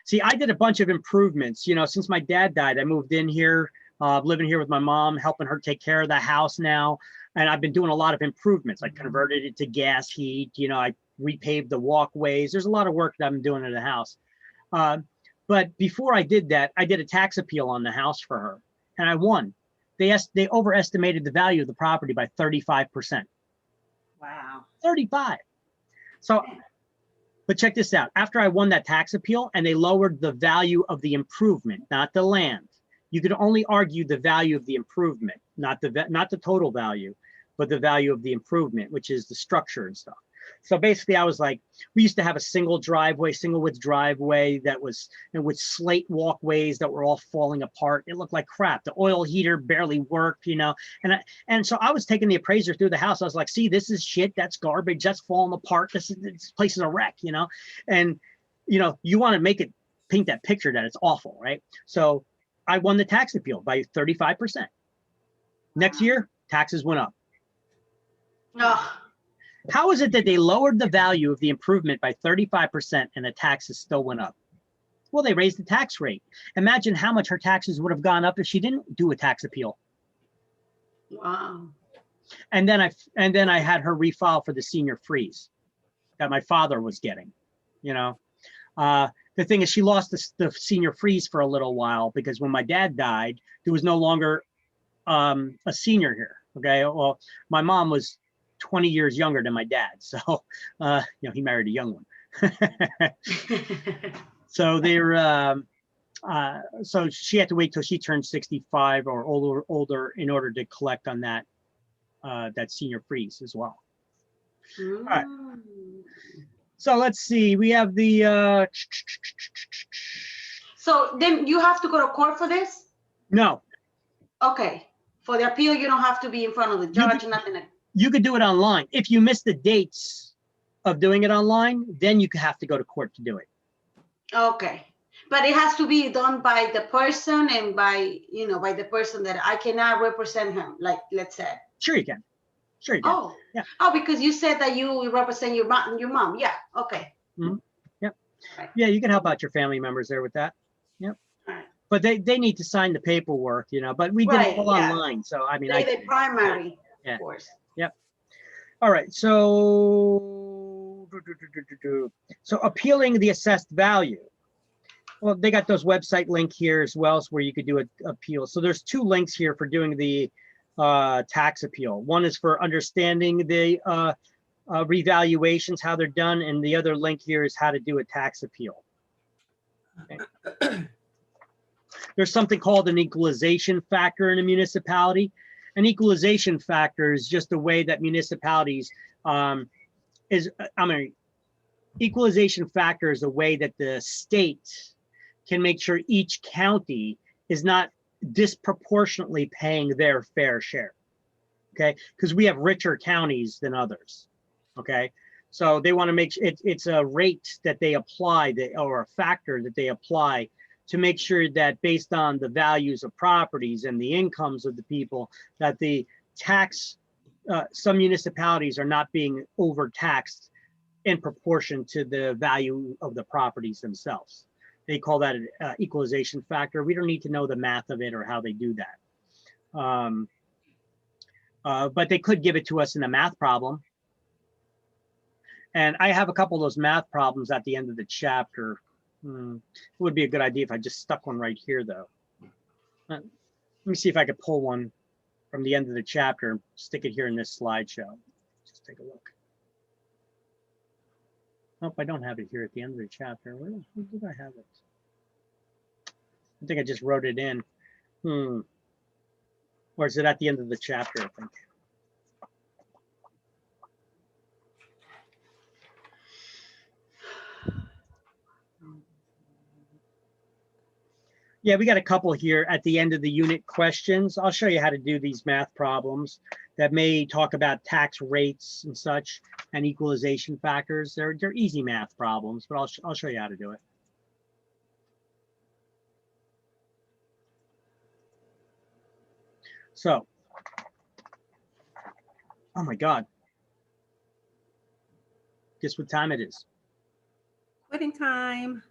See, I did a bunch of improvements. You know, since my dad died, I moved in here, living here with my mom, helping her take care of the house now. And I've been doing a lot of improvements. I converted it to gas heat. You know, I repaved the walkways. There's a lot of work that I'm doing in the house. But before I did that, I did a tax appeal on the house for her, and I won. they overestimated the value of the property by 35%. Wow. 35. So, but check this out. After I won that tax appeal and they lowered the value of the improvement, not the land. You could only argue the value of the improvement, not the total value, but the value of the improvement, which is the structure and stuff. So basically I was like, we used to have a single width driveway that was with slate walkways that were all falling apart. It looked like crap. The oil heater barely worked, you know? And so I was taking the appraiser through the house. I was like, see, this is shit. That's garbage. That's falling apart. This place is a wreck, you know? And, you know, you want to paint that picture that it's awful, right? So I won the tax appeal by 35%. Next year, taxes went up. Oh. How is it that they lowered the value of the improvement by 35% and the taxes still went up? Well, they raised the tax rate. Imagine how much her taxes would have gone up if she didn't do a tax appeal. Wow. And then I had her refile for the senior freeze that my father was getting, you know. The thing is, she lost the senior freeze for a little while because when my dad died, there was no longer a senior here. Okay, well, my mom was 20 years younger than my dad, so you know, he married a young one. So so she had to wait till she turned 65 or older in order to collect on that that senior freeze as well. All right. So let's see. We have the. So then you have to go to court for this? No. Okay. For the appeal, you don't have to be in front of the judge, nothing like. You could do it online. If you miss the dates of doing it online, then you have to go to court to do it. Okay. But it has to be done by the person and by, you know, by the person that I cannot represent him, like, let's say. Sure you can. Sure you can. Oh, yeah. Oh, because you said that you represent your mom. Yeah. Okay. Mm-hmm. Yep. Right. Yeah, you can help out your family members there with that. Yep. Right. But they need to sign the paperwork, you know, but we did it all online. So, I mean, the primary, yeah. Of course. Yep. All right. So appealing the assessed value. Well, they got those website link here as well, where you could do an appeal. So there's two links here for doing the tax appeal. One is for understanding the revaluations, how they're done, and the other link here is how to do a tax appeal. Okay. There's something called an equalization factor in a municipality. An equalization factor is just a way that municipalities equalization factor is a way that the state can make sure each county is not disproportionately paying their fair share. Okay, because we have richer counties than others. Okay, so they want to make sure it's a rate that they apply, or a factor that they apply to make sure that based on the values of properties and the incomes of the people, that the tax, some municipalities are not being overtaxed in proportion to the value of the properties themselves. They call that an equalization factor. We don't need to know the math of it or how they do that. But they could give it to us in a math problem. And I have a couple of those math problems at the end of the chapter. It would be a good idea if I just stuck one right here, though. Let me see if I could pull one from the end of the chapter and stick it here in this slideshow. Just take a look. Nope, I don't have it here at the end of the chapter. Where did I have it? I think I just wrote it in. Or is it at the end of the chapter, I think? Yeah, we got a couple here at the end of the unit questions. I'll show you how to do these math problems that may talk about tax rates and such and equalization factors. They're easy math problems, but I'll show you how to do it. So, oh my God. Guess what time it is? Quitting time.